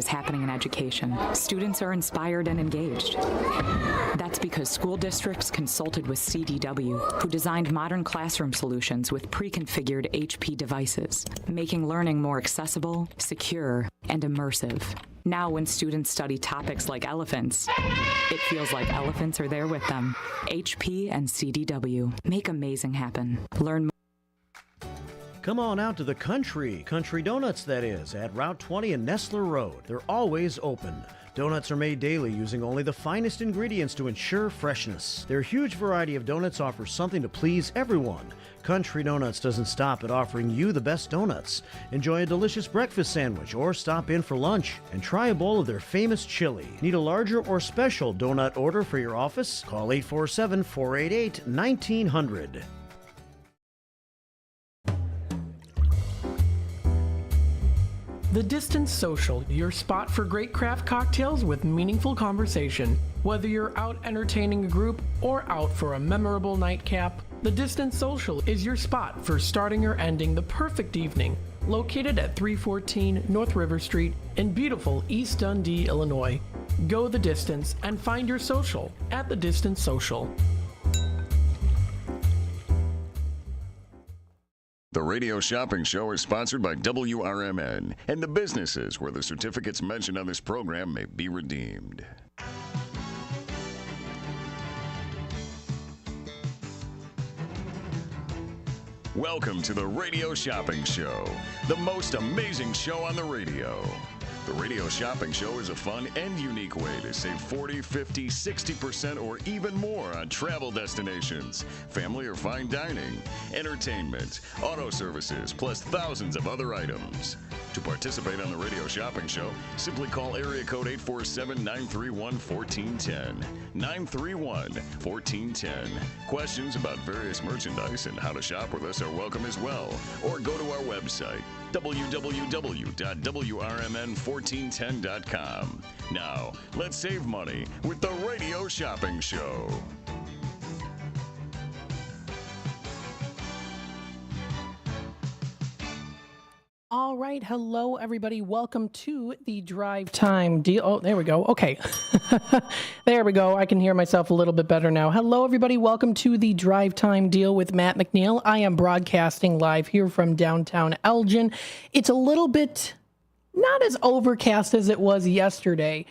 is happening in education. Students are inspired and engaged. That's because school districts consulted with CDW, who designed modern classroom solutions with pre-configured HP devices, making learning more accessible, secure, and immersive. Now, when students study topics like elephants, it feels like elephants are there with them. HP and CDW make amazing happen. Learn more. Come on out to the Country Donuts, that is, at Route 20 and Nestler Road. They're always open. Donuts are made daily using only the finest ingredients to ensure freshness. Their huge variety of donuts offers something to please everyone. Country Donuts doesn't stop at offering you the best donuts. Enjoy a delicious breakfast sandwich or stop in for lunch and try a bowl of their famous chili. Need a larger or special donut order for your office? Call 847-488-1900. The Distance Social, your spot for great craft cocktails with meaningful conversation. Whether you're out entertaining a group or out for a memorable nightcap, The Distance Social is your spot for starting or ending the perfect evening. Located at 314 North River Street in beautiful East Dundee, Illinois. Go the distance and find your social at The Distance Social. The Radio Shopping Show is sponsored by WRMN and the businesses where the certificates mentioned on this program may be redeemed. Welcome to the Radio Shopping Show, the most amazing show on the radio. The Radio Shopping Show is a fun and unique way to save 40, 50, 60% or even more on travel destinations, family or fine dining, entertainment, auto services, plus thousands of other items. To participate on the Radio Shopping Show, simply call area code 847-931-1410. 931-1410. Questions about various merchandise and how to shop with us are welcome as well. Or go to our website, www.wrmn1410.com. Now, let's save money with the Radio Shopping Show. All right. Hello, everybody. Welcome to the Drive Time Deal. Oh, there we go. Okay. There we go. I can hear myself a little bit better now. Hello, everybody. Welcome to the Drive Time Deal with Matt McNeil. I am broadcasting live here from downtown Elgin. It's a little bit not as overcast as it was yesterday.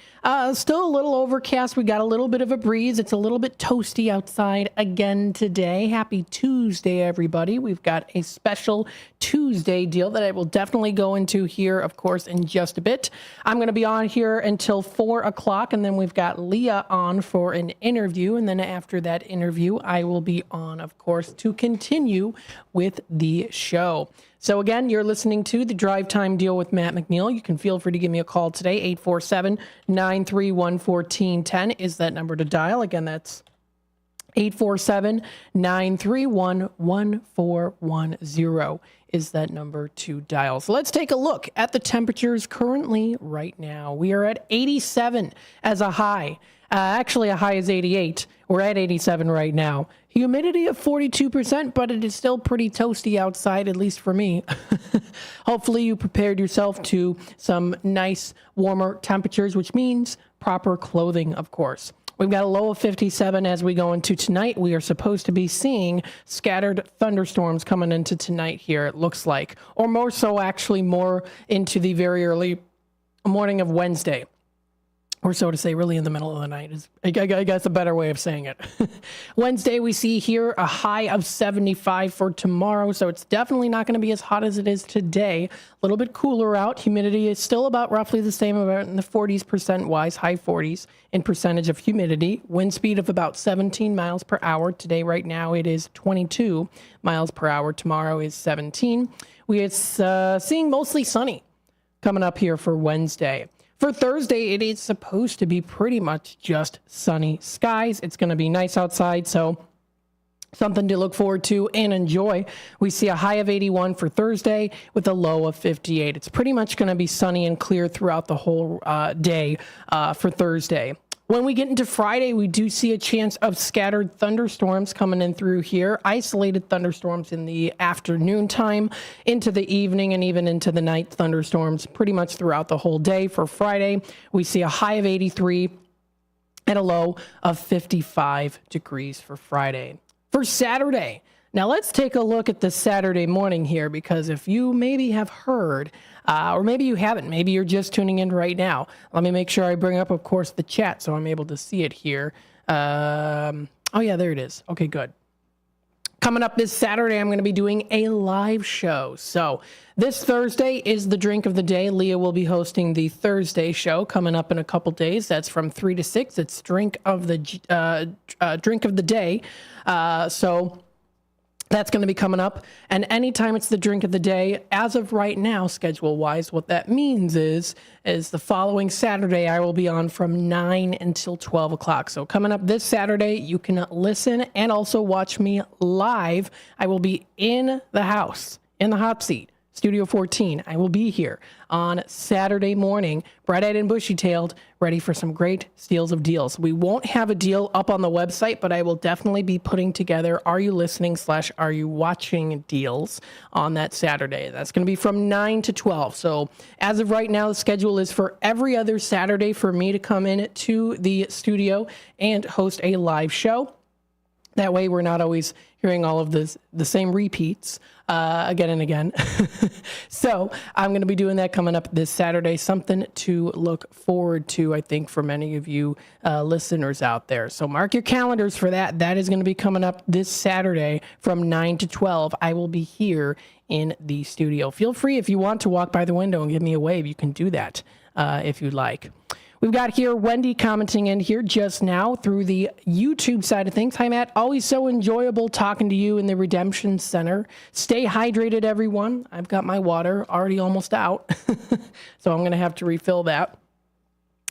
Still a little overcast. We got a little bit of a breeze. It's a little bit toasty outside again today. Happy Tuesday, everybody. We've got a special Tuesday deal that I will definitely go into here, of course, in just a bit. I'm going to be on here until 4 o'clock, and then we've got Leah on for an interview. And then after that interview, I will be on, of course, to continue with the show. So again, you're listening to the Drive Time Deal with Matt McNeil. You can feel free to give me a call today. 847-931-1410 is that number to dial. Again, that's 847-931-1410 is that number to dial. So let's take a look at the temperatures currently right now. We are at 87 as a high. Actually, a high is 88. We're at 87 right now. Humidity of 42%, but it is still pretty toasty outside, at least for me. Hopefully you prepared yourself to some nice warmer temperatures, which means proper clothing, of course. We've got a low of 57 as we go into tonight. We are supposed to be seeing scattered thunderstorms coming into tonight here, it looks like. Or more so, actually, more into the very early morning of Wednesday. Or so to say, really in the middle of the night is, I guess, a better way of saying it. Wednesday, we see here a high of 75 for tomorrow, so it's definitely not going to be as hot as it is today. A little bit cooler out. Humidity is still about roughly the same, about in the 40s percent-wise, high 40s in percentage of humidity. Wind speed of about 17 miles per hour. Today, right now, it is 22 miles per hour. Tomorrow is 17. We are seeing mostly sunny coming up here for Wednesday. For Thursday, it is supposed to be pretty much just sunny skies. It's going to be nice outside, so something to look forward to and enjoy. We see a high of 81 for Thursday with a low of 58. It's pretty much going to be sunny and clear throughout the whole day for Thursday. When we get into Friday, we do see a chance of scattered thunderstorms coming in through here. Isolated thunderstorms in the afternoon time, into the evening, and even into the night. Thunderstorms pretty much throughout the whole day. For Friday, we see a high of 83 and a low of 55 degrees for Friday. For Saturday, now let's take a look at the Saturday morning here, because if you maybe have heard, or maybe you haven't, maybe you're just tuning in right now. Let me make sure I bring up, of course, the chat so I'm able to see it here. Oh yeah, there it is. Okay, good. Coming up this Saturday, I'm going to be doing a live show. So this Thursday is the drink of the day. Leah will be hosting the Thursday show coming up in a couple days. That's from 3 to 6. It's drink of the day. So that's going to be coming up. And anytime it's the drink of the day, as of right now, schedule-wise, what that means is the following Saturday, I will be on from 9 until 12 o'clock. So coming up this Saturday, you can listen and also watch me live. I will be in the house, in the hot seat, Studio 14. I will be here on Saturday morning, bright-eyed and bushy-tailed, ready for some great steals of deals. We won't have a deal up on the website, but I will definitely be putting together Are You Listening / Are You Watching deals on that Saturday. That's going to be from 9 to 12. So as of right now, the schedule is for every other Saturday for me to come in to the studio and host a live show. That way we're not always hearing all of the same repeats again and again. So I'm going to be doing that coming up this Saturday. Something to look forward to, I think, for many of you listeners out there. So mark your calendars for that. That is going to be coming up this Saturday from 9 to 12. I will be here in the studio. Feel free, if you want to walk by the window and give me a wave, you can do that if you'd like. We've got here Wendy commenting in here just now through the YouTube side of things. Hi, Matt. Always so enjoyable talking to you in the Redemption Center. Stay hydrated, everyone. I've got my water already almost out, so I'm going to have to refill that.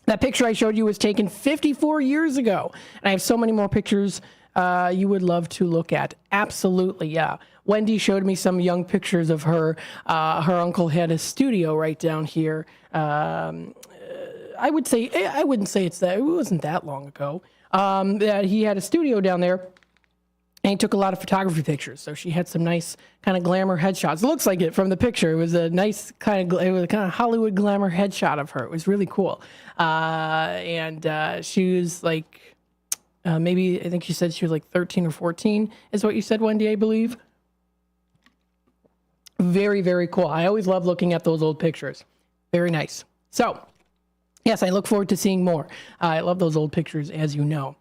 That picture I showed you was taken 54 years ago, and I have so many more pictures you would love to look at. Absolutely, yeah. Wendy showed me some young pictures of her. Her uncle had a studio right down here. I wouldn't say it wasn't that long ago. That he had a studio down there, and he took a lot of photography pictures. So she had some nice kind of glamour headshots. It looks like it from the picture. It was a nice kind of Hollywood glamour headshot of her. It was really cool. And she was like, maybe, I think she said she was like 13 or 14 is what you said, Wendy, I believe. Very, very cool. I always love looking at those old pictures. Very nice. So, yes, I look forward to seeing more. I love those old pictures, as you know.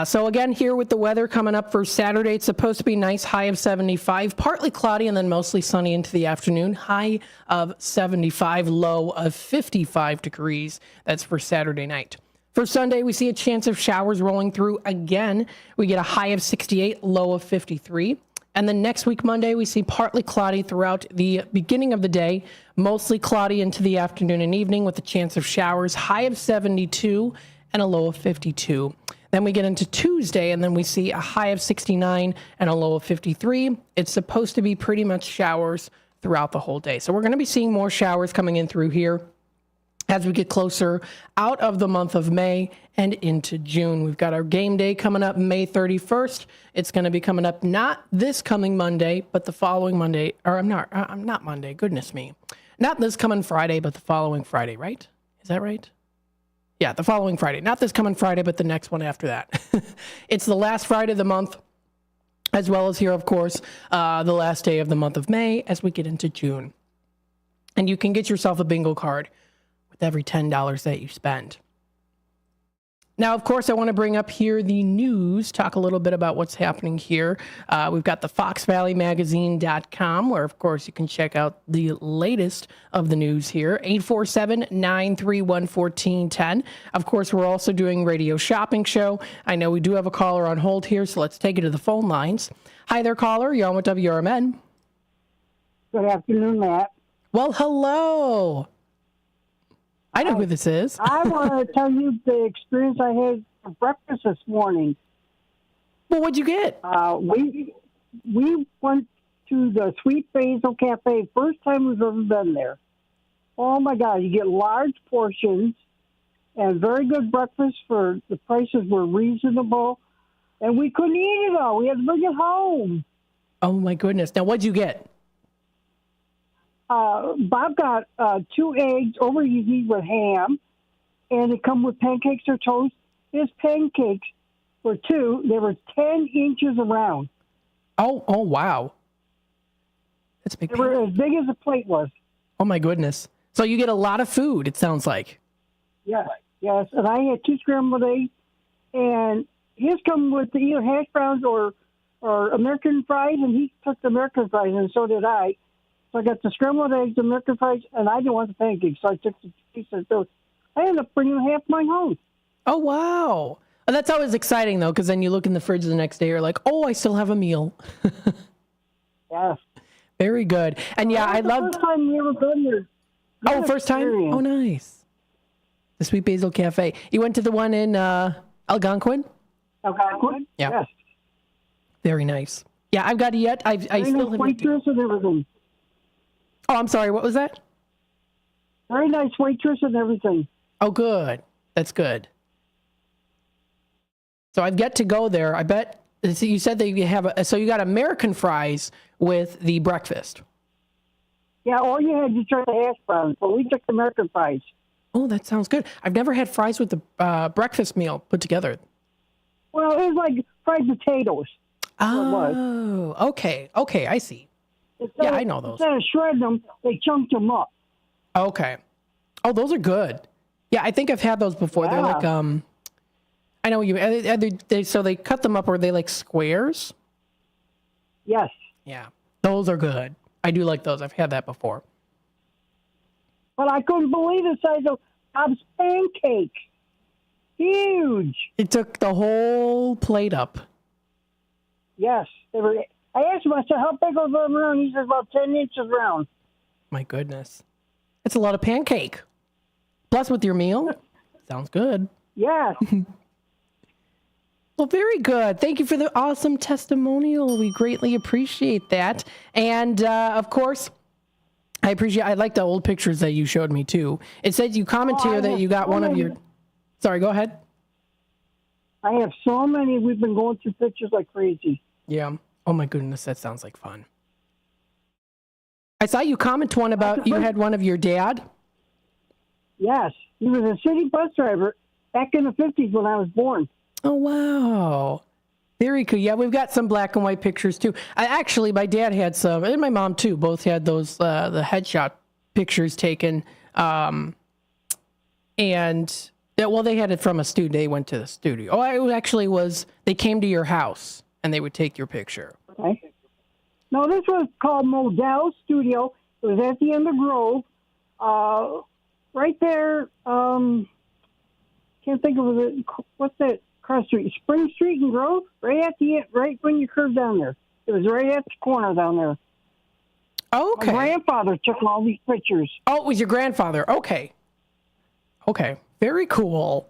So again, here with the weather coming up for Saturday, it's supposed to be nice, high of 75, partly cloudy and then mostly sunny into the afternoon, high of 75, low of 55 degrees. That's for Saturday night. For Sunday, we see a chance of showers rolling through again. We get a high of 68, low of 53. And then next week, Monday, we see partly cloudy throughout the beginning of the day, mostly cloudy into the afternoon and evening with a chance of showers, high of 72 and a low of 52. Then we get into Tuesday, and then we see a high of 69 and a low of 53. It's supposed to be pretty much showers throughout the whole day. So we're going to be seeing more showers coming in through here as we get closer out of the month of May and into June. We've got our game day coming up May 31st. It's going to be coming up not this coming Monday, but the following Monday. Or I'm not Monday, goodness me. Not this coming Friday, but the following Friday, right? Is that right? Yeah, the following Friday. Not this coming Friday, but the next one after that. It's the last Friday of the month, as well as here, of course, the last day of the month of May as we get into June. And you can get yourself a bingo card with every $10 that you spend. Now, of course, I want to bring up here the news, talk a little bit about what's happening here. We've got the FoxValleyMagazine.com, where, of course, you can check out the latest of the news here, 847-931-1410. Of course, we're also doing Radio Shopping Show. I know we do have a caller on hold here, so let's take it to the phone lines. Hi there, caller. You're on with WRMN. Good afternoon, Matt. Well, hello. I know who this is. I want to tell you the experience I had for breakfast this morning. Well, what'd you get? We went to the Sweet Basil Cafe. First time we've ever been there. Oh, my God. You get large portions, and very good breakfast for the prices were reasonable. And we couldn't eat it all. We had to bring it home. Oh, my goodness. Now, what'd you get? Bob got 2 eggs over easy with ham, and it come with pancakes or toast. His pancakes were 2. They were 10 inches around. Oh, wow. That's a big. They were as big as a plate was. Oh, my goodness. So you get a lot of food, it sounds like. Yes. And I had 2 scrambled eggs, and his come with either hash browns or American fries, and he took the American fries, and so did I. So I got the scrambled eggs, the American fries, and I didn't want the pancakes, so I took the piece of toast. I ended up bringing half mine home. Oh, wow. Oh, that's always exciting, though, because then you look in the fridge the next day, you're like, oh, I still have a meal. Yes. Very good. And yeah, I love. First time we ever been there. Oh, Good first time? experience. Oh, nice. The Sweet Basil Cafe. You went to the one in Algonquin? Algonquin? Yeah. Yes. Very nice. Yeah, I've got it yet. I Very still nice have. waitress and everything. Oh, I'm sorry. What was that? Very nice waitress and everything. Oh, good. That's good. So I've got to go there. I bet. So you said that you have so you got American fries with the breakfast. Yeah, all you had to try the hash browns, but we took the American fries. Oh, that sounds good. I've never had fries with the breakfast meal put together. Well, it was like fried potatoes. Oh, okay. Okay, I see. Yeah, I know those. Instead of shredding them, they chunked them up. Okay. Oh, those are good. Yeah, I think I've had those before. They're like, I know you, so they cut them up, or are they like squares? Yes. Yeah, those are good. I do like those. I've had that before. But I couldn't believe the size of Bob's pancakes. Huge. It took the whole plate up. Yes. They were. I asked him, I said, how big was them around? He said, about 10 inches round. My goodness. It's a lot of pancake. Plus with your meal. Sounds good. Yes. Well, very good. Thank you for the awesome testimonial. We greatly appreciate that. And, of course, I like the old pictures that you showed me, too. It said you comment here that you got one of your... Sorry, go ahead. I have so many. We've been going through pictures like crazy. Yeah. Oh, my goodness. That sounds like fun. I saw you comment one about you had one of your dad. Yes. He was a city bus driver back in the 50s when I was born. Oh, wow. Very cool. Yeah, we've got some black and white pictures, too. Actually, my dad had some, and my mom, too, both had those, the headshot pictures taken. And, well, they had it from a studio. They went to the studio. Oh, it actually was, they came to your house, and they would take your picture. Okay. No, this was called Modell Studio. It was at the end of Grove. Right there, can't think of it. What's that cross street? Spring Street and Grove? Right at the end, right when you curve down there. It was right at the corner down there. Okay. My grandfather took all these pictures. Oh, it was your grandfather. Okay. Okay. Very cool.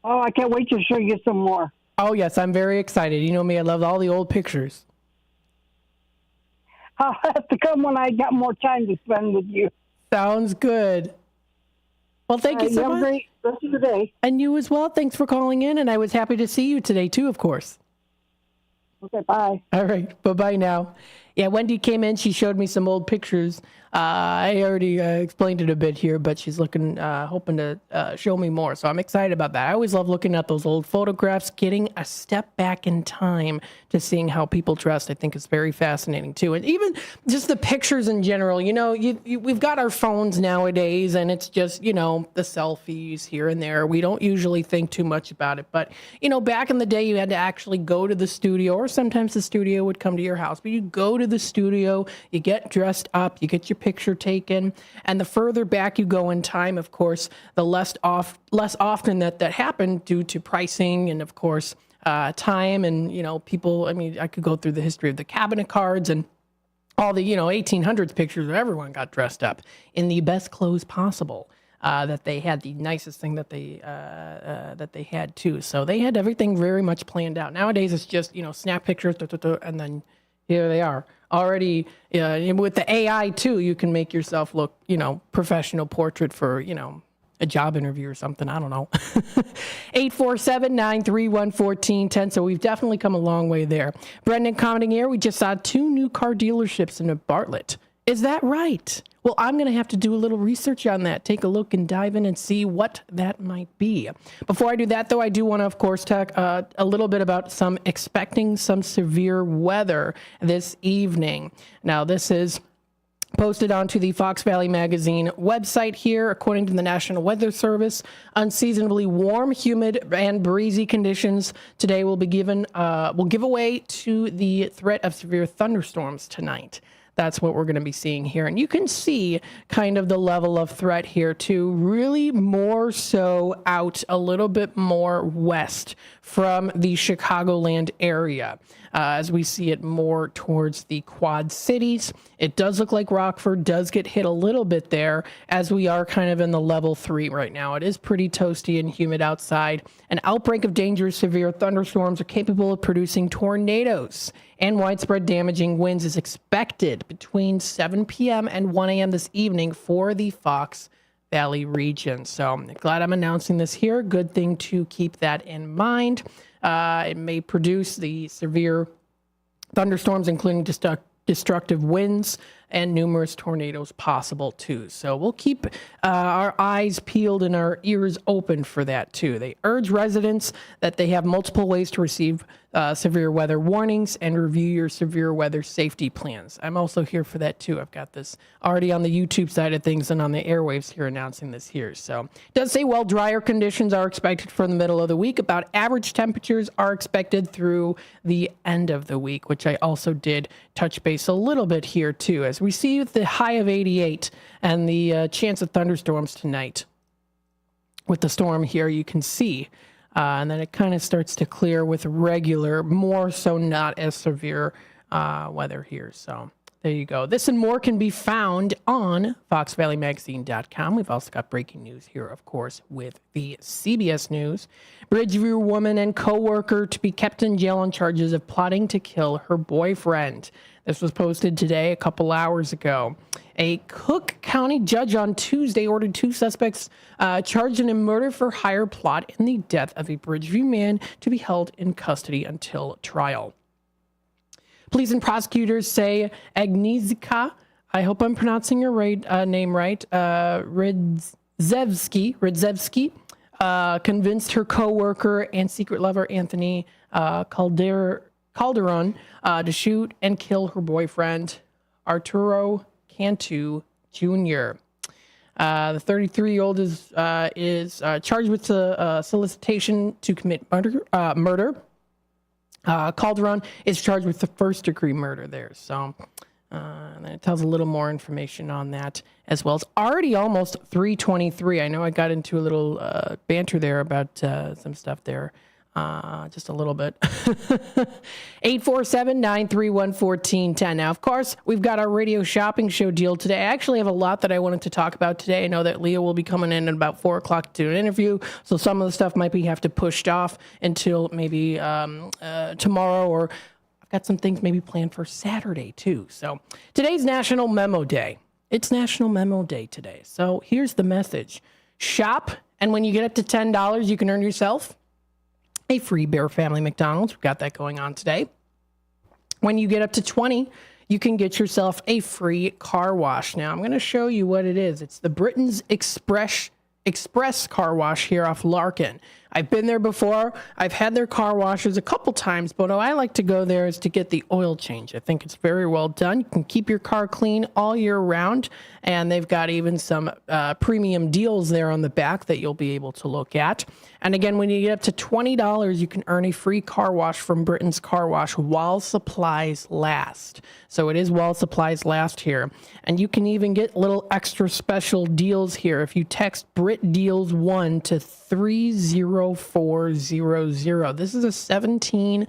Oh, I can't wait to show you some more. Oh, yes. I'm very excited. You know me. I love all the old pictures. I'll have to come when I got more time to spend with you. Sounds good. Well, thank you so have much. a great rest of the day. And you as well. Thanks for calling in. And I was happy to see you today, too, of course. Okay, bye. All right. Bye-bye now. Yeah, Wendy came in. She showed me some old pictures. I already explained it a bit here, but she's looking, hoping to show me more. So I'm excited about that. I always love looking at those old photographs, getting a step back in time to seeing how people dressed. I think it's very fascinating, too. And even just the pictures in general. You know, we've got our phones nowadays, and it's just, you know, the selfies here and there. We don't usually think too much about it. But, you know, back in the day, you had to actually go to the studio, or sometimes the studio would come to your house. But you go to the studio, you get dressed up, you get your picture taken, and the further back you go in time, of course, the less often that happened due to pricing and, of course, time and, you know, people. I mean, I could go through the history of the cabinet cards and all the, you know, 1800s pictures where everyone got dressed up in the best clothes possible. That they had the nicest thing that they had too. So they had everything very much planned out. Nowadays, it's just, you know, snap pictures, and then here they are. Already, with the AI too, you can make yourself look, you know, professional portrait for, you know, a job interview or something. I don't know. 847-931-1410. So we've definitely come a long way there. Brendan commenting here, we just saw 2 new car dealerships in Bartlett. Is that right? Well, I'm going to have to do a little research on that, take a look and dive in and see what that might be. Before I do that, though, I do want to, of course, talk a little bit about expecting some severe weather this evening. Now, this is posted onto the Fox Valley Magazine website here. According to the National Weather Service, unseasonably warm, humid, and breezy conditions today will give way to the threat of severe thunderstorms tonight. That's what we're going to be seeing here. And you can see kind of the level of threat here too, really more so out a little bit more west from the Chicagoland area. As we see it more towards the Quad Cities. It does look like Rockford does get hit a little bit there, as we are kind of in the level 3 right now. It is pretty toasty and humid outside. An outbreak of dangerous severe thunderstorms are capable of producing tornadoes, and widespread damaging winds is expected between 7 p.m. and 1 a.m. this evening for the Fox Valley region. So I'm glad I'm announcing this here. Good thing to keep that in mind. It may produce the severe thunderstorms, including destructive winds and numerous tornadoes possible too. So we'll keep our eyes peeled and our ears open for that too. They urge residents that they have multiple ways to receive severe weather warnings and review your severe weather safety plans. I'm also here for that too. I've got this already on the YouTube side of things and on the airwaves here announcing this here. So it does say, well, drier conditions are expected for the middle of the week. About average temperatures are expected through the end of the week, which I also did touch base a little bit here too, as we see the high of 88 and the chance of thunderstorms tonight. With the storm here, you can see, and then it kind of starts to clear with regular, more so not as severe weather here. So there you go. This and more can be found on foxvalleymagazine.com. We've also got breaking news here, of course, with the CBS News. Bridgeview woman and co-worker to be kept in jail on charges of plotting to kill her boyfriend. This was posted today, a couple hours ago. A Cook County judge on Tuesday ordered 2 suspects charged in a murder-for-hire plot in the death of a Bridgeview man to be held in custody until trial. Police and prosecutors say Agnieszka, I hope I'm pronouncing your name right, Rydzewski, convinced her co-worker and secret lover Anthony Calderon to shoot and kill her boyfriend, Arturo Cantu Jr. The 33-year-old is charged with solicitation to commit murder. Calderon is charged with the first-degree murder there. So and then it tells a little more information on that as well. It's already almost 3:23. I know I got into a little banter there about some stuff there. Just a little bit. 847-931-1410. Now, of course, we've got our radio shopping show deal today. I actually have a lot that I wanted to talk about today. I know that Leah will be coming in at about 4 o'clock to do an interview, so some of the stuff might have to pushed off until maybe tomorrow, or I've got some things maybe planned for Saturday too. So today's National Memo Day. It's National Memo Day today. So here's the message. Shop, and when you get up to $10, you can earn yourself a free Bear Family McDonald's. We've got that going on today. When you get up to 20, you can get yourself a free car wash. Now, I'm going to show you what it is. It's the Britain's Express car wash here off Larkin. I've been there before. I've had their car washes a couple times, but what I like to go there is to get the oil change. I think it's very well done. You can keep your car clean all year round, and they've got even some premium deals there on the back that you'll be able to look at. And again, when you get up to $20, you can earn a free car wash from Britain's Car Wash while supplies last. So it is while supplies last here. And you can even get little extra special deals here if you text BritDeals1 to 30400. This is a $17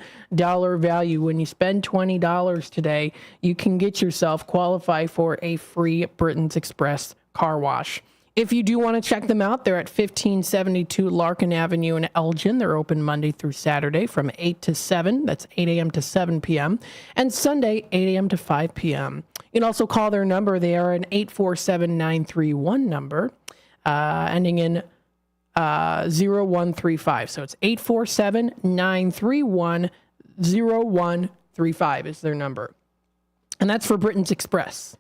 value. When you spend $20 today, you can get yourself qualify for a free Britain's Express car wash. If you do want to check them out, they're at 1572 Larkin Avenue in Elgin. They're open Monday through Saturday from 8 to 7. That's 8 a.m. to 7 p.m. And Sunday, 8 a.m. to 5 p.m. You can also call their number. They are an 847-931 number. ending in 0135. So it's 847-931-0135 is their number. And that's for Britain's Express.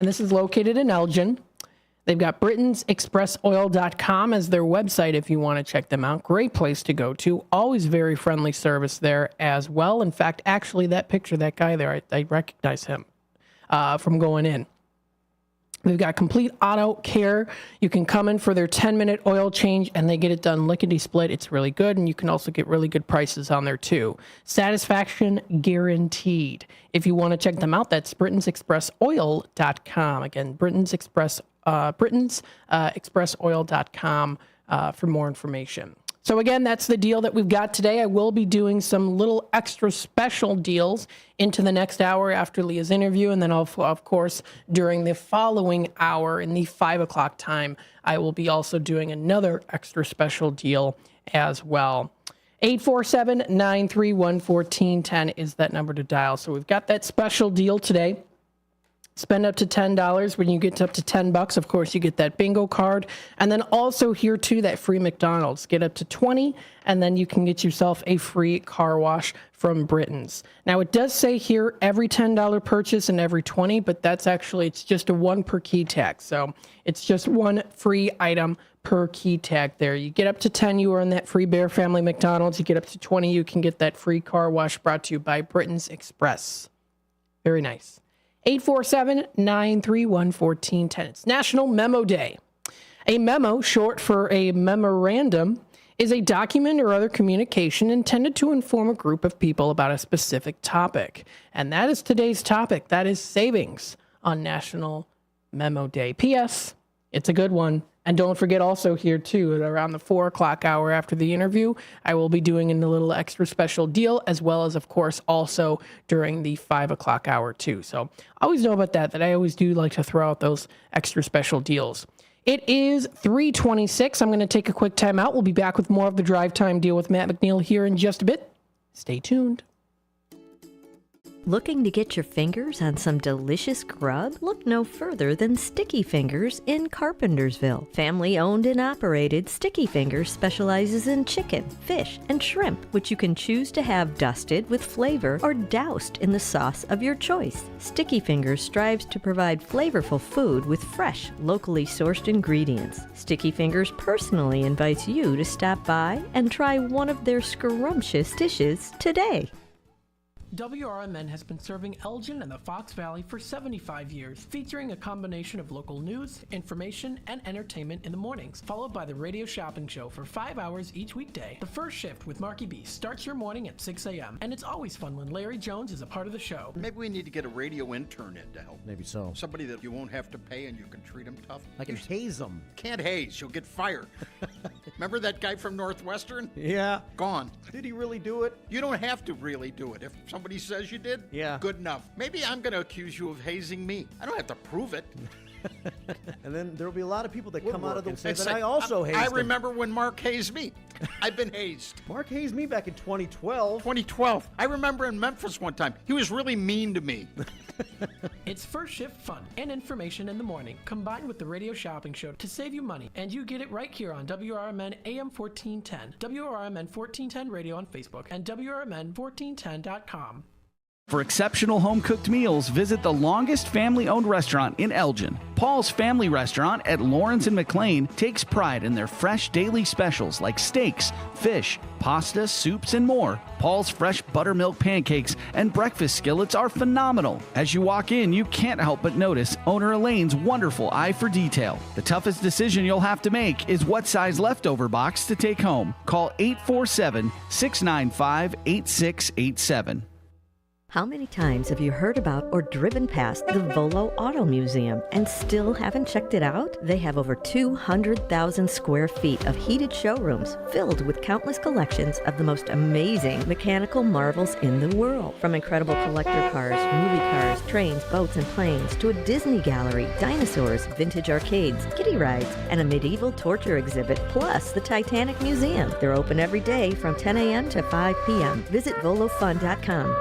And this is located in Elgin. They've got Britain'sExpressOil.com as their website if you want to check them out. Great place to go to. Always very friendly service there as well. In fact, actually, that picture, that guy there, I recognize him from going in. They've got complete auto care. You can come in for their 10-minute oil change, and they get it done lickety-split. It's really good, and you can also get really good prices on there, too. Satisfaction guaranteed. If you want to check them out, that's Britain'sExpressOil.com. Again, Britain'sExpressOil.com for more information. So again, that's the deal that we've got today. I will be doing some little extra special deals into the next hour after Leah's interview. And then, of course, during the following hour in the 5 o'clock time, I will be also doing another extra special deal as well. 847-931-1410 is that number to dial. So we've got that special deal today. Spend up to $10. When you get up to $10, of course, you get that bingo card. And then also here, too, that free McDonald's. Get up to $20, and then you can get yourself a free car wash from Britain's. Now, it does say here every $10 purchase and every $20, but that's actually, it's just a one per key tag. So it's just one free item per key tag there. You get up to 10, you earn that free Bear Family McDonald's. You get up to 20, you can get that free car wash brought to you by Britain's Express. Very nice. 847-931-1410. It's National Memo Day. A memo, short for a memorandum, is a document or other communication intended to inform a group of people about a specific topic. And that is today's topic. That is savings on National Memo Day. P.S. It's a good one. And don't forget also here, too, at around the 4 o'clock hour after the interview, I will be doing a little extra special deal, as well as, of course, also during the 5 o'clock hour, too. So always know about that I always do like to throw out those extra special deals. It is 3:26. I'm going to take a quick time out. We'll be back with more of the Drive Time Deal with Matt McNeil here in just a bit. Stay tuned. Looking to get your fingers on some delicious grub? Look no further than Sticky Fingers in Carpentersville. Family owned and operated, Sticky Fingers specializes in chicken, fish, and shrimp, which you can choose to have dusted with flavor or doused in the sauce of your choice. Sticky Fingers strives to provide flavorful food with fresh, locally sourced ingredients. Sticky Fingers personally invites you to stop by and try one of their scrumptious dishes today. WRMN has been serving Elgin and the Fox Valley for 75 years, featuring a combination of local news, information, and entertainment in the mornings, followed by the radio shopping show for 5 hours each weekday. The first shift with Marky B starts your morning at 6 a.m., and it's always fun when Larry Jones is a part of the show. Maybe we need to get a radio intern in to help. Maybe so. Somebody that you won't have to pay and you can treat them tough. I can haze them. Can't haze, you'll get fired. Remember that guy from Northwestern? Yeah. Gone. Did he really do it? You don't have to really do it. If somebody says you did, yeah, good enough. Maybe I'm going to accuse you of hazing me. I don't have to prove it. And then there'll be a lot of people that come out of the and say that say, I also hazed I them. remember when Mark hazed me. I've been hazed. Mark hazed me back in 2012. 2012. I remember in Memphis one time. He was really mean to me. It's first shift fun and information in the morning, combined with the radio shopping show to save you money. And you get it right here on WRMN AM 1410, WRMN 1410 Radio on Facebook, and WRMN1410.com. For exceptional home-cooked meals, visit the longest family-owned restaurant in Elgin. Paul's Family Restaurant at Lawrence and McLean takes pride in their fresh daily specials like steaks, fish, pasta, soups, and more. Paul's fresh buttermilk pancakes and breakfast skillets are phenomenal. As you walk in, you can't help but notice owner Elaine's wonderful eye for detail. The toughest decision you'll have to make is what size leftover box to take home. Call 847-695-8687. How many times have you heard about or driven past the Volo Auto Museum and still haven't checked it out? They have over 200,000 square feet of heated showrooms filled with countless collections of the most amazing mechanical marvels in the world. From incredible collector cars, movie cars, trains, boats, and planes, to a Disney gallery, dinosaurs, vintage arcades, kiddie rides, and a medieval torture exhibit, plus the Titanic Museum. They're open every day from 10 a.m. to 5 p.m. Visit volofun.com.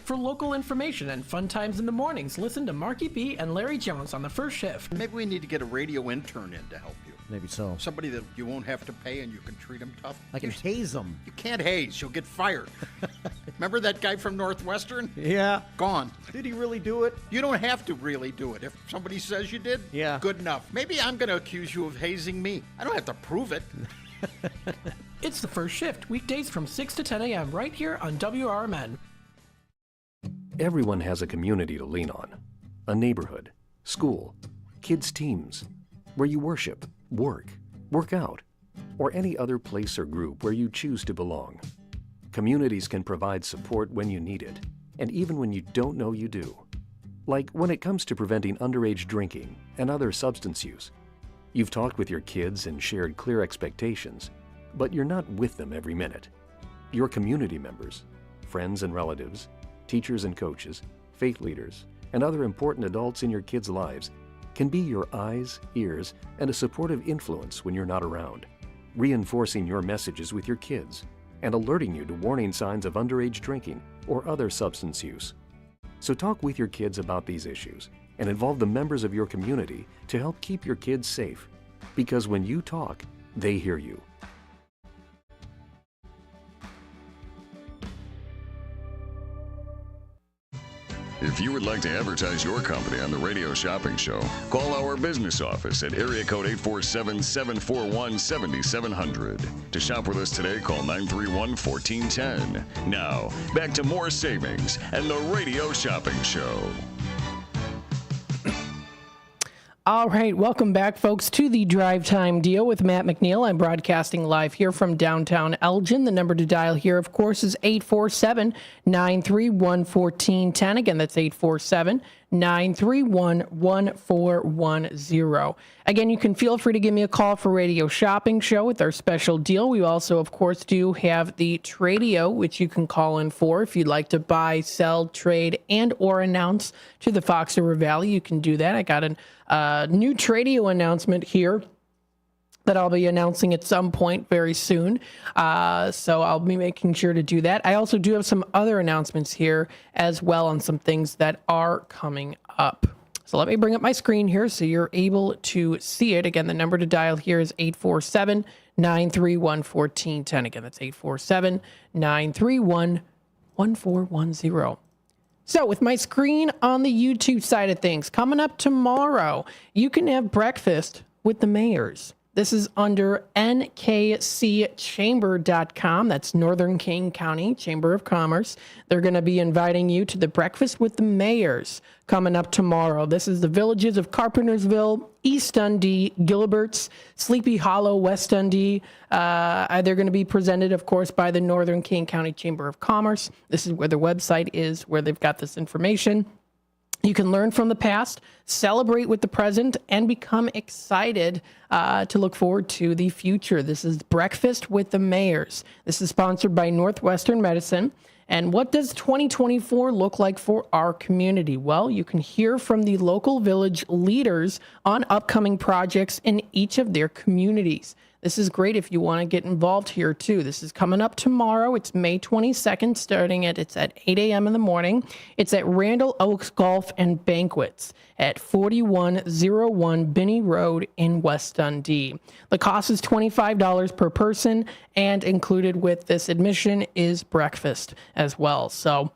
For local information and fun times in the mornings, listen to Marky B and Larry Jones on the first shift. Maybe we need to get a radio intern in to help you. Maybe so. Somebody that you won't have to pay and you can treat them tough. I can haze them. You can't haze. You'll get fired. Remember that guy from Northwestern? Yeah. Gone. Did he really do it? You don't have to really do it. If somebody says you did, yeah, good enough. Maybe I'm going to accuse you of hazing me. I don't have to prove it. It's the first shift, weekdays from 6 to 10 a.m. right here on WRMN. Everyone has a community to lean on. A neighborhood, school, kids' teams, where you worship, work out, or any other place or group where you choose to belong. Communities can provide support when you need it, and even when you don't know you do. Like when it comes to preventing underage drinking and other substance use. You've talked with your kids and shared clear expectations, but you're not with them every minute. Your community members, friends and relatives, teachers and coaches, faith leaders, and other important adults in your kids' lives can be your eyes, ears, and a supportive influence when you're not around, reinforcing your messages with your kids and alerting you to warning signs of underage drinking or other substance use. So talk with your kids about these issues and involve the members of your community to help keep your kids safe. Because when you talk, they hear you. If you would like to advertise your company on the Radio Shopping Show, call our business office at area code 847-741-7700. To shop with us today, call 931-1410. Now, back to more savings and the Radio Shopping Show. All right, welcome back, folks, to the Drive Time Deal with Matt McNeil. I'm broadcasting live here from downtown Elgin. The number to dial here, of course, is 847-931-1410. Again, that's 847-931-1410. Again, you can feel free to give me a call for Radio Shopping Show with our special deal. We also, of course, do have the Tradio, which you can call in for if you'd like to buy, sell, trade, and or announce to the Fox River Valley. You can do that. I got a new Tradio announcement here that I'll be announcing at some point very soon. So I'll be making sure to do that. I also do have some other announcements here as well on some things that are coming up. So let me bring up my screen here so you're able to see it. Again, the number to dial here is 847-931-1410. Again, that's 847-931-1410. So with my screen on the YouTube side of things, coming up tomorrow, you can have breakfast with the mayors. This is under nkcchamber.com. That's Northern King County Chamber of Commerce. They're going to be inviting you to the Breakfast with the Mayors coming up tomorrow. This is the villages of Carpentersville, East Dundee, Gilberts, Sleepy Hollow, West Dundee. They're going to be presented, of course, by the Northern King County Chamber of Commerce. This is where their website is, where they've got this information. You can learn from the past, celebrate with the present, and become excited to look forward to the future. This is Breakfast with the Mayors. This is sponsored by Northwestern Medicine. And what does 2024 look like for our community? Well, you can hear from the local village leaders on upcoming projects in each of their communities. This is great if you want to get involved here, too. This is coming up tomorrow. It's May 22nd, it's at 8 a.m. in the morning. It's at Randall Oaks Golf and Banquets at 4101 Binney Road in West Dundee. The cost is $25 per person, and included with this admission is breakfast as well. So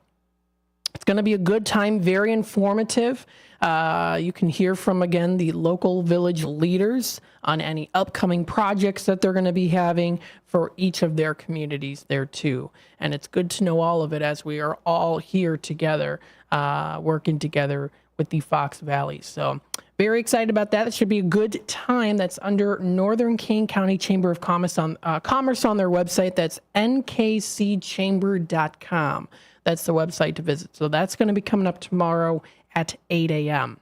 it's going to be a good time, very informative. You can hear from, again, the local village leaders on any upcoming projects that they're going to be having for each of their communities there, too. And it's good to know all of it as we are all here together, working together with the Fox Valley. So very excited about that. It should be a good time. That's under Northern King County Chamber of Commerce on their website. That's nkcchamber.com. That's the website to visit. So that's going to be coming up tomorrow at 8 a.m.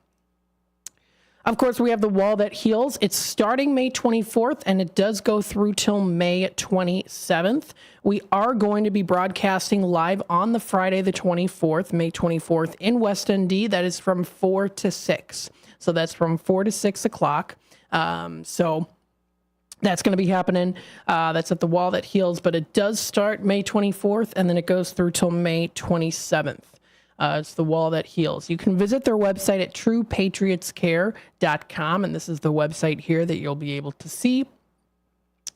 Of course, we have the Wall That Heals. It's starting May 24th, and it does go through till May 27th. We are going to be broadcasting live on the Friday, the 24th, May 24th, in West Dundee. That is from 4 to 6. So that's from 4 to 6 o'clock. So that's going to be happening. That's at the Wall That Heals, but it does start May 24th, and then it goes through till May 27th. It's the wall that heals. You can visit their website at truepatriotscare.com, and this is the website here that you'll be able to see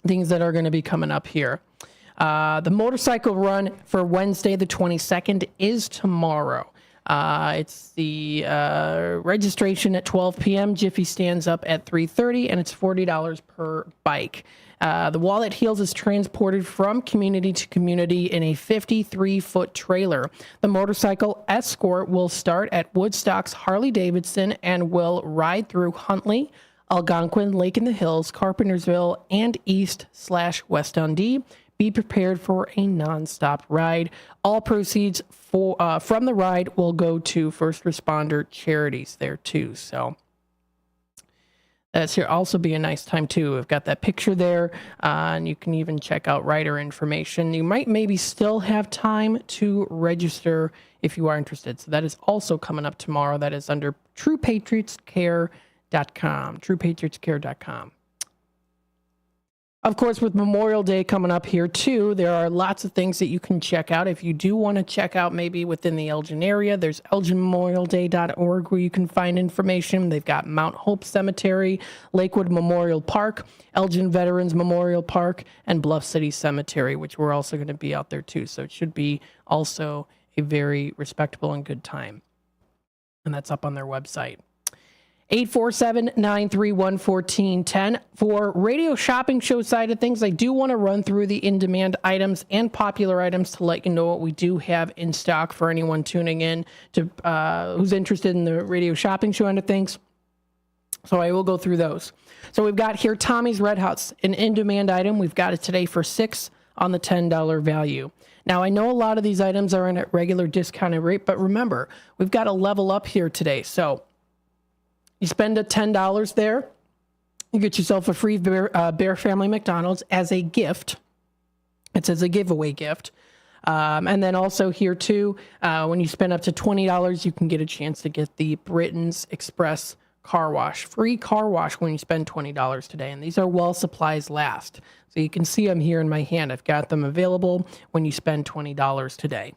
things that are going to be coming up here. The motorcycle run for Wednesday, the 22nd, is tomorrow. It's the registration at 12 p.m. Jiffy stands up at 3:30, and it's $40 per bike. The Wall That Heals is transported from community to community in a 53-foot trailer. The motorcycle escort will start at Woodstock's Harley-Davidson and will ride through Huntley, Algonquin, Lake in the Hills, Carpentersville, and East/West Dundee. Be prepared for a nonstop ride. All proceeds from the ride will go to first responder charities there too. So that's here. Also be a nice time too. We've got that picture there, and you can even check out rider information. You might maybe still have time to register if you are interested. So that is also coming up tomorrow. That is under truepatriotscare.com. Truepatriotscare.com. Of course, with Memorial Day coming up here too, there are lots of things that you can check out. If you do want to check out maybe within the Elgin area, there's elginmemorialday.org where you can find information. They've got Mount Hope Cemetery, Lakewood Memorial Park, Elgin Veterans Memorial Park, and Bluff City Cemetery, which we're also going to be out there too. So it should be also a very respectable and good time. And that's up on their website. 847-931-1410. For Radio Shopping Show side of things, I do want to run through the in-demand items and popular items to let you know what we do have in stock for anyone tuning in to who's interested in the Radio Shopping Show end of things. So I will go through those. So we've got here Tommy's Red Hots, an in-demand item. We've got it today for $6 on the $10 value. Now, I know a lot of these items are in at regular discounted rate, but remember, we've got a level up here today. So you spend a $10 there, you get yourself a free Bear Family McDonald's as a gift. It's as a giveaway gift. And then also here too, when you spend up to $20, you can get a chance to get the Britain's Express car wash. Free car wash when you spend $20 today. And these are while supplies last. So you can see them here in my hand. I've got them available when you spend $20 today.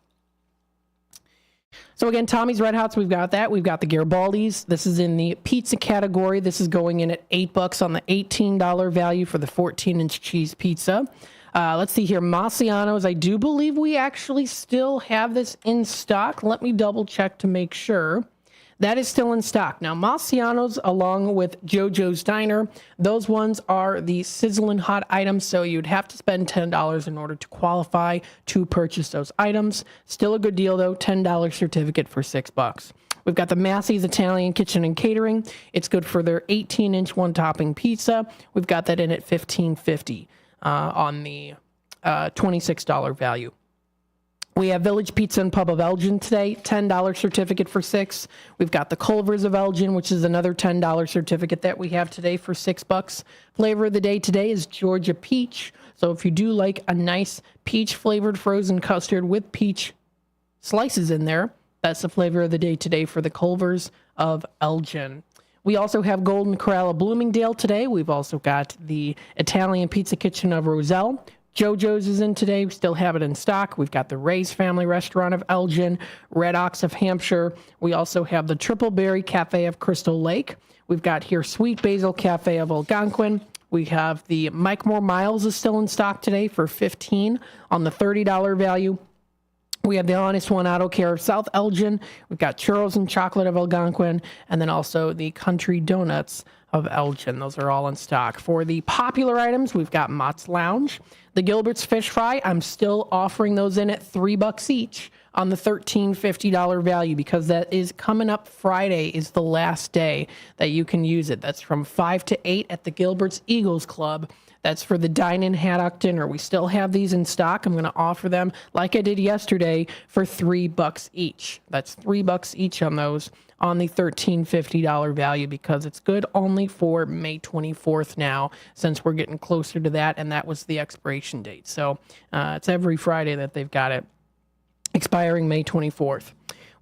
So again, Tommy's Red Hots, we've got that. We've got the Garibaldi's. This is in the pizza category. This is going in at $8 on the $18 value for the 14-inch cheese pizza. Let's see here. Massiano's. I do believe we actually still have this in stock. Let me double check to make sure. That is still in stock. Now, Massiano's along with JoJo's Diner, those ones are the sizzling hot items, so you'd have to spend $10 in order to qualify to purchase those items. Still a good deal, though, $10 certificate for $6. We've got the Massey's Italian Kitchen and Catering. It's good for their 18-inch one-topping pizza. We've got that in at $15.50 on the $26 value. We have Village Pizza and Pub of Elgin today, $10 certificate for $6. We've got the Culver's of Elgin, which is another $10 certificate that we have today for $6. Flavor of the day today is Georgia Peach. So if you do like a nice peach-flavored frozen custard with peach slices in there, that's the flavor of the day today for the Culver's of Elgin. We also have Golden Corral of Bloomingdale today. We've also got the Italian Pizza Kitchen of Roselle. JoJo's is in today. We still have it in stock. We've got the Ray's Family Restaurant of Elgin, Red Ox of Hampshire. We also have the Triple Berry Cafe of Crystal Lake. We've got here Sweet Basil Cafe of Algonquin. We have the Mike Moore Miles is still in stock today for $15 on the $30 value. We have the Honest One Auto Care of South Elgin. We've got Churros and Chocolate of Algonquin, and then also the Country Donuts of Elgin. Those are all in stock. For the popular items, we've got Mott's Lounge. The Gilbert's Fish Fry, I'm still offering those in at $3 each on the $13.50 value because that is coming up Friday is the last day that you can use it. That's from 5 to 8 at the Gilbert's Eagles Club. That's for the dine-in haddock dinner. We still have these in stock. I'm going to offer them like I did yesterday for $3 each. That's $3 each on those on the $13.50 value because it's good only for May 24th now since we're getting closer to that, and that was the expiration date. So it's every Friday that they've got it expiring May 24th.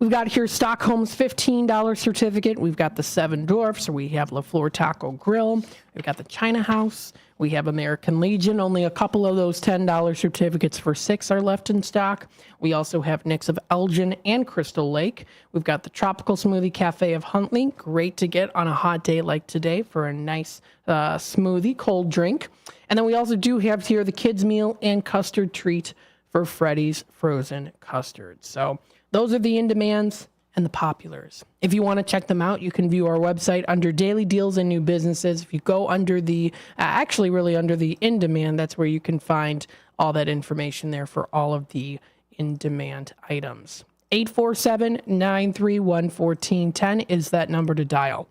We've got here Stockholm's $15 certificate. We've got the Seven Dwarfs. We have La Flor Taco Grill. We've got the China House. We have American Legion. Only a couple of those $10 certificates for 6 are left in stock. We also have Nick's of Elgin and Crystal Lake. We've got the Tropical Smoothie Cafe of Huntley. Great to get on a hot day like today for a nice smoothie, cold drink. And then we also do have here the kids meal and custard treat for Freddy's Frozen Custard. So those are the in-demands and the populars. If you want to check them out, you can view our website under Daily Deals and New Businesses. If you go under the, really under the in-demand, that's where you can find all that information there for all of the in-demand items. 847-931-1410 is that number to dial.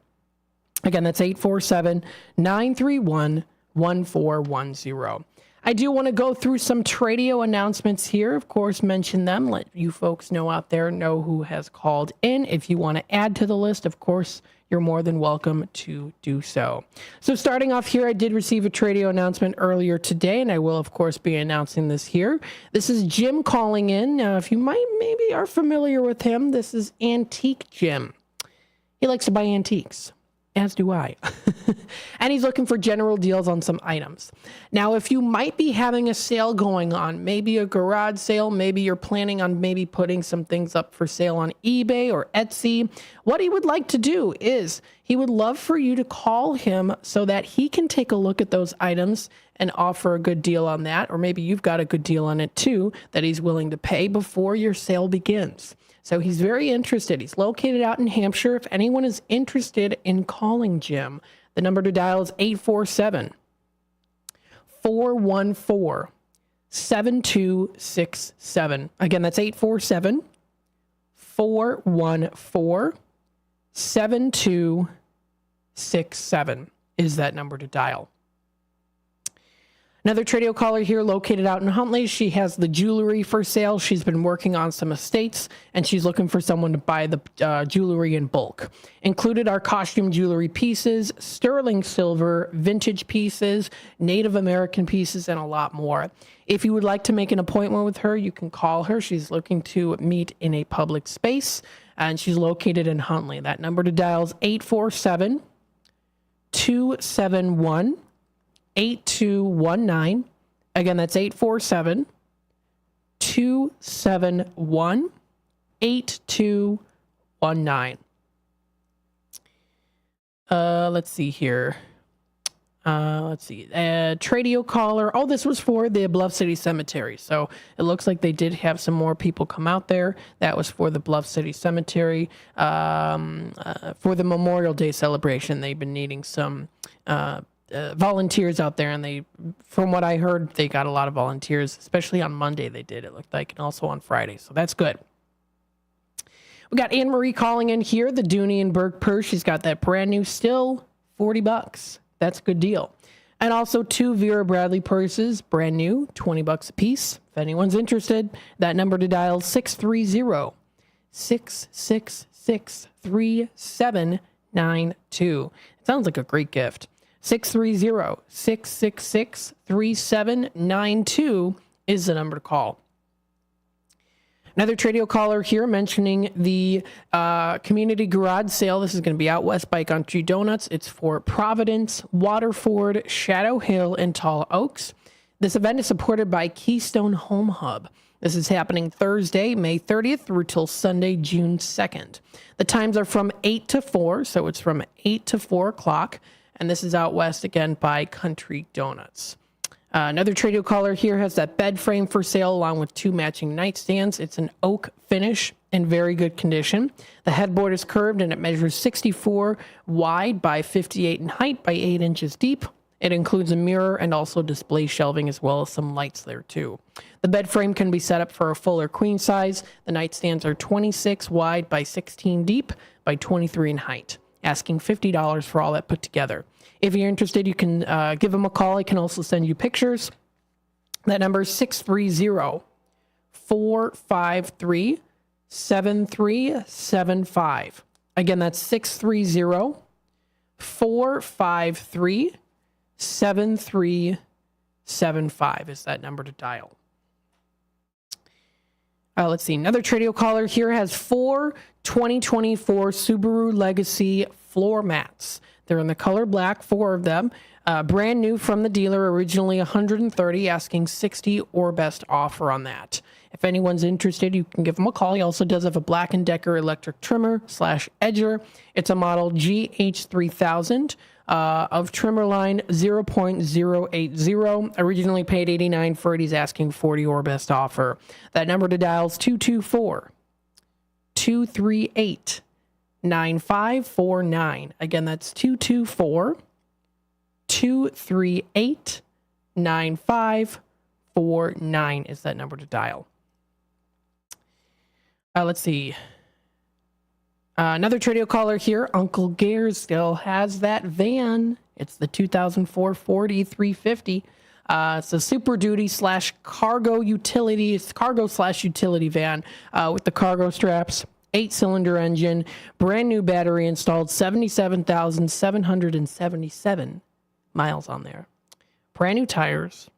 Again, that's 847-931-1410. I do want to go through some Tradio announcements here. Of course, mention them. Let you folks know out there know who has called in. If you want to add to the list, of course, you're more than welcome to do so. So starting off here, I did receive a Tradio announcement earlier today, and I will, of course, be announcing this here. This is Jim calling in. Now, if you maybe are familiar with him, this is Antique Jim. He likes to buy antiques. As do I. And he's looking for general deals on some items. Now, if you might be having a sale going on, maybe a garage sale, maybe you're planning on maybe putting some things up for sale on eBay or Etsy, what he would like to do is he would love for you to call him so that he can take a look at those items and offer a good deal on that. Or maybe you've got a good deal on it too that he's willing to pay before your sale begins. So he's very interested. He's located out in Hampshire. If anyone is interested in calling Jim, the number to dial is 847-414-7267. Again, that's 847-414-7267 is that number to dial. Another Tradio caller here located out in Huntley. She has the jewelry for sale. She's been working on some estates, and she's looking for someone to buy the jewelry in bulk. Included are costume jewelry pieces, sterling silver, vintage pieces, Native American pieces, and a lot more. If you would like to make an appointment with her, you can call her. She's looking to meet in a public space, and she's located in Huntley. That number to dial is 847-271-8219. Again, that's 847-271-8219. Let's see here. Tradio caller. Oh, this was for the Bluff City Cemetery. So it looks like they did have some more people come out there. That was for the Bluff City Cemetery. For the Memorial Day celebration, they've been needing some volunteers out there, and from what I heard, they got a lot of volunteers, especially on Monday they did, it looked like, and also on Friday, so that's good. We got Anne Marie calling in here, the Dooney and Burke purse. She's got that brand new, still $40. That's a good deal. And also 2 Vera Bradley purses, brand new, $20 a piece. If anyone's interested, that number to dial 630-666-3792. It sounds like a great gift. 630-666-3792 is the number to call. Another Tradio caller here mentioning the community garage sale. This is going to be out west by Country Donuts. It's for Providence, Waterford, Shadow Hill, and Tall Oaks. This event is supported by Keystone Home Hub. This is happening Thursday, May 30th through till Sunday, June 2nd. The times are from 8 to 4, so it's from 8 to 4 o'clock. And this is out west again by Country Donuts. Another Tradio caller here has that bed frame for sale along with 2 matching nightstands. It's an oak finish in very good condition. The headboard is curved and it measures 64 wide by 58 in height by 8 inches deep. It includes a mirror and also display shelving as well as some lights there too. The bed frame can be set up for a full or queen size. The nightstands are 26 wide by 16 deep by 23 in height. Asking $50 for all that put together. If you're interested, you can give them a call. I can also send you pictures. That number is 630-453-7375. Again, that's 630-453-7375 is that number to dial. Let's see. Another Tradio caller here has 4 2024 Subaru Legacy floor mats. They're in the color black, 4 of them. Brand new from the dealer, originally $130, asking $60 or best offer on that. If anyone's interested, you can give him a call. He also does have a Black & Decker electric trimmer / edger. It's a model GH3000 of trimmer line 0.080. Originally paid $89 for it. He's asking $40 or best offer. That number to dial is 224-238-9549. Again, that's 224-238-9549 is that number to dial. Let's see. Another Tradio caller here. Uncle Gare still has that van. It's the 2004 Ford E350. It's a Super Duty / cargo utility. It's cargo / utility van with the cargo straps, 8-cylinder engine, brand new battery installed, 77,777 miles on there. Brand new tires.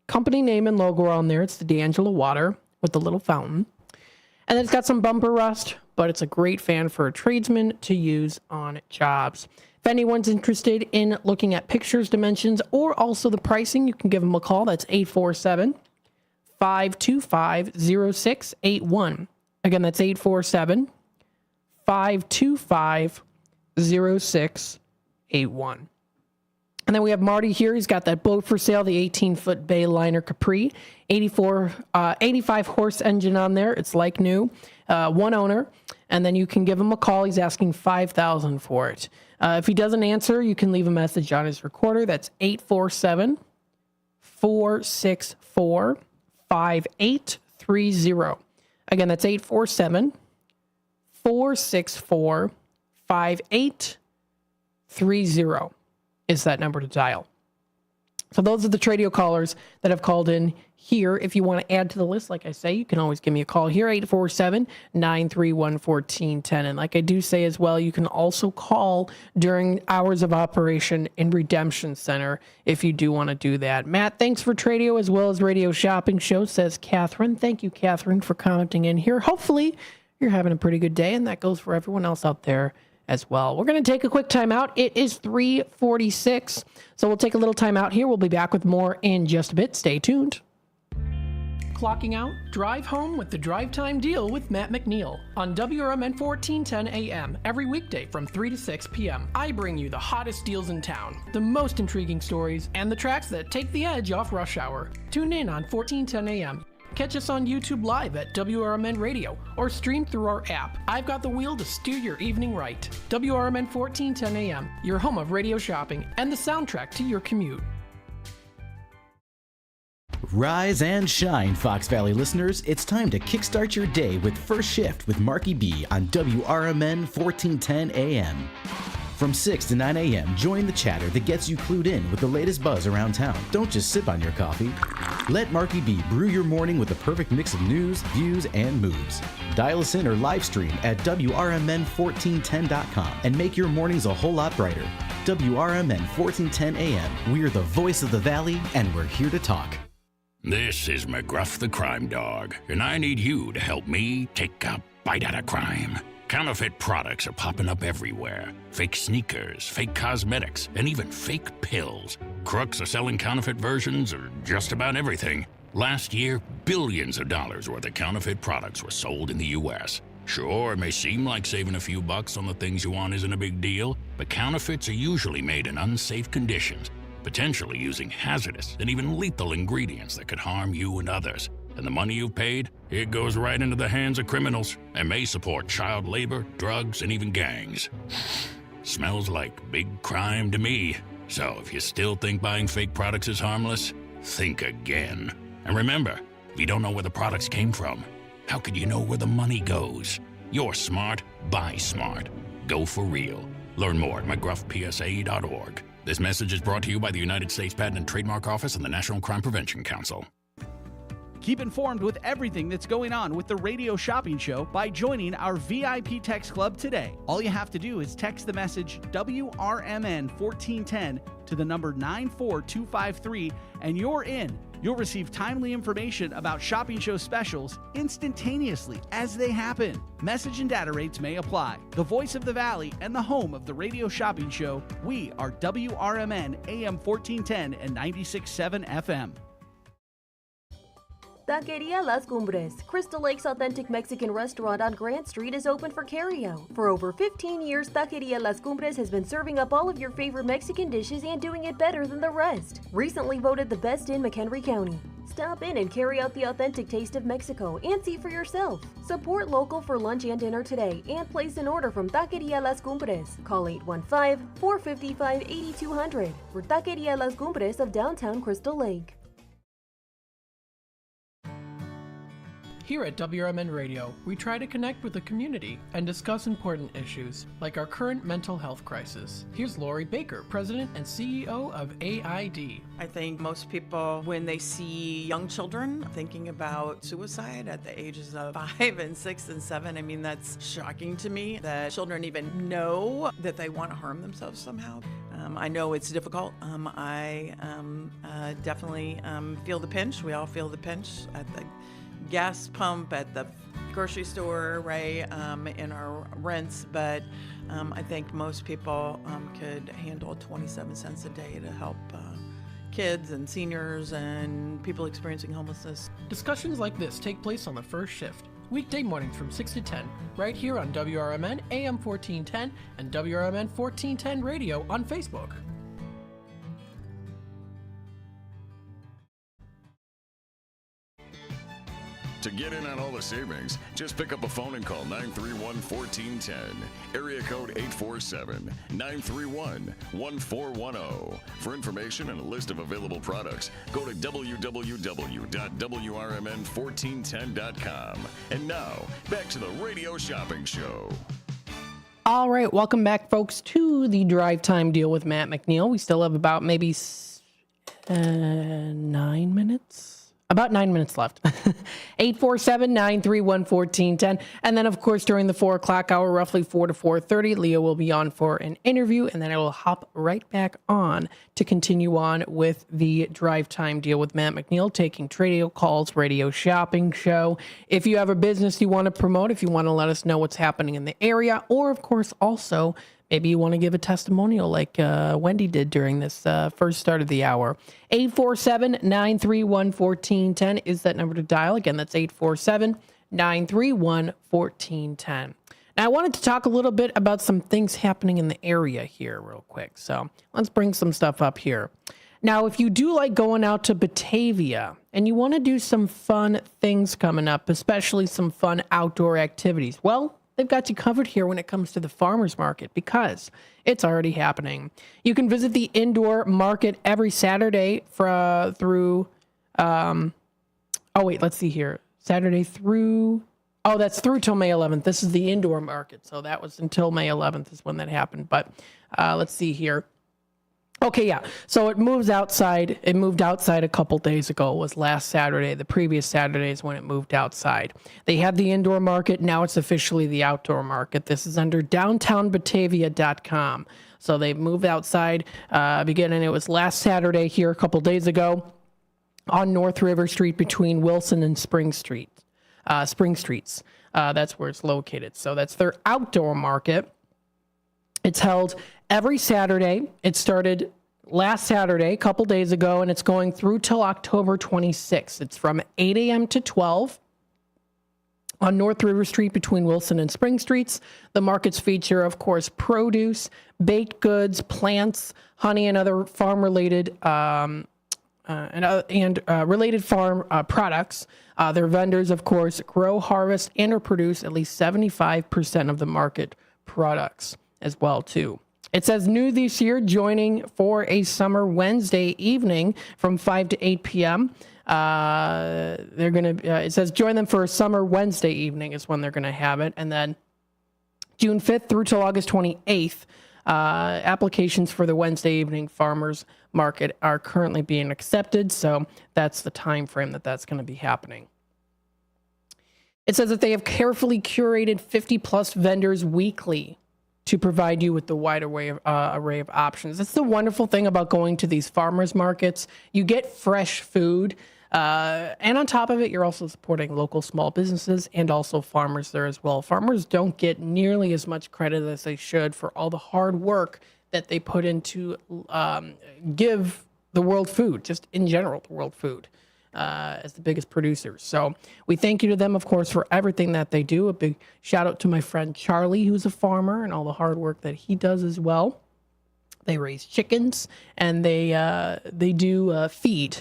Company name and logo on there. It's the D'Angelo water with the little fountain. And then it's got some bumper rust, but it's a great fan for a tradesman to use on jobs. If anyone's interested in looking at pictures, dimensions, or also the pricing, you can give them a call. That's 847-525-0681. Again, that's 847-525-0681. And then we have Marty here. He's got that boat for sale, the 18-foot Bayliner Capri, 85 horse engine on there. It's like new, one owner. And then you can give him a call. He's asking $5,000 for it. If he doesn't answer, you can leave a message on his recorder. That's 847-464-5830. Again, that's 847-464-5830 is that number to dial. So those are the Tradio callers that have called in here. If you want to add to the list, like I say, you can always give me a call here, 847-931-1410. And like I do say as well, you can also call during hours of operation in Redemption Center if you do want to do that. Matt, thanks for Tradio as well as Radio Shopping Show, says Catherine. Thank you, Catherine, for commenting in here. Hopefully you're having a pretty good day, and that goes for everyone else out there as well. We're going to take a quick time out. It is 3:46, so we'll take a little time out here. We'll be back with more in just a bit. Stay tuned. Clocking out, drive home with the Drive Time Deal with Matt McNeil on WRMN 1410 AM every weekday from 3 to 6 p.m. I bring you the hottest deals in town, the most intriguing stories, and the tracks that take the edge off rush hour. Tune in on 1410 AM. Catch us on YouTube Live at WRMN Radio or stream through our app. I've got the wheel to steer your evening right. WRMN 1410 AM, your home of radio shopping and the soundtrack to your commute. Rise and shine, Fox Valley listeners. It's time to kickstart your day with First Shift with Marky B on WRMN 1410 AM. From 6 to 9 a.m., join the chatter that gets you clued in with the latest buzz around town. Don't just sip on your coffee. Let Marky B brew your morning with the perfect mix of news, views, and moves. Dial us in or live stream at WRMN1410.com and make your mornings a whole lot brighter. WRMN 1410 AM. We're the voice of the Valley, and we're here to talk. This is McGruff the Crime Dog, and I need you to help me take a bite out of crime. Counterfeit products are popping up everywhere. Fake sneakers, fake cosmetics, and even fake pills. Crooks are selling counterfeit versions of just about everything. Last year, billions of dollars worth of counterfeit products were sold in the U.S. Sure, it may seem like saving a few bucks on the things you want isn't a big deal, but counterfeits are usually made in unsafe conditions, potentially using hazardous and even lethal ingredients that could harm you and others. And the money you've paid, it goes right into the hands of criminals and may support child labor, drugs, and even gangs. Smells like big crime to me. So if you still think buying fake products is harmless, think again. And remember, if you don't know where the products came from, how could you know where the money goes? You're smart, buy smart. Go for real. Learn more at mcgruffpsa.org. This message is brought to you by the United States Patent and Trademark Office and the National Crime Prevention Council. Keep informed with everything that's going on with the Radio Shopping Show by joining our VIP Text Club today. All you have to do is text the message WRMN 1410 to the number 94253 and you're in. You'll receive timely information about shopping show specials instantaneously as they happen. Message and data rates may apply. The voice of the Valley and the home of the Radio Shopping Show, we are WRMN AM 1410 and 96.7 FM. Taqueria Las Cumbres, Crystal Lake's authentic Mexican restaurant on Grant Street, is open for carryout. For over 15 years, Taqueria Las Cumbres has been serving up all of your favorite Mexican dishes and doing it better than the rest. Recently voted the best in McHenry County. Stop in and carry out the authentic taste of Mexico and see for yourself. Support local for lunch and dinner today and place an order from Taqueria Las Cumbres. Call 815-455-8200 for Taqueria Las Cumbres of downtown Crystal Lake. Here at WRMN Radio, we try to connect with the community and discuss important issues, like our current mental health crisis. Here's Lori Baker, President and CEO of AID. I think most people, when they see young children thinking about suicide at the ages of 5 and 6 and 7, I mean, that's shocking to me that children even know that they want to harm themselves somehow. I know it's difficult. I definitely feel the pinch. We all feel the pinch at the gas pump, at the grocery store, right, in our rents, but I think most people could handle 27 cents a day to help kids and seniors and people experiencing homelessness. Discussions like this take place on the first shift, weekday mornings from 6 to 10, right here on WRMN AM 1410 and WRMN 1410 Radio on Facebook. To get in on all the savings, just pick up a phone and call 931-1410. Area code 847-931-1410. For information and a list of available products, go to www.WRMN1410.com. And now, back to the Radio Shopping Show. All right, welcome back, folks, to the Drive Time Deal with Matt McNeil. We still have about maybe 9 minutes. About 9 minutes left. 847-931-1410. And then, of course, during the 4 o'clock hour, roughly 4 to 4:30, Leo will be on for an interview, and then I will hop right back on to continue on with the Drive Time Deal with Matt McNeil, taking radio calls, Radio Shopping Show. If you have a business you want to promote, if you want to let us know what's happening in the area, or, of course, also maybe you want to give a testimonial like Wendy did during this first start of the hour. 847-931-1410 is that number to dial. Again, that's 847-931-1410. Now, I wanted to talk a little bit about some things happening in the area here real quick. So let's bring some stuff up here. Now, if you do like going out to Batavia and you want to do some fun things coming up, especially some fun outdoor activities, well, they've got you covered here when it comes to the farmers market because it's already happening. You can visit the indoor market every Saturday through let's see here. Saturday through, that's through till May 11th. This is the indoor market. So that was until May 11th is when that happened. But let's see here. Okay, yeah. So it moved outside. It moved outside a couple days ago. It was last Saturday. The previous Saturday is when it moved outside. They had the indoor market. Now it's officially the outdoor market. This is under downtownbatavia.com. So they moved outside beginning. It was last Saturday here a couple days ago on North River Street between Wilson and Spring Streets. That's where it's located. So that's their outdoor market. It's held every Saturday. It started last Saturday, a couple days ago, and it's going through till October 26th. It's from 8 a.m. to 12 on North River Street between Wilson and Spring Streets. The markets feature, of course, produce, baked goods, plants, honey, and other farm-related related farm products. Their vendors, of course, grow, harvest, and or produce at least 75% of the market products as well, too. It says new this year, joining for a summer Wednesday evening from 5 to 8 p.m. They're going to, it says join them for a summer Wednesday evening is when they're going to have it. And then June 5th through till August 28th, applications for the Wednesday evening farmers market are currently being accepted. So that's the time frame that's going to be happening. It says that they have carefully curated 50 plus vendors weekly to provide you with the wide array of options. That's the wonderful thing about going to these farmers markets. You get fresh food. And on top of it, you're also supporting local small businesses and also farmers there as well. Farmers don't get nearly as much credit as they should for all the hard work that they put into give the world food, just in general, the world food, as the biggest producers. So we thank you to them, of course, for everything that they do. A big shout out to my friend Charlie, who's a farmer, and all the hard work that he does as well. They raise chickens, and they do feed.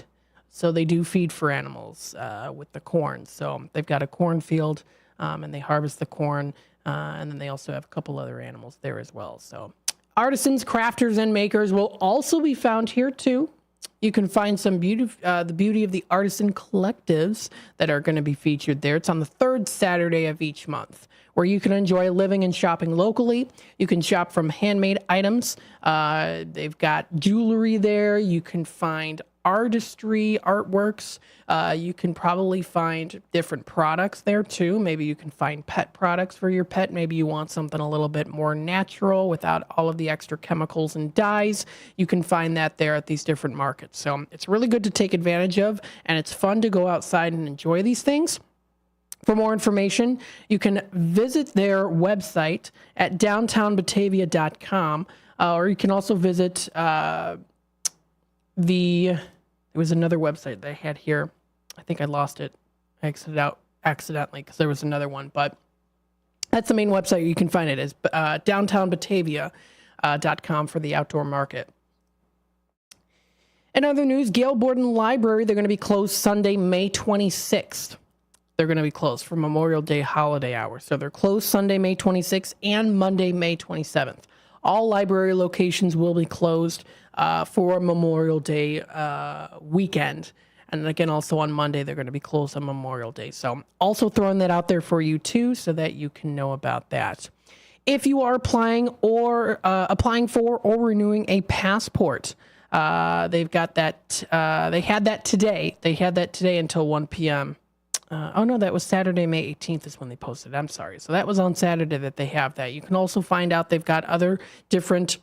So they do feed for animals with the corn. So they've got a cornfield, and they harvest the corn, and then they also have a couple other animals there as well. So artisans, crafters, and makers will also be found here too. You can find some the beauty of the artisan collectives that are going to be featured there. It's on the third Saturday of each month, where you can enjoy living and shopping locally. You can shop from handmade items. They've got jewelry there. You can find artistry, artworks. You can probably find different products there too. Maybe you can find pet products for your pet. Maybe you want something a little bit more natural without all of the extra chemicals and dyes. You can find that there at these different markets. So it's really good to take advantage of, and it's fun to go outside and enjoy these things. For more information, you can visit their website at downtownbatavia.com, or you can also visit there was another website that I had here. I think I lost it. I exited out accidentally because there was another one, but that's the main website. You can find it as downtownbatavia.com for the outdoor market. In other news, Gail Borden Library, they're going to be closed Sunday, May 26th. They're going to be closed for Memorial Day holiday hours. So they're closed Sunday, May 26th and Monday, May 27th. All library locations will be closed for Memorial Day weekend. And again, also on Monday, they're going to be closed on Memorial Day. So also throwing that out there for you too, so that you can know about that. If you are applying for or renewing a passport, they've got that. They had that today. They had that today until 1 p.m. Oh, no, that was Saturday, May 18th is when they posted. I'm sorry. So that was on Saturday that they have that. You can also find out they've got other different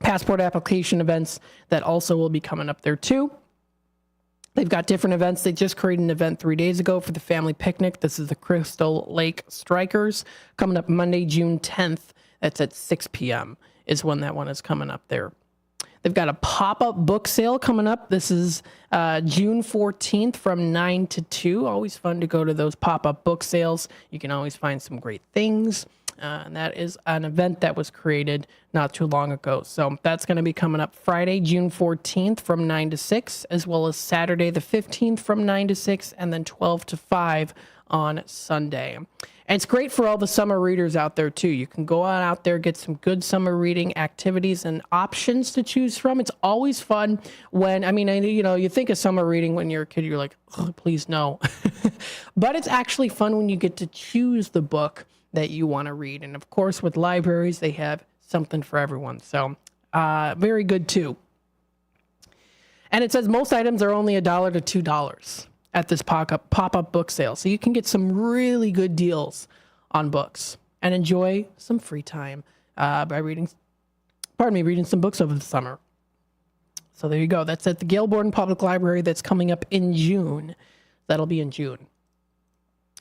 passport application events that also will be coming up there too. They've got different events. They just created an event 3 days ago for the family picnic. This is the Crystal Lake Strikers coming up Monday, June 10th. That's at 6 p.m. is when that one is coming up there. They've got a pop-up book sale coming up. This is June 14th from 9 to 2. Always fun to go to those pop-up book sales. You can always find some great things. And that is an event that was created not too long ago. So that's going to be coming up Friday, June 14th from 9 to 6, as well as Saturday the 15th from 9 to 6, and then 12 to 5 on Sunday. And it's great for all the summer readers out there, too. You can go out there, get some good summer reading activities and options to choose from. It's always fun when, you think of summer reading when you're a kid, you're like, oh, please no. But it's actually fun when you get to choose the book that you want to read. And of course, with libraries, they have something for everyone. So very good, too. And it says most items are only $1 to $2 at this pop-up book sale. So you can get some really good deals on books and enjoy some free time by reading some books over the summer. So there you go. That's at the Gail Borden Public Library. That's coming up in June. That'll be in June.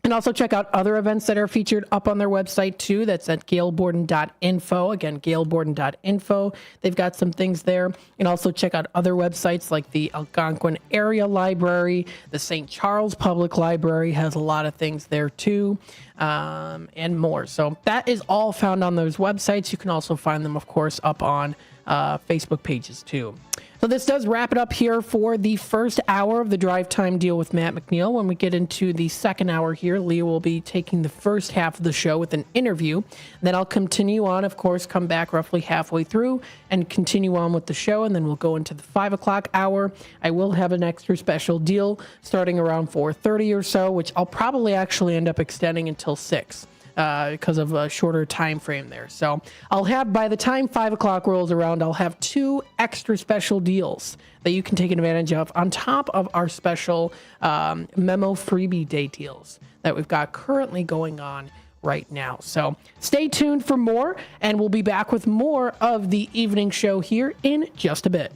And also check out other events that are featured up on their website too. That's at gailborden.info. Again, gailborden.info. They've got some things there. And also check out other websites like the Algonquin Area Library. The St. Charles Public Library has a lot of things there too, and more. So that is all found on those websites. You can also find them, of course, up on Facebook pages too. So this does wrap it up here for the first hour of the Drive Time Deal with Matt McNeil. When we get into the second hour here, Leah will be taking the first half of the show with an interview. Then I'll continue on, of course, come back roughly halfway through and continue on with the show. And then we'll go into the 5 o'clock hour. I will have an extra special deal starting around 4:30 or so, which I'll probably actually end up extending until 6. Because of a shorter time frame there. So I'll have, by the time 5 o'clock rolls around, I'll have 2 extra special deals that you can take advantage of on top of our special memo freebie day deals that we've got currently going on right now. So stay tuned for more, and we'll be back with more of the evening show here in just a bit.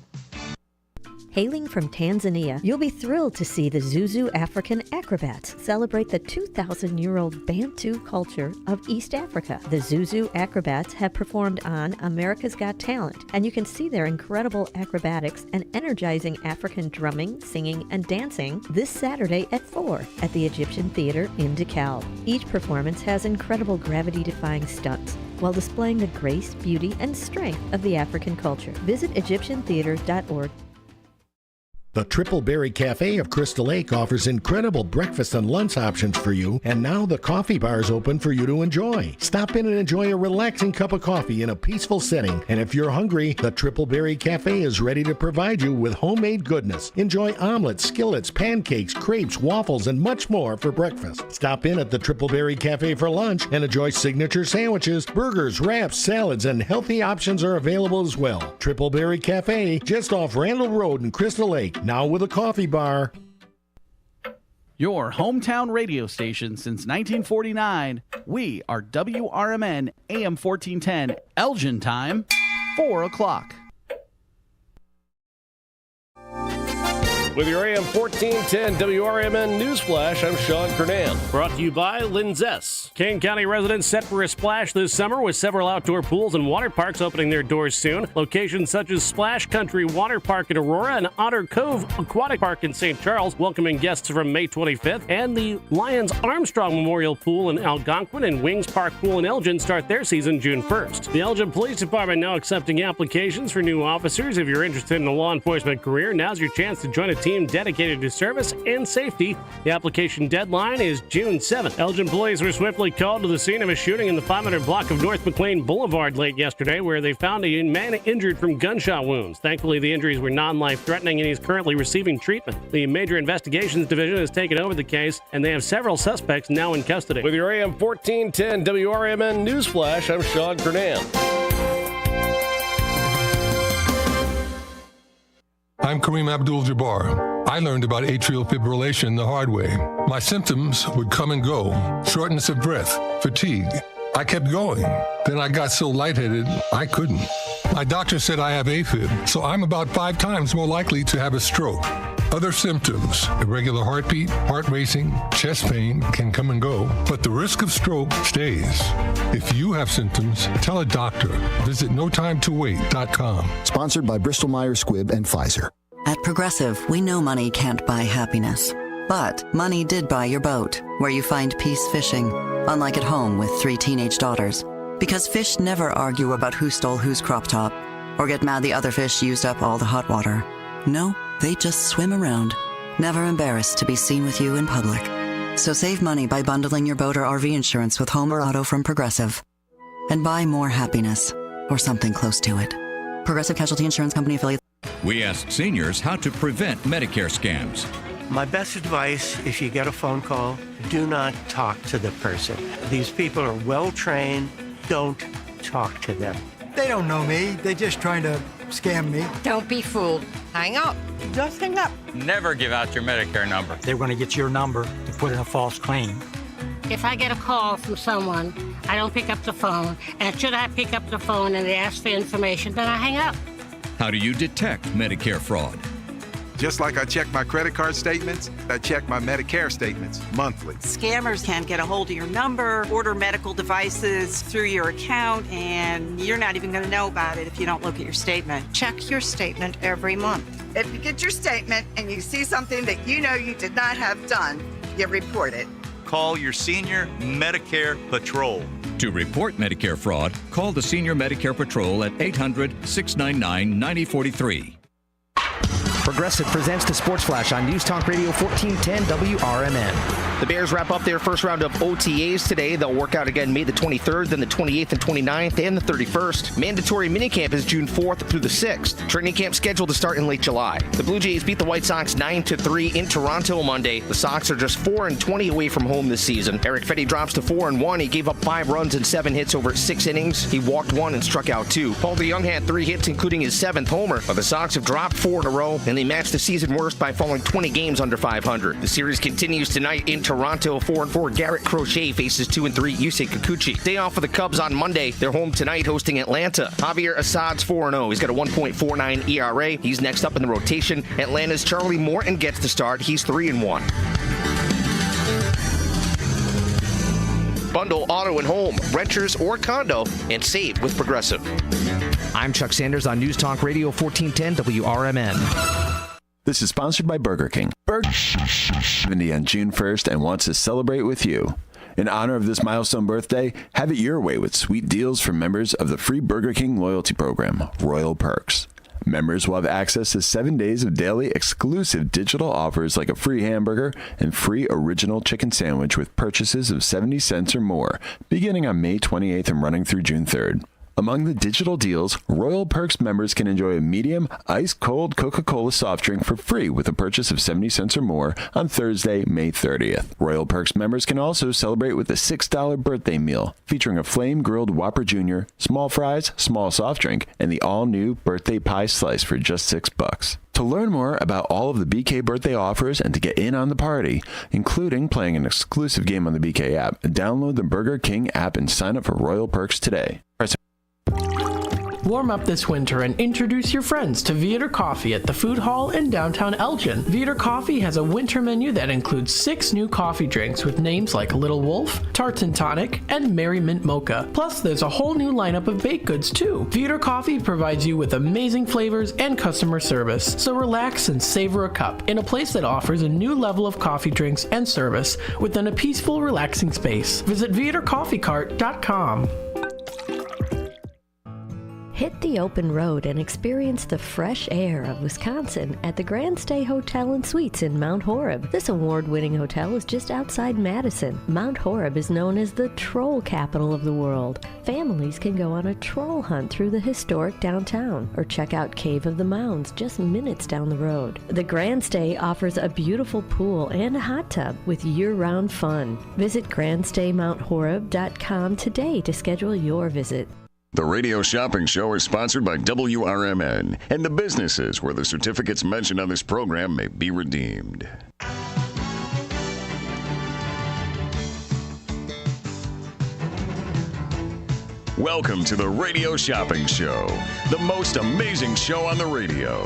Hailing from Tanzania, you'll be thrilled to see the Zuzu African acrobats celebrate the 2,000-year-old Bantu culture of East Africa. The Zuzu acrobats have performed on America's Got Talent, and you can see their incredible acrobatics and energizing African drumming, singing, and dancing this Saturday at 4 at the Egyptian Theater in DeKalb. Each performance has incredible gravity-defying stunts while displaying the grace, beauty, and strength of the African culture. Visit EgyptianTheater.org. The Triple Berry Cafe of Crystal Lake offers incredible breakfast and lunch options for you, and now the coffee bar is open for you to enjoy. Stop in and enjoy a relaxing cup of coffee in a peaceful setting, and if you're hungry, the Triple Berry Cafe is ready to provide you with homemade goodness. Enjoy omelets, skillets, pancakes, crepes, waffles, and much more for breakfast. Stop in at the Triple Berry Cafe for lunch and enjoy signature sandwiches, burgers, wraps, salads, and healthy options are available as well. Triple Berry Cafe, just off Randall Road in Crystal Lake. Now with a coffee bar. Your hometown radio station since 1949. We are WRMN AM 1410, Elgin time, 4 o'clock. With your AM 1410 WRMN Newsflash, I'm Sean Kernan. Brought to you by Linzess. Kane County residents set for a splash this summer with several outdoor pools and water parks opening their doors soon. Locations such as Splash Country Water Park in Aurora and Otter Cove Aquatic Park in St. Charles, welcoming guests from May 25th. And the Lions Armstrong Memorial Pool in Algonquin and Wings Park Pool in Elgin start their season June 1st. The Elgin Police Department now accepting applications for new officers. If you're interested in a law enforcement career, now's your chance to join a team dedicated to service and safety. The application deadline is June 7th. Elgin police were swiftly called to the scene of a shooting in the 500 block of North McLean Boulevard late yesterday, where they found a man injured from gunshot wounds. Thankfully, the injuries were non-life-threatening, and he's currently receiving treatment. The Major Investigations Division has taken over the case, and they have several suspects now in custody. With your AM 1410 WRMN Newsflash, I'm Sean Kernan. I'm Kareem Abdul-Jabbar. I learned about atrial fibrillation the hard way. My symptoms would come and go: shortness of breath, fatigue. I kept going. Then I got so lightheaded, I couldn't. My doctor said I have AFib, so I'm about 5 times more likely to have a stroke. Other symptoms: irregular heartbeat, heart racing, chest pain can come and go, but the risk of stroke stays. If you have symptoms, tell a doctor. Visit NoTimeToWait.com. Sponsored by Bristol Myers Squibb and Pfizer. At Progressive, we know money can't buy happiness. But money did buy your boat, where you find peace fishing, unlike at home with 3 teenage daughters. Because fish never argue about who stole whose crop top, or get mad the other fish used up all the hot water. No, they just swim around, never embarrassed to be seen with you in public. So save money by bundling your boat or RV insurance with home or auto from Progressive. And buy more happiness, or something close to it. Progressive Casualty Insurance Company affiliate. We asked seniors how to prevent Medicare scams. My best advice, if you get a phone call, do not talk to the person. These people are well trained. Don't talk to them. They don't know me. They're just trying to scam me. Don't be fooled. Hang up. Just hang up. Never give out your Medicare number. They're going to get your number to put in a false claim. If I get a call from someone, I don't pick up the phone. And should I pick up the phone and they ask for information, then I hang up. How do you detect Medicare fraud? Just like I check my credit card statements, I check my Medicare statements monthly. Scammers can get a hold of your number, order medical devices through your account, and you're not even going to know about it if you don't look at your statement. Check your statement every month. If you get your statement and you see something that you know you did not have done, you report it. Call your senior Medicare Patrol. To report Medicare fraud, call the Senior Medicare Patrol at 800-699-9043. Progressive presents the Sports Flash on News Talk Radio 1410 WRMN. The Bears wrap up their first round of OTAs today. They'll work out again May the 23rd, then the 28th and 29th, and the 31st. Mandatory minicamp is June 4th through the 6th. Training camp scheduled to start in late July. The Blue Jays beat the White Sox 9-3 in Toronto Monday. The Sox are just 4-20 away from home this season. Eric Fetty drops to 4-1. He gave up 5 runs and 7 hits over 6 innings. He walked 1 and struck out 2. Paul DeJong had 3 hits, including his 7th homer. But the Sox have dropped 4 in a row, and they matched the season worst by falling 20 games under 500. The series continues tonight in Toronto 4-4 Garrett Crochet faces 2-3 Yusei Kikuchi. Day off for the Cubs on Monday. They're home tonight hosting Atlanta. Javier Assad's 4-0. He's got a 1.49 ERA. He's next up in the rotation. Atlanta's Charlie Morton gets the start. He's 3-1. Bundle auto and home, renters or condo, and save with Progressive. I'm Chuck Sanders on News Talk Radio 1410 WRMN. This is sponsored by Burger King. Burger 70 on June 1st and wants to celebrate with you. In honor of this milestone birthday, have it your way with sweet deals for members of the free Burger King loyalty program, Royal Perks. Members will have access to 7 days of daily exclusive digital offers like a free hamburger and free original chicken sandwich with purchases of 70 cents or more, beginning on May 28th and running through June 3rd. Among the digital deals, Royal Perks members can enjoy a medium, ice-cold Coca-Cola soft drink for free with a purchase of 70 cents or more on Thursday, May 30th. Royal Perks members can also celebrate with a $6 birthday meal featuring a flame-grilled Whopper Jr., small fries, small soft drink, and the all-new birthday pie slice for just $6. To learn more about all of the BK birthday offers and to get in on the party, including playing an exclusive game on the BK app, download the Burger King app and sign up for Royal Perks today. Warm up this winter and introduce your friends to Viator Coffee at the Food Hall in downtown Elgin. Viator Coffee has a winter menu that includes 6 new coffee drinks with names like Little Wolf, Tartan Tonic, and Merry Mint Mocha. Plus, there's a whole new lineup of baked goods too. Viator Coffee provides you with amazing flavors and customer service, so relax and savor a cup in a place that offers a new level of coffee drinks and service within a peaceful, relaxing space. Visit ViatorCoffeeCart.com. Hit the open road and experience the fresh air of Wisconsin at the Grand Stay Hotel and Suites in Mount Horeb. This award-winning hotel is just outside Madison. Mount Horeb is known as the troll capital of the world. Families can go on a troll hunt through the historic downtown or check out Cave of the Mounds just minutes down the road. The Grand Stay offers a beautiful pool and a hot tub with year-round fun. Visit grandstaymounthoreb.com today to schedule your visit. The Radio Shopping Show is sponsored by WRMN and the businesses where the certificates mentioned on this program may be redeemed. Welcome to the Radio Shopping Show, the most amazing show on the radio.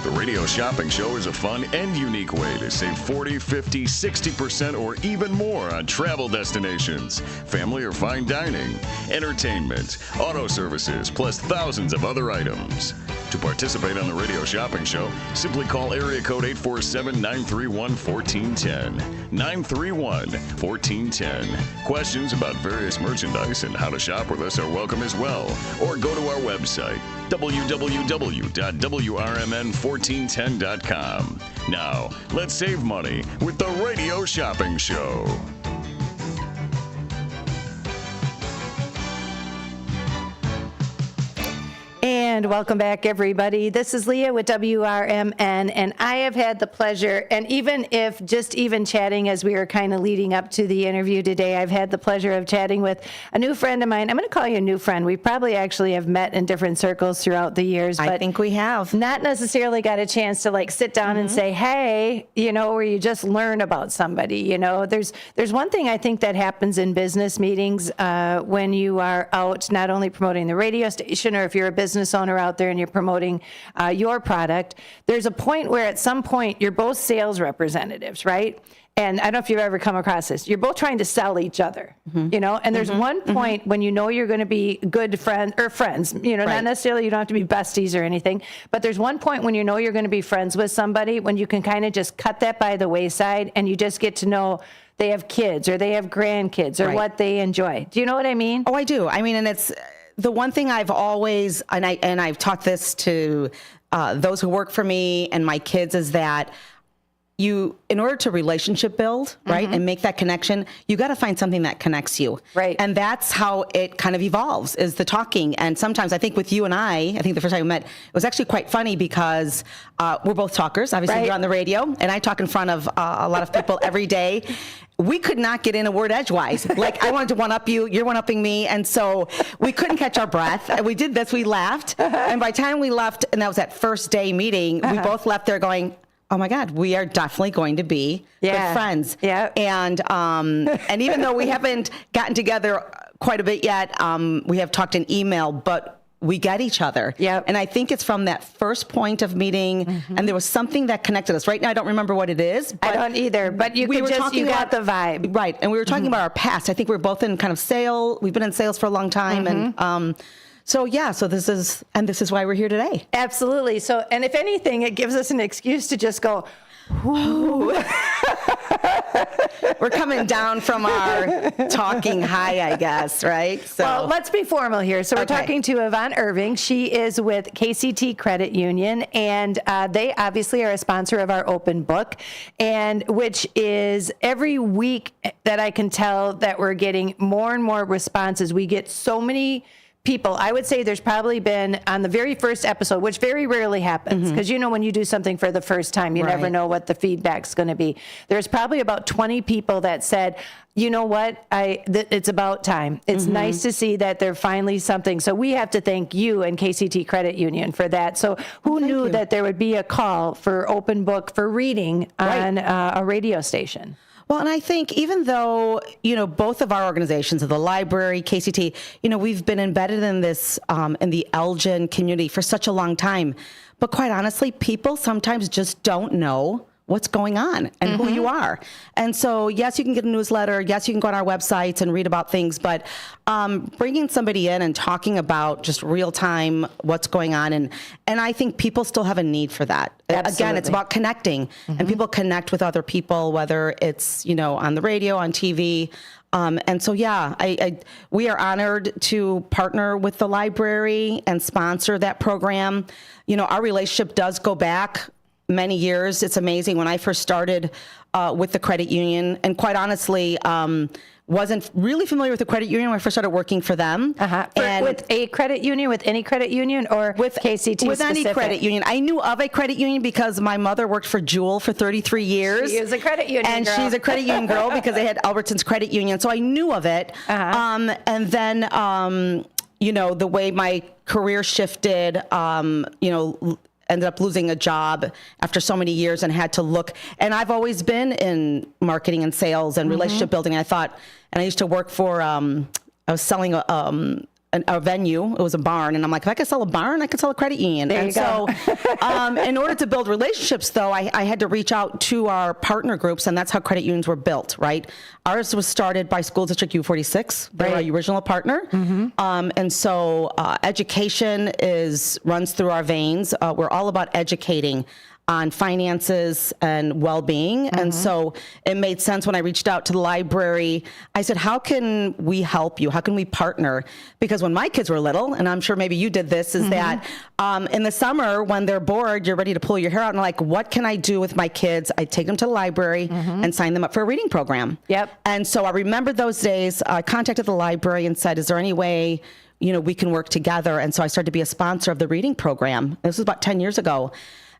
The Radio Shopping Show is a fun and unique way to save 40, 50, 60% or even more on travel destinations, family or fine dining, entertainment, auto services, plus thousands of other items. To participate on the Radio Shopping Show, simply call area code 847-931-1410. 931-1410. Questions about various merchandise and how to shop with us are welcome as well. Or go to our website, www.WRMN1410.com. Now, let's save money with the Radio Shopping Show. And welcome back, everybody. This is Leah with WRMN, and I have had the pleasure, and even chatting as we were kind of leading up to the interview today, I've had the pleasure of chatting with a new friend of mine. I'm going to call you a new friend. We probably actually have met in different circles throughout the years. But I think we have. Not necessarily got a chance to like sit down and say, hey, or you just learn about somebody. There's one thing I think that happens in business meetings when you are out not only promoting the radio station, or if you're a business owner out there and you're promoting your product, there's a point where at some point you're both sales representatives, right? And I don't know if you've ever come across this. You're both trying to sell each other, and there's one point when you're going to be good friends, not necessarily you don't have to be besties or anything, but there's one point when you're going to be friends with somebody when you can kind of just cut that by the wayside and you just get to know they have kids or they have grandkids or what they enjoy. Do you know what I mean? Oh, I do. I mean, and it's the one thing I've always, and I've taught this to those who work for me and my kids, is that in order to relationship build, right, and make that connection, you got to find something that connects you. Right. And that's how it kind of evolves, is the talking. And sometimes I think with you and I think the first time we met, it was actually quite funny because we're both talkers. Obviously, you're on the radio, and I talk in front of a lot of people every day. We could not get in a word edgewise. Like, I wanted to one-up you, you're one-upping me, and so we couldn't catch our breath. And we did this, we laughed, and by the time we left, and that was that first day meeting, we both left there going, oh my God, we are definitely going to be good friends. Yeah. And even though we haven't gotten together quite a bit yet, we have talked in email, but we get each other. Yep. And I think it's from that first point of meeting, and there was something that connected us. Right now, I don't remember what it is. I don't either, but you got the vibe. Right. And we were talking about our past. I think we're both in kind of sales. We've been in sales for a long time. And so this is why we're here today. Absolutely. So, and if anything, it gives us an excuse to just go, whoo. We're coming down from our talking high, I guess, right? So, well, let's be formal here. So we're talking to Yvonne Irving. She is with KCT Credit Union, and they obviously are a sponsor of our open book, and which is every week that I can tell that we're getting more and more responses. We get so many people. I would say there's probably been on the very first episode, which very rarely happens, because when you do something for the first time, you never know what the feedback's going to be. There's probably about 20 people that said, you know what, it's about time. It's nice to see that they're finally something. So we have to thank you and KCT Credit Union for that. So who knew that there would be a call for open book for reading on a radio station? Well, and I think even though, both of our organizations, the library, KCT, we've been embedded in this, in the Elgin community for such a long time. But quite honestly, people sometimes just don't know what's going on and who you are. And so, yes, you can get a newsletter. Yes, you can go on our websites and read about things. But bringing somebody in and talking about just real time what's going on. And I think people still have a need for that. Absolutely. Again, it's about connecting. And people connect with other people, whether it's, on the radio, on TV. And so, we are honored to partner with the library and sponsor that program. Our relationship does go back many years. It's amazing. When I first started with the credit union, and quite honestly, wasn't really familiar with the credit union when I first started working for them. And with a credit union, with any credit union, or with KCT with specific? Any credit union. I knew of a credit union because my mother worked for Jewel for 33 years. She is a credit union and girl. She's a credit union girl because they had Albertsons Credit Union. So I knew of it. And then, the way my career shifted, ended up losing a job after so many years and had to look. And I've always been in marketing and sales and relationship building. And I used to work for, I was selling a venue. It was a barn. And I'm like, if I could sell a barn, I could sell a credit union. There you go. So in order to build relationships, though, I had to reach out to our partner groups. And that's how credit unions were built, right? Ours was started by School District U46. They were our original partner. And so education runs through our veins. We're all about educating on finances and well-being. And so it made sense when I reached out to the library. I said, how can we help you? How can we partner? Because when my kids were little, and I'm sure maybe you did this, is that in the summer when they're bored, you're ready to pull your hair out and like, what can I do with my kids? I take them to the library and sign them up for a reading program. And so I remembered those days. I contacted the library and said, is there any way we can work together? And so I started to be a sponsor of the reading program. This was about 10 years ago.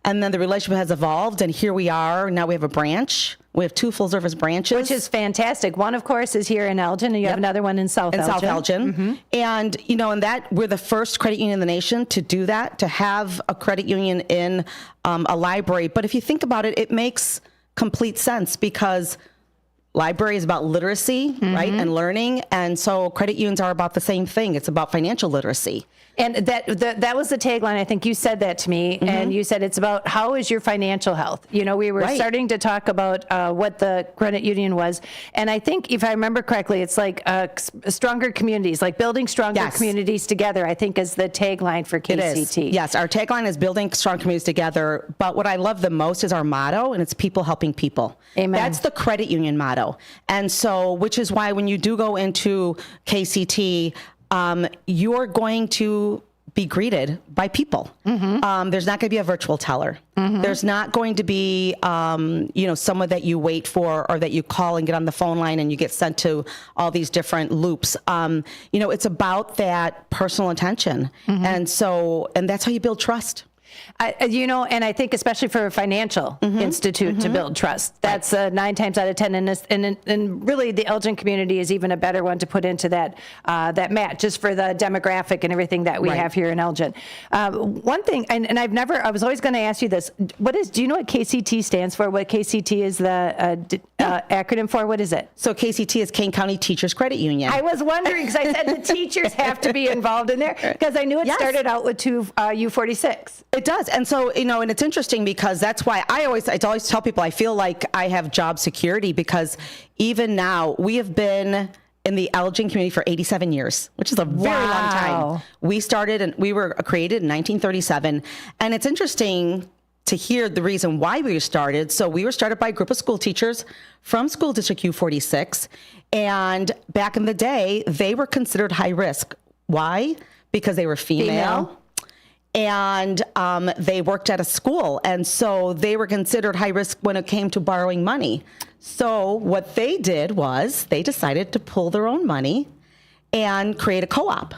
And then the relationship has evolved, and here we are. Now we have a branch. We have 2 full-service branches. Which is fantastic. One, of course, is here in Elgin, and you have another one in South Elgin. South Elgin. And, in that, we're the first credit union in the nation to do that, to have a credit union in a library. But if you think about it, it makes complete sense because library is about literacy, right, and learning. And so credit unions are about the same thing. It's about financial literacy. And that was the tagline. I think you said that to me, and you said it's about how is your financial health. We were starting to talk about what the credit union was, and I think if I remember correctly, it's like stronger communities, like building stronger communities together. I think is the tagline for KCT. It is. Yes, our tagline is building strong communities together. But what I love the most is our motto, and it's people helping people. Amen. That's the credit union motto, and so which is why when you do go into KCT. You're going to be greeted by people. There's not going to be a virtual teller. There's not going to be, someone that you wait for or that you call and get on the phone line and you get sent to all these different loops. It's about that personal attention. And that's how you build trust. And I think especially for a financial institute to build trust, that's 9 times out of 10. And really the Elgin community is even a better one to put into that match, just for the demographic and everything that we have here in Elgin. One thing, and I was always going to ask you this, do you know what KCT stands for? What KCT is the acronym for? What is it? So KCT is Kane County Teachers Credit Union. I was wondering, because I said the teachers have to be involved in there, because I knew it started out with two U46. It does. And so, and it's interesting because that's why I always tell people I feel like I have job security, because even now we have been in the Elgin community for 87 years, which is a very long time. We were created in 1937. And it's interesting to hear the reason why we were started. So we were started by a group of school teachers from School District U46. And back in the day, they were considered high risk. Why? Because they were female. And they worked at a school. And so they were considered high risk when it came to borrowing money. So what they did was they decided to pull their own money and create a co-op.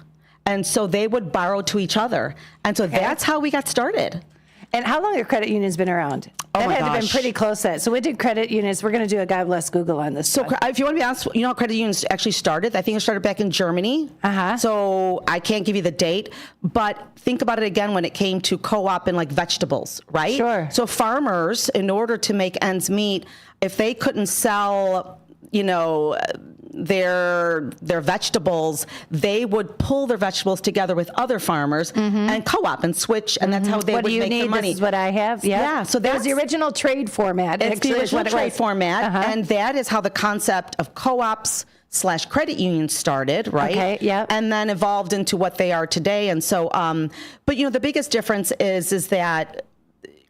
And so they would borrow to each other. And so that's how we got started. And how long have credit unions been around? That had to have been pretty close to that. So when did credit unions, we're going to do a God Bless Google on this. So if you want to be honest, how credit unions actually started? I think it started back in Germany. So I can't give you the date, but think about it again when it came to co-op and like vegetables, right? Sure. So farmers, in order to make ends meet, if they couldn't sell, their vegetables, they would pull their vegetables together with other farmers and co-op and switch, and that's how they would make the money. This is what I have. Yeah. So that was the original trade format. It's the original trade format, and that is how the concept of co-ops / credit unions started, right? Okay. Yeah. And then evolved into what they are today. And so, but the biggest difference is that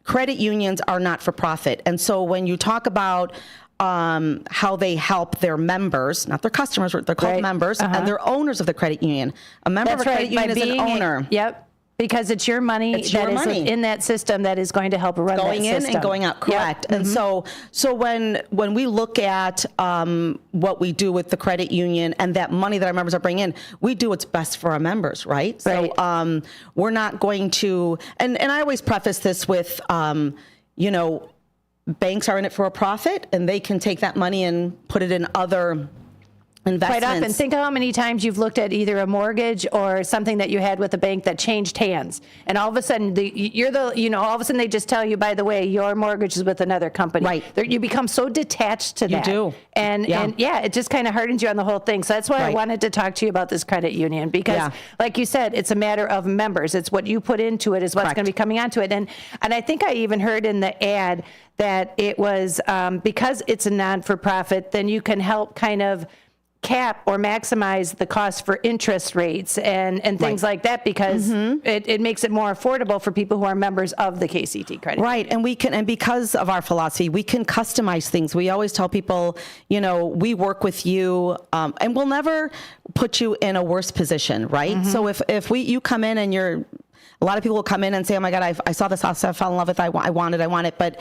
credit unions are not for profit, and so when you talk about how they help their members, not their customers, they're called members, and they're owners of the credit union. A member of a credit union is an owner. Because it's your money is in that system that is going to help run going that system. In and going out, correct. And so when we look at what we do with the credit union and that money that our members are bringing in, we do what's best for our members, right? So we're not going to, and I always preface this with, banks are in it for a profit, and they can take that money and put it in other investments. Quite often. Think how many times you've looked at either a mortgage or something that you had with a bank that changed hands, and all of a sudden all of a sudden they just tell you, by the way, your mortgage is with another company. Right. You become so detached to that. You do. And it just kind of hardens you on the whole thing. So that's why I wanted to talk to you about this credit union, because like you said, it's a matter of members. It's what you put into it is what's going to be coming onto it. And I think I even heard in the ad that it was because it's a non-for-profit, then you can help kind of cap or maximize the cost for interest rates and things like that, because it makes it more affordable for people who are members of the KCT credit. Right. And and because of our philosophy, we can customize things. We always tell people, we work with you and we'll never put you in a worse position. Right. So if you come in and a lot of people will come in and say, oh my God, I saw this house, I fell in love with it, I want it. But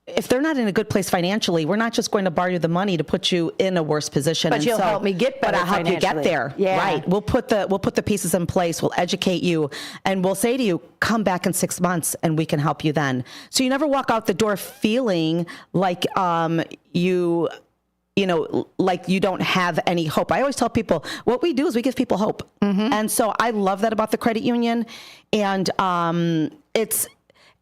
if they're not in a good place financially, we're not just going to borrow you the money to put you in a worse position. But you'll help me get better. But I'll help you get there. Yeah. Right. We'll put the pieces in place. We'll educate you, and we'll say to you, come back in 6 months and we can help you then. So you never walk out the door feeling like like you don't have any hope. I always tell people what we do is we give people hope. And so I love that about the credit union. And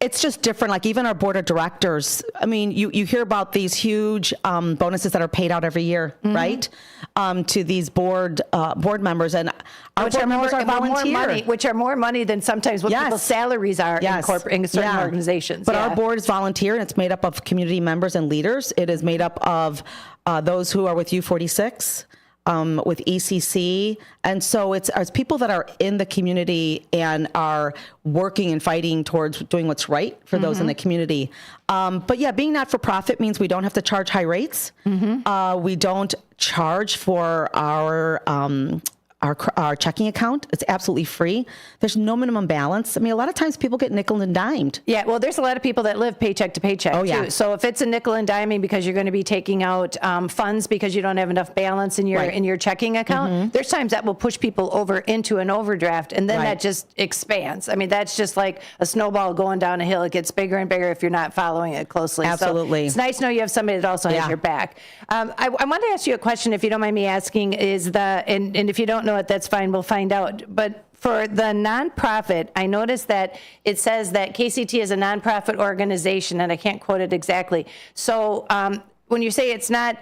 it's just different. Like even our board of directors, I mean, you hear about these huge bonuses that are paid out every year, right? To these board members, and our board members are volunteer. Which are more money than sometimes what people's salaries are in certain organizations. But our board is volunteer, and it's made up of community members and leaders. It is made up of those who are with U46, with ECC. And so it's people that are in the community and are working and fighting towards doing what's right for those in the community. But yeah, being not for profit means we don't have to charge high rates. We don't charge for our our checking account. It's absolutely free. There's no minimum balance. I mean, a lot of times people get nickel and dimed. Yeah, well, there's a lot of people that live paycheck to paycheck, too. So if it's a nickel and diming because you're going to be taking out funds because you don't have enough balance in your checking account, there's times that will push people over into an overdraft, and then that just expands. I mean, that's just like a snowball going down a hill. It gets bigger and bigger if you're not following it closely. Absolutely. So it's nice to know you have somebody that also has your back. I want to ask you a question, if you don't mind me asking, and if you don't know it, that's fine, we'll find out. But for the nonprofit, I noticed that it says that KCT is a nonprofit organization, and I can't quote it exactly. So when you say it's not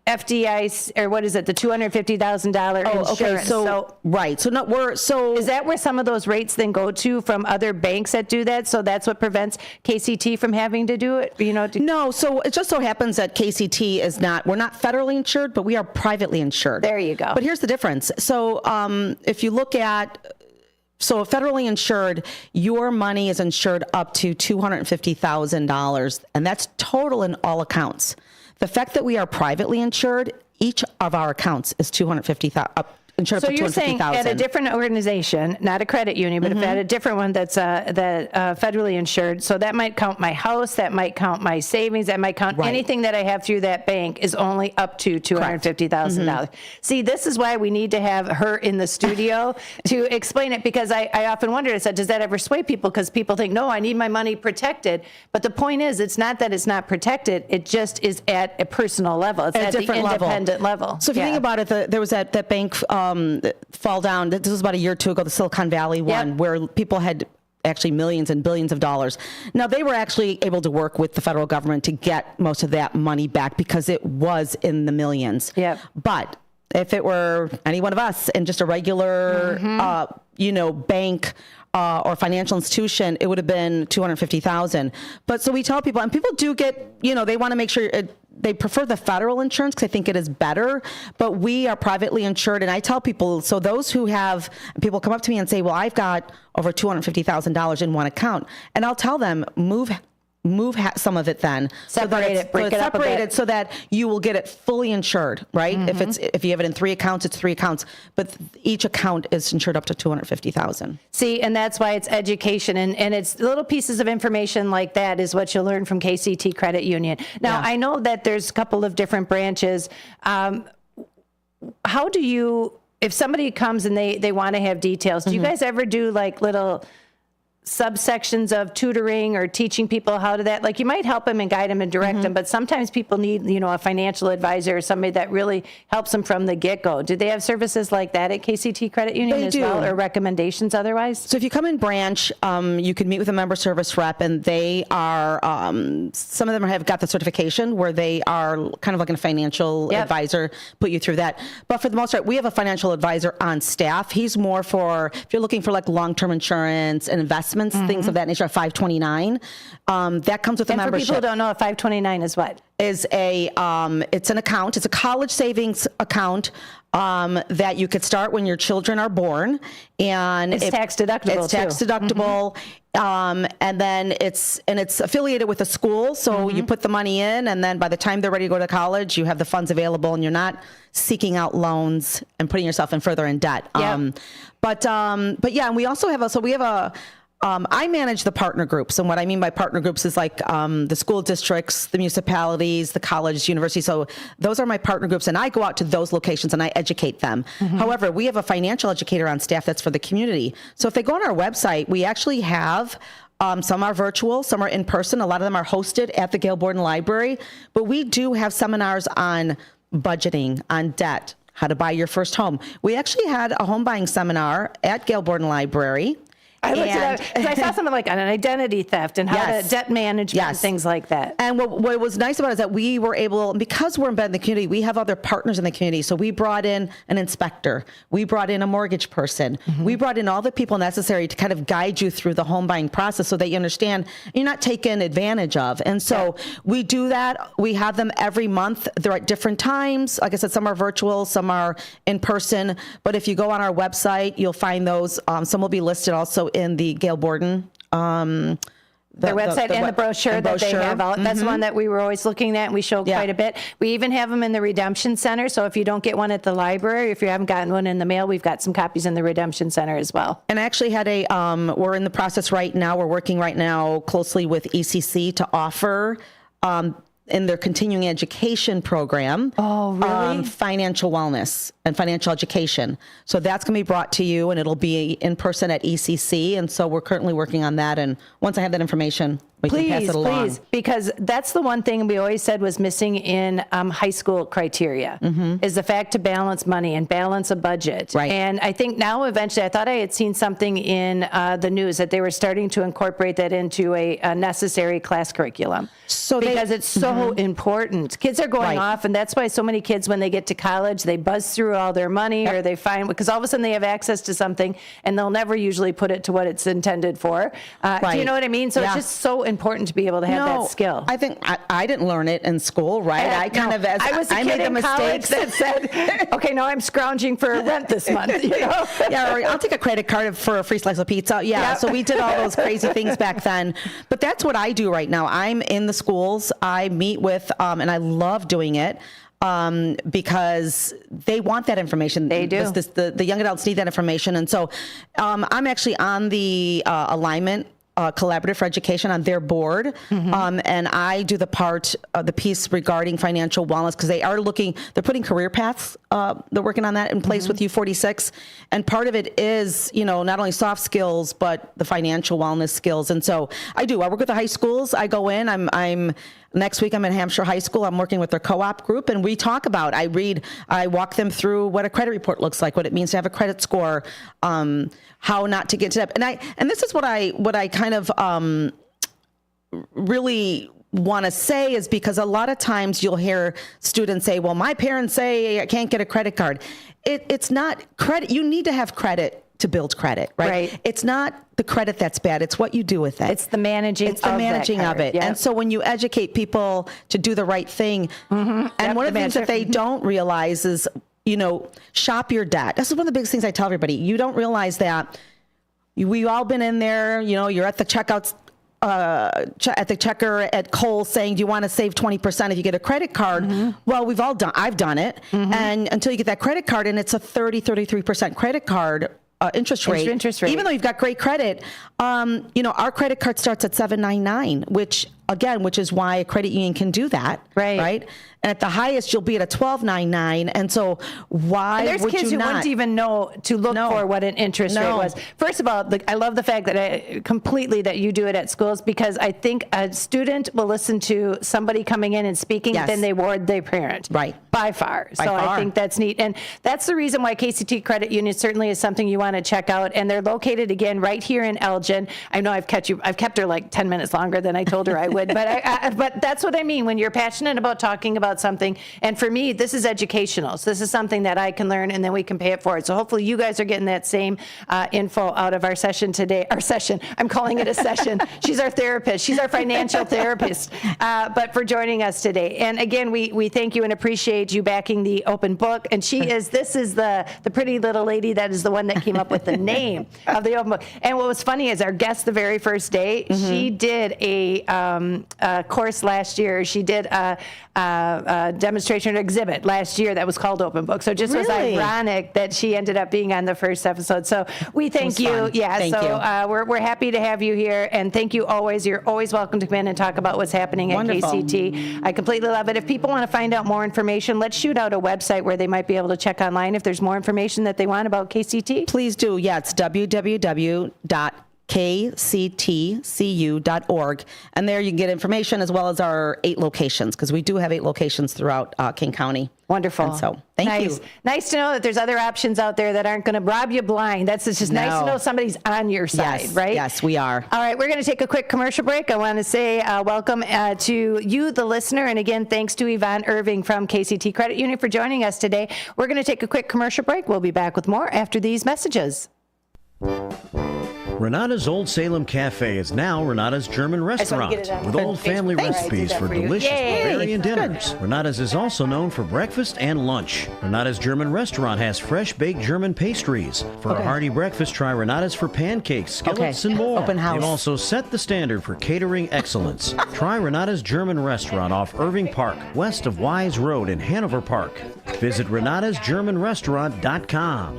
FDIC, or what is it, the $250,000 insurance? Okay, so right. So is that where some of those rates then go to from other banks that do that? So that's what prevents KCT from having to do it? No, so it just so happens that KCT is we're not federally insured, but we are privately insured. There you go. But here's the difference. So if you look at federally insured, your money is insured up to $250,000, and that's total in all accounts. The fact that we are privately insured, each of our accounts is $250,000. Insured so up to you're saying at a different organization, not a credit union, but if at a different one that's federally insured, so that might count my house, that might count my savings, that might count anything that I have through that bank is only up to $250,000. See, this is why we need to have her in the studio to explain it, because I often wondered, I said, does that ever sway people? Because people think, no, I need my money protected. But the point is, it's not that it's not protected, it just is at a personal level. It's at the independent level. So if you think about it, there was that bank fall down. This was about a year or two ago, the Silicon Valley one, where people had actually millions and billions of dollars. Now, they were actually able to work with the federal government to get most of that money back because it was in the millions. But if it were any one of us and just a regular, bank or financial institution, it would have been $250,000. But so we tell people, and people do get, they want to make sure they prefer the federal insurance because I think it is better, but we are privately insured. And I tell people, so those who have, people come up to me and say, well, I've got over $250,000 in one account. And I'll tell them, move some of it then. Separate it, break it up a bit. So that you will get it fully insured, right? If you have it in 3 accounts, it's 3 accounts, but each account is insured up to $250,000. See, and that's why it's education, and it's little pieces of information like that is what you'll learn from KCT Credit Union. Now, I know that there's a couple of different branches. How do you, if somebody comes and they want to have details, do you guys ever do like little subsections of tutoring or teaching people how to that? Like, you might help them and guide them and direct them, but sometimes people need, a financial advisor or somebody that really helps them from the get-go. Do they have services like that at KCT Credit Union well, or recommendations otherwise? So if you come in branch, you can meet with a member service rep, and they are, some of them have got the certification where they are kind of like a financial advisor, put you through that. But for the most part, we have a financial advisor on staff. He's more for, if you're looking for like long-term insurance and investments, things of that nature, 529. That comes with a membership. And for people who don't know, a 529 is what? It's an account. It's a college savings account that you could start when your children are born, and it's tax deductible. It's tax deductible, and then it's affiliated with a school. So you put the money in, and then by the time they're ready to go to college, you have the funds available, and you're not seeking out loans and putting yourself in debt. But yeah, and we also have I manage the partner groups, and what I mean by partner groups is like the school districts, the municipalities, the colleges, universities. So those are my partner groups, and I go out to those locations and I educate them. However, we have a financial educator on staff that's for the community. So if they go on our website, we actually have some are virtual, some are in person. A lot of them are hosted at the Gail Borden Library, but we do have seminars on budgeting, on debt, how to buy your first home. We actually had a home buying seminar at Gail Borden Library. I looked it up because I saw something like on an identity theft and how to debt management and things like that. And what was nice about it is that we were able, because we're embedded in the community, we have other partners in the community. So we brought in an inspector, we brought in a mortgage person, we brought in all the people necessary to kind of guide you through the home buying process so that you understand you're not taken advantage of. And so we do that. We have them every month. They're at different times. Like I said, some are virtual, some are in person. But if you go on our website, you'll find those. Some will be listed also in the Gail Borden their website and the brochure that they have out. That's one that we were always looking at, and we show quite a bit. We even have them in the Redemption Center. So if you don't get one at the library, if you haven't gotten one in the mail, we've got some copies in the Redemption Center as well. And I actually had we're in the process right now. We're working right now closely with ECC to offer in their continuing education program. Oh, really? Financial wellness and financial education. So that's going to be brought to you, and it'll be in person at ECC. And so we're currently working on that. And once I have that information, we can pass it along. Please, because that's the one thing we always said was missing in high school criteria is the fact to balance money and balance a budget. Right. And I think now eventually, I thought I had seen something in the news that they were starting to incorporate that into a necessary class curriculum. So because it's so important. Kids are going off, and that's why so many kids, when they get to college, they buzz through all their money, or they find, because all of a sudden they have access to something, and they'll never usually put it to what it's intended for. Do you know what I mean? So it's just so important to be able to have that skill. I think I didn't learn it in school, right? I was a kid in college that said, okay, now I'm scrounging for rent this month. You know? Or I'll take a credit card for a free slice of pizza. So we did all those crazy things back then. But that's what I do right now. I'm in the schools. I meet with, and I love doing it. Because they want that information. They do. The young adults need that information. And so I'm actually on the Alignment Collaborative for Education on their board. And I do the piece regarding financial wellness, because they're putting career paths. They're working on that in place with U46. And part of it is, not only soft skills, but the financial wellness skills. And so I work with the high schools. I go in, next week I'm in Hampshire High School. I'm working with their co-op group, and we talk about, I walk them through what a credit report looks like, what it means to have a credit score, how not to get to debt. And this is what I kind of really want to say, is because a lot of times you'll hear students say, well, my parents say I can't get a credit card. It's not credit. You need to have credit to build credit, right? It's not the credit that's bad. It's what you do with it. It's the managing of it. Yep. And so when you educate people to do the right thing, and one of the things that they don't realize is, shop your debt. This is one of the biggest things I tell everybody. You don't realize that we've all been in there, you're at the checkouts, at the checker at Kohl's saying, do you want to save 20% if you get a credit card? Well, I've done it. And until you get that credit card, and it's a 33% credit card interest rate, even though you've got great credit, our credit card starts at $7.99, which is why a credit union can do that. Right. And at the highest, you'll be at a $12.99. And so why would you not? There's kids who wouldn't even know to look for what an interest rate was. First of all, I love the fact that you do it at schools, because I think a student will listen to somebody coming in and speaking than they would their parent. Right. By far. I think that's neat. And that's the reason why KCT Credit Union certainly is something you want to check out. And they're located, again, right here in Elgin. I know I've kept her like 10 minutes longer than I told her I would, but that's what I mean when you're passionate about talking about something. And for me, this is educational. So this is something that I can learn, and then we can pay it forward. So hopefully you guys are getting that same info out of our session today. Our session, I'm calling it a session. She's our therapist. She's our financial therapist. But for joining us today. And again, we thank you and appreciate you backing the open book. And this is the pretty little lady that is the one that came up with the name of the open book. And what was funny is our guest the very first day, she did a course last year. She did a demonstration or exhibit last year that was called Open Book. So it just was ironic that she ended up being on the first episode. So we thank you. Fun. Yeah. Thank you. We're happy to have you here, and thank you always. You're always welcome to come in and talk about what's happening at KCT. I completely love it. If people want to find out more information, let's shoot out a website where they might be able to check online if there's more information that they want about KCT. Please do. Yeah, it's www.kctcu.org, and there you can get information as well as our 8 locations, because we do have 8 locations throughout King County. Wonderful. And so thank you. Nice to know that there's other options out there that aren't going to rob you blind. It's just nice to know somebody's on your side, right? Yes, we are. All right, we're going to take a quick commercial break. I want to say welcome to you, the listener, and again, thanks to Yvonne Irving from KCT Credit Union for joining us today. We're going to take a quick commercial break. We'll be back with more after these messages. Renata's Old Salem Cafe is now Renata's German restaurant with old family recipes for delicious Bavarian dinners. Renata's is also known for breakfast and lunch. Renata's German restaurant has fresh baked German pastries. For a hearty breakfast, try Renata's for pancakes, skillets, and more. Open house. They've also set the standard for catering excellence. Try Renata's German restaurant off Irving Park, west of Wise Road in Hanover Park. Visit renatasgermanrestaurant.com.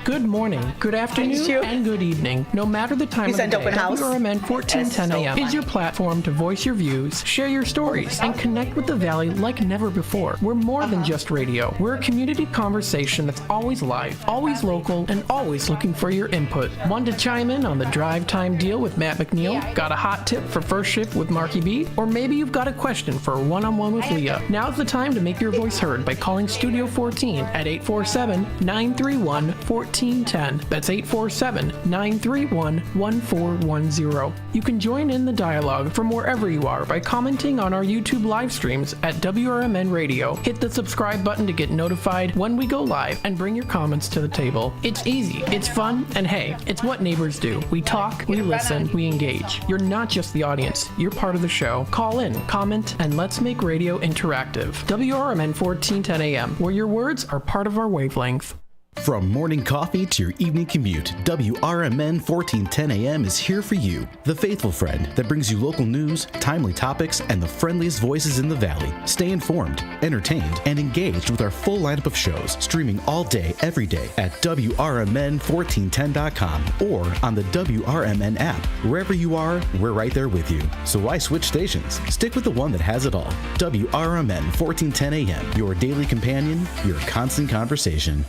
Good morning, good afternoon, and good evening. No matter the time of the day, WRMN 1410 AM is your platform to voice your views, share your stories, and connect with the Valley like never before. We're more than just radio. We're a community conversation that's always live, always local, and always looking for your input. Want to chime in on the drive time deal with Matt McNeil? Got a hot tip for first shift with Marky B? Or maybe you've got a question for a one-on-one with Leah. Now's the time to make your voice heard by calling Studio 14 at 847-931-1410. That's 847-931-1410. You can join in the dialogue from wherever you are by commenting on our YouTube live streams at WRMN Radio. Hit the subscribe button to get notified when we go live and bring your comments to the table. It's easy, it's fun, and hey, it's what neighbors do. We talk, we listen, we engage. You're not just the audience, you're part of the show. Call in, comment, and let's make radio interactive. WRMN 1410 AM, where your words are part of our wavelength. From morning coffee to your evening commute, WRMN 1410 AM is here for you, the faithful friend that brings you local news, timely topics, and the friendliest voices in the Valley. Stay informed, entertained, and engaged with our full lineup of shows, streaming all day, every day at WRMN1410.com or on the WRMN app. Wherever you are, we're right there with you. So why switch stations? Stick with the one that has it all. WRMN 1410 AM, your daily companion, your constant conversation.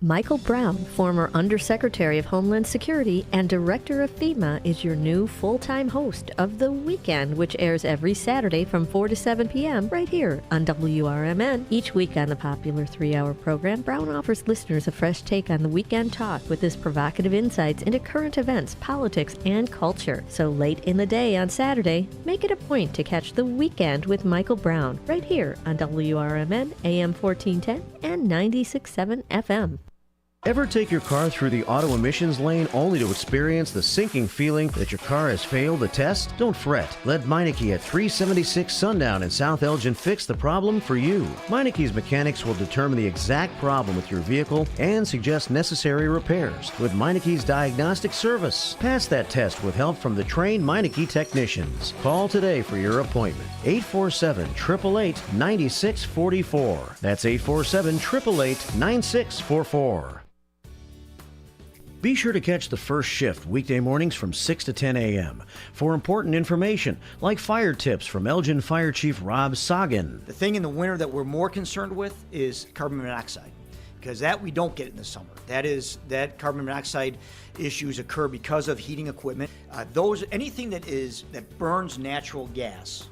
Michael Brown, former Undersecretary of Homeland Security and Director of FEMA, is your new full-time host of The Weekend, which airs every Saturday from 4 to 7 p.m. right here on WRMN. Each week on the popular 3-hour program, Brown offers listeners a fresh take on the weekend talk with his provocative insights into current events, politics, and culture. So late in the day on Saturday, make it a point to catch The Weekend with Michael Brown right here on WRMN, AM 1410 and 96.7 FM. Ever take your car through the auto emissions lane only to experience the sinking feeling that your car has failed the test? Don't fret. Let Meineke at 376 Sundown in South Elgin fix the problem for you. Meineke's mechanics will determine the exact problem with your vehicle and suggest necessary repairs with Meineke's diagnostic service. Pass that test with help from the trained Meineke technicians. Call today for your appointment. 847-888-9644. That's 847-888-9644. Be sure to catch the first shift weekday mornings from 6 to 10 a.m. for important information like fire tips from Elgin Fire Chief Rob Sagan. The thing in the winter that we're more concerned with is carbon monoxide, because that we don't get in the summer. That carbon monoxide issues occur because of heating equipment. Anything that burns natural gas,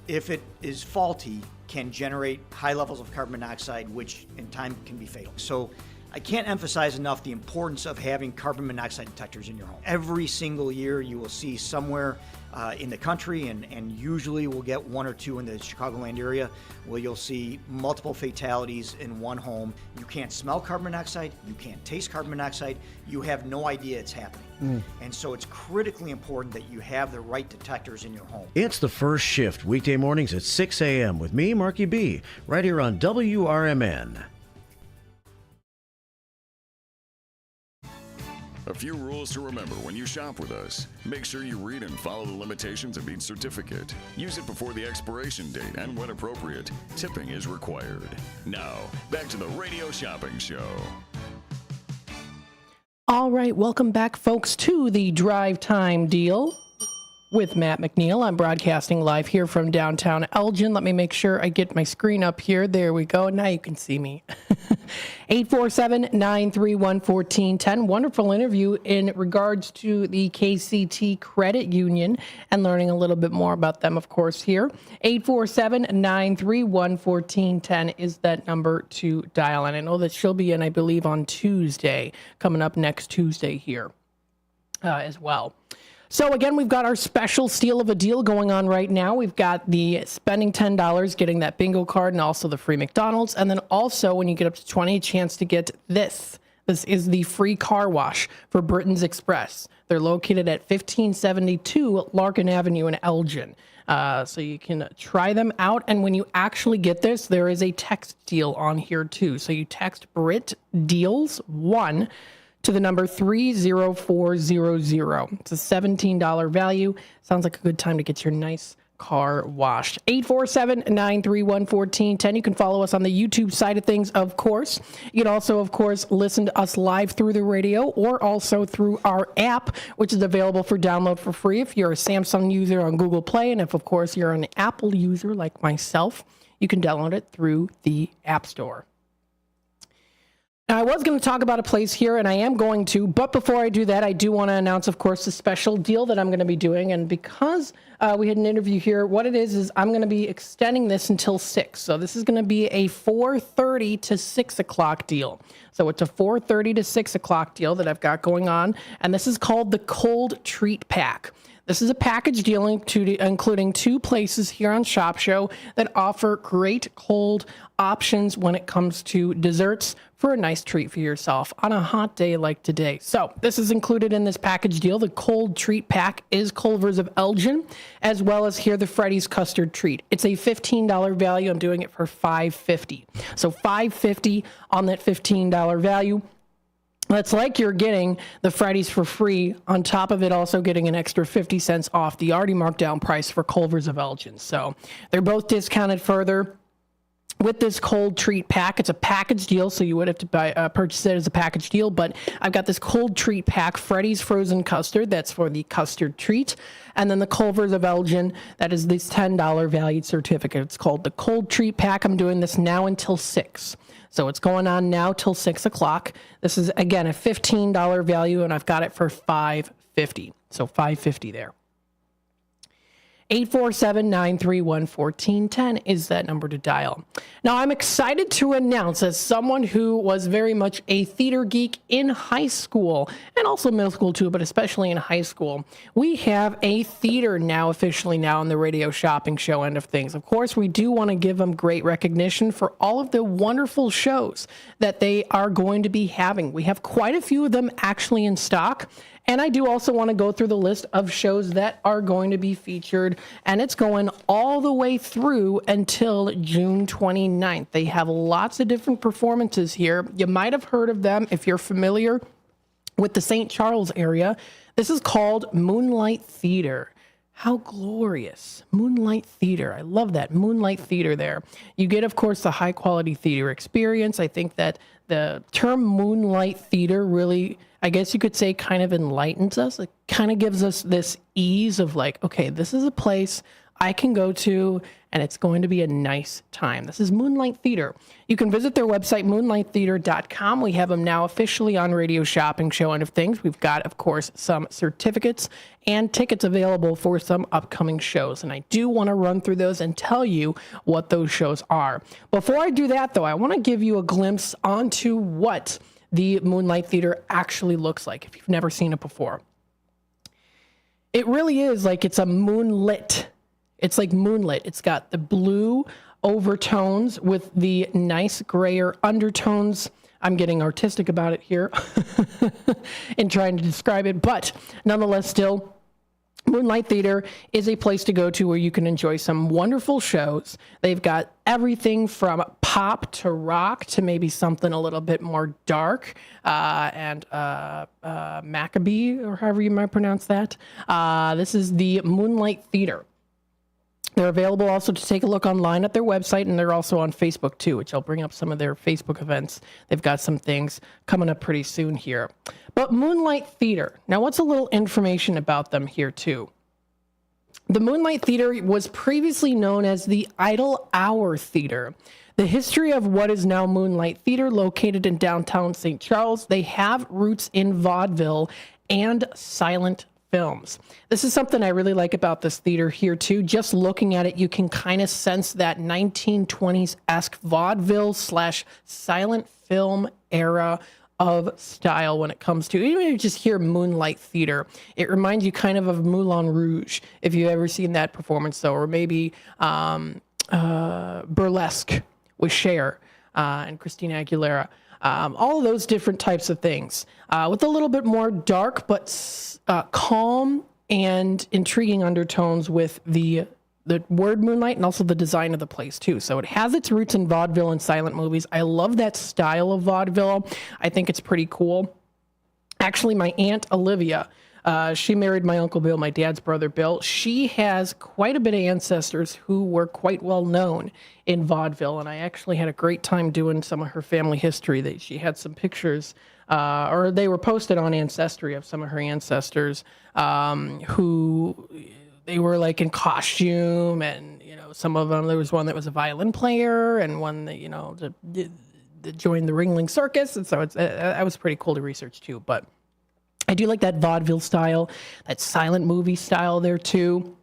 if it is faulty, can generate high levels of carbon monoxide, which in time can be fatal. So I can't emphasize enough the importance of having carbon monoxide detectors in your home. Every single year you will see somewhere in the country, and usually we'll get one or two in the Chicagoland area, where you'll see multiple fatalities in one home. You can't smell carbon monoxide, you can't taste carbon monoxide, you have no idea it's happening. And so it's critically important that you have the right detectors in your home. It's the first shift weekday mornings at 6 a.m. with me, Marky B, right here on WRMN. A few rules to remember when you shop with us. Make sure you read and follow the limitations of each certificate. Use it before the expiration date, and when appropriate, tipping is required. Now, back to the Radio Shopping Show. All right, welcome back, folks, to the Drive Time Deal with Matt McNeil. I'm broadcasting live here from downtown Elgin. Let me make sure I get my screen up here. There we go. Now you can see me. 847-931-1410. Wonderful interview in regards to the KCT Credit Union and learning a little bit more about them, of course, here. 847-931-1410 is that number to dial. And I know that she'll be in, I believe, on Tuesday, coming up next Tuesday here as well. So again, we've got our special steal of a deal going on right now. We've got the spending $10, getting that bingo card, and also the free McDonald's. And then also, when you get up to 20, a chance to get this This is the free car wash for Britain's Express. They're located at 1572 Larkin Avenue in Elgin. So you can try them out. And when you actually get this, there is a text deal on here too. So you text Brit Deals 1 to the number 30400. It's a $17 value. Sounds like a good time to get your nice car washed. 847-931-1410. You can follow us on the YouTube side of things, of course. You can also, of course, listen to us live through the radio or also through our app, which is available for download for free if you're a Samsung user on Google Play. And if, of course, you're an Apple user like myself, you can download it through the App Store. Now, I was going to talk about a place here, and I am going to, but before I do that, I do want to announce, of course, the special deal that I'm going to be doing. And because we had an interview here, what it is I'm going to be extending this until 6. So this is going to be a 4:30 to 6 o'clock deal. So it's a 4:30 to 6 o'clock deal that I've got going on, and this is called the Cold Treat Pack. This is a package deal including 2 places here on Shop Show that offer great cold options when it comes to desserts for a nice treat for yourself on a hot day like today. So this is included in this package deal. The Cold Treat Pack is Culver's of Elgin, as well as here the Freddy's Custard Treat. It's a $15 value. I'm doing it for $5.50. So $5.50 on that $15 value. That's like you're getting the Freddy's for free, on top of it also getting an extra 50 cents off the already marked down price for Culver's of Elgin. So they're both discounted further. With this Cold Treat Pack, it's a package deal, so you would have to purchase it as a package deal, but I've got this Cold Treat Pack, Freddy's Frozen Custard, that's for the custard treat, and then the Culver's of Elgin, that is this $10 valued certificate. It's called the Cold Treat Pack. I'm doing this now until 6. So it's going on now till 6 o'clock. This is, again, a $15 value, and I've got it for $5.50. So $5.50 there. 847-931-1410 is that number to dial. Now, I'm excited to announce, as someone who was very much a theater geek in high school, and also middle school too, but especially in high school, we have a theater now officially now on the Radio Shopping Show end of things. Of course, we do want to give them great recognition for all of the wonderful shows that they are going to be having. We have quite a few of them actually in stock. And I do also want to go through the list of shows that are going to be featured, and it's going all the way through until June 29th. They have lots of different performances here. You might have heard of them if you're familiar with the St. Charles area. This is called Moonlight Theater. How glorious. Moonlight Theater. I love that. Moonlight Theater there. You get, of course, the high-quality theater experience. I think that the term Moonlight Theater really, I guess you could say, kind of enlightens us. It kind of gives us this ease of like, okay, this is a place I can go to, and it's going to be a nice time. This is Moonlight Theater. You can visit their website, moonlighttheater.com. We have them now officially on Radio Shopping Show end of things. We've got, of course, some certificates and tickets available for some upcoming shows. And I do want to run through those and tell you what those shows are. Before I do that, though, I want to give you a glimpse onto what the Moonlight Theater actually looks like if you've never seen it before. It really is like it's a moonlit. It's like moonlit. It's got the blue overtones with the nice grayer undertones. I'm getting artistic about it here in trying to describe it, but nonetheless, still, Moonlight Theater is a place to go to where you can enjoy some wonderful shows. They've got everything from pop to rock to maybe something a little bit more dark, and Maccabee, or however you might pronounce that. This is the Moonlight Theater. They're available also to take a look online at their website, and they're also on Facebook too, which I'll bring up some of their Facebook events. They've got some things coming up pretty soon here. But Moonlight Theater, now what's a little information about them here too? The Moonlight Theater was previously known as the Idle Hour Theater. The history of what is now Moonlight Theater, located in downtown St. Charles, they have roots in vaudeville and silent films. This is something I really like about this theater here too. Just looking at it, you can kind of sense that 1920s-esque vaudeville / silent film era of style when it comes to, even if you just hear Moonlight Theater, it reminds you kind of Moulin Rouge, if you've ever seen that performance though, or maybe Burlesque with Cher and Christina Aguilera. all of those different types of things, with a little bit more dark but calm and intriguing undertones with the word Moonlight and also the design of the place too. So it has its roots in vaudeville and silent movies. I love that style of vaudeville. I think it's pretty cool. Actually, my Aunt Olivia, she married my Uncle Bill, my dad's brother Bill. She has quite a bit of ancestors who were quite well known in vaudeville, and I actually had a great time doing some of her family history. She had some pictures, or they were posted on Ancestry of some of her ancestors who they were like in costume, and some of them. There was one that was a violin player, and one that that joined the Ringling Circus, and so that was pretty cool to research too. But I do like that vaudeville style, that silent movie style there too.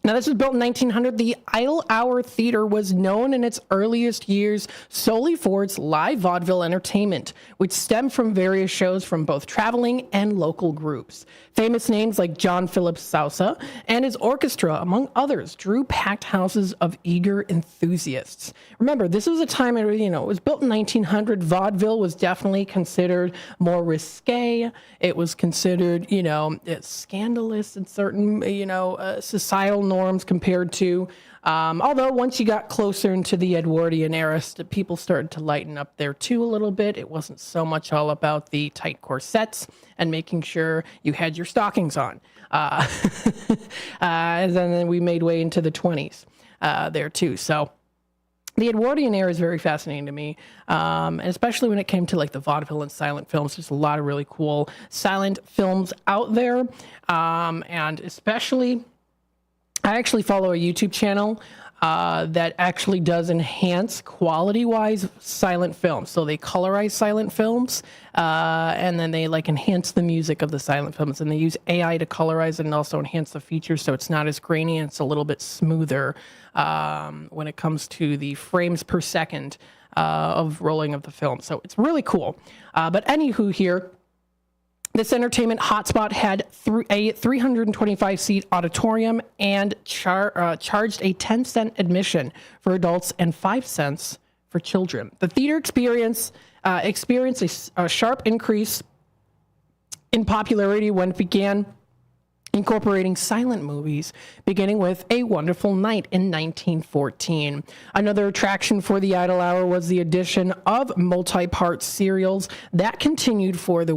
Now, this was built in 1900. The Idle Hour Theater was known in its earliest years solely for its live vaudeville entertainment, which stemmed from various shows from both traveling and local groups. Famous names like John Philip Sousa and his orchestra, among others, drew packed houses of eager enthusiasts. Remember, this was a time, it was built in 1900. Vaudeville was definitely considered more risque. It was considered, scandalous in certain, societal norms compared to, although once you got closer into the Edwardian era, people started to lighten up there too a little bit. It wasn't so much all about the tight corsets and making sure you had your stockings on. And then we made way into the 20s there too. So the Edwardian era is very fascinating to me, and especially when it came to like the vaudeville and silent films. There's a lot of really cool silent films out there, and especially I actually follow a YouTube channel that actually does enhance quality-wise silent films. So they colorize silent films, and then they enhance the music of the silent films, and they use AI to colorize it and also enhance the features so it's not as grainy and it's a little bit smoother when it comes to the frames per second of rolling of the film. So it's really cool. But anywho here, this entertainment hotspot had a 325-seat auditorium and charged a 10-cent admission for adults and 5 cents for children. The theater experienced a sharp increase in popularity when it began incorporating silent movies, beginning with A Wonderful Night in 1914. Another attraction for the Idle Hour was the addition of multi-part serials that continued for the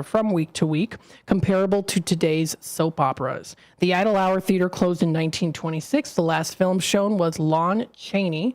from week to week, comparable to today's soap operas. The Idle Hour Theater closed in 1926. The last film shown was Lon Chaney,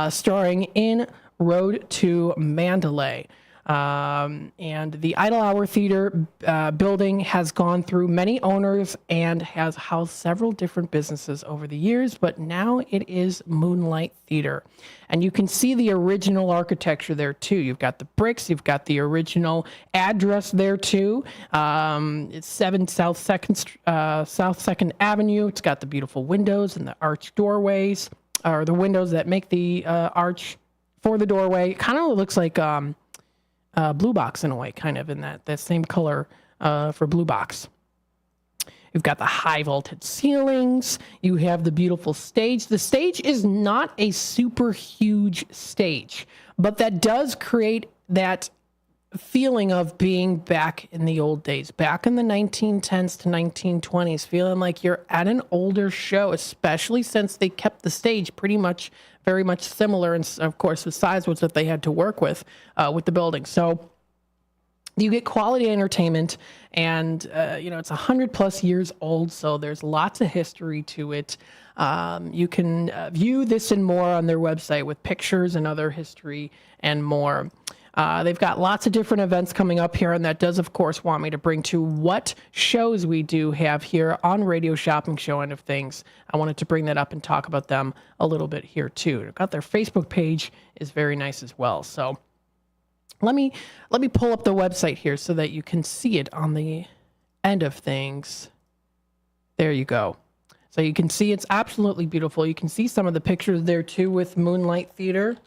starring in Road to Mandalay. And the Idle Hour Theater building has gone through many owners and has housed several different businesses over the years, but now it is Moonlight Theater. And you can see the original architecture there too. You've got the bricks, you've got the original address there too. It's 7 South 2nd Avenue. It's got the beautiful windows and the arched doorways, or the windows that make the arch for the doorway. It kind of looks like Blue Box in a way, kind of in that same color for Blue Box. You've got the high vaulted ceilings. You have the beautiful stage. The stage is not a super huge stage, but that does create that feeling of being back in the old days, back in the 1910s to 1920s, feeling like you're at an older show, especially since they kept the stage very much similar, and of course the size was that they had to work with the building. So you get quality entertainment, and it's 100+ years old, so there's lots of history to it. You can view this and more on their website with pictures and other history and more. They've got lots of different events coming up here, and that does, of course, want me to bring to what shows we do have here on Radio Shopping Show End of Things. I wanted to bring that up and talk about them a little bit here, too. They've got their Facebook page is very nice as well. So let me pull up the website here so that you can see it on the End of Things. There you go. So you can see it's absolutely beautiful. You can see some of the pictures there, too, with Moonlight Theater.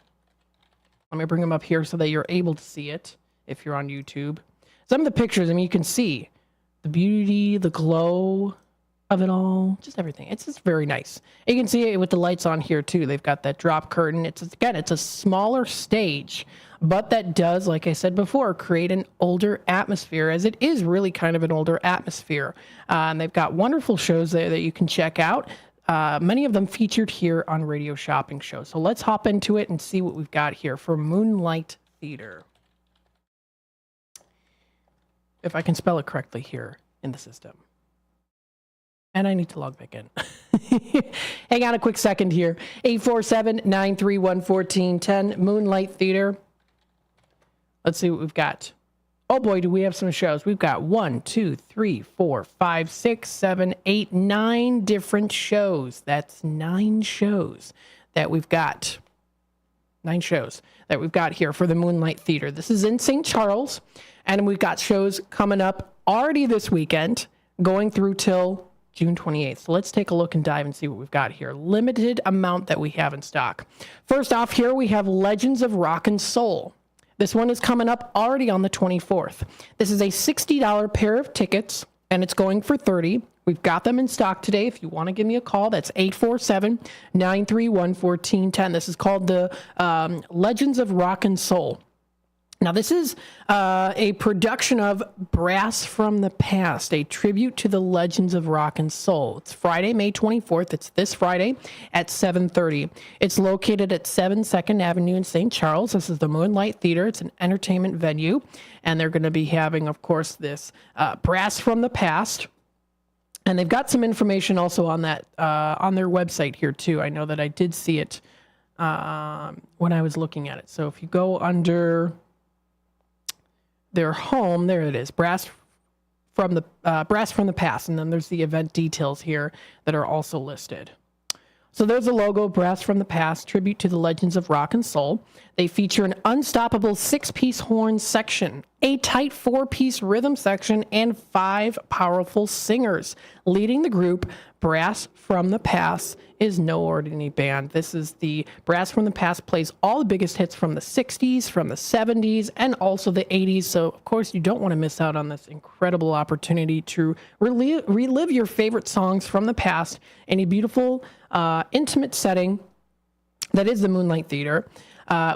Let me bring them up here so that you're able to see it if you're on YouTube. Some of the pictures, you can see the beauty, the glow of it all, just everything. It's just very nice. You can see it with the lights on here too. They've got that drop curtain. It's a smaller stage, but that does, like I said before, create an older atmosphere, as it is really kind of an older atmosphere. And they've got wonderful shows there that you can check out. Many of them featured here on Radio Shopping Show. So let's hop into it and see what we've got here for Moonlight Theater. If I can spell it correctly here in the system. And I need to log back in. Hang on a quick second here. 847-931-1410, Moonlight Theater. Let's see what we've got. Oh boy, do we have some shows. We've got 1, 2, 3, 4, 5, 6, 7, 8, 9 different shows. That's 9 shows that we've got. 9 shows that we've got here for the Moonlight Theater. This is in St. Charles, and we've got shows coming up already this weekend, going through till June 28th. So let's take a look and dive and see what we've got here. Limited amount that we have in stock. First off here, we have Legends of Rock and Soul. This one is coming up already on the 24th. This is a $60 pair of tickets, and it's going for $30. We've got them in stock today. If you want to give me a call, that's 847-931-1410. This is called the Legends of Rock and Soul. Now, this is a production of Brass from the Past, a tribute to the Legends of Rock and Soul. It's Friday, May 24th. It's this Friday at 7:30. It's located at 7 2nd Avenue in St. Charles. This is the Moonlight Theater. It's an entertainment venue, and they're going to be having, of course, this Brass from the Past. And they've got some information also on that on their website here, too. I know that I did see it when I was looking at it. So if you go under their home, there it is, Brass from the Past, and then there's the event details here that are also listed. So there's a logo, Brass from the Past, tribute to the Legends of Rock and Soul. They feature an unstoppable 6-piece horn section, a tight 4-piece rhythm section, and 5 powerful singers. Leading the group, Brass from the Past is no ordinary band. This is the Brass from the Past plays all the biggest hits from the 60s, from the 70s, and also the 80s. So, of course, you don't want to miss out on this incredible opportunity to relive your favorite songs from the past in a beautiful, intimate setting that is the Moonlight Theater,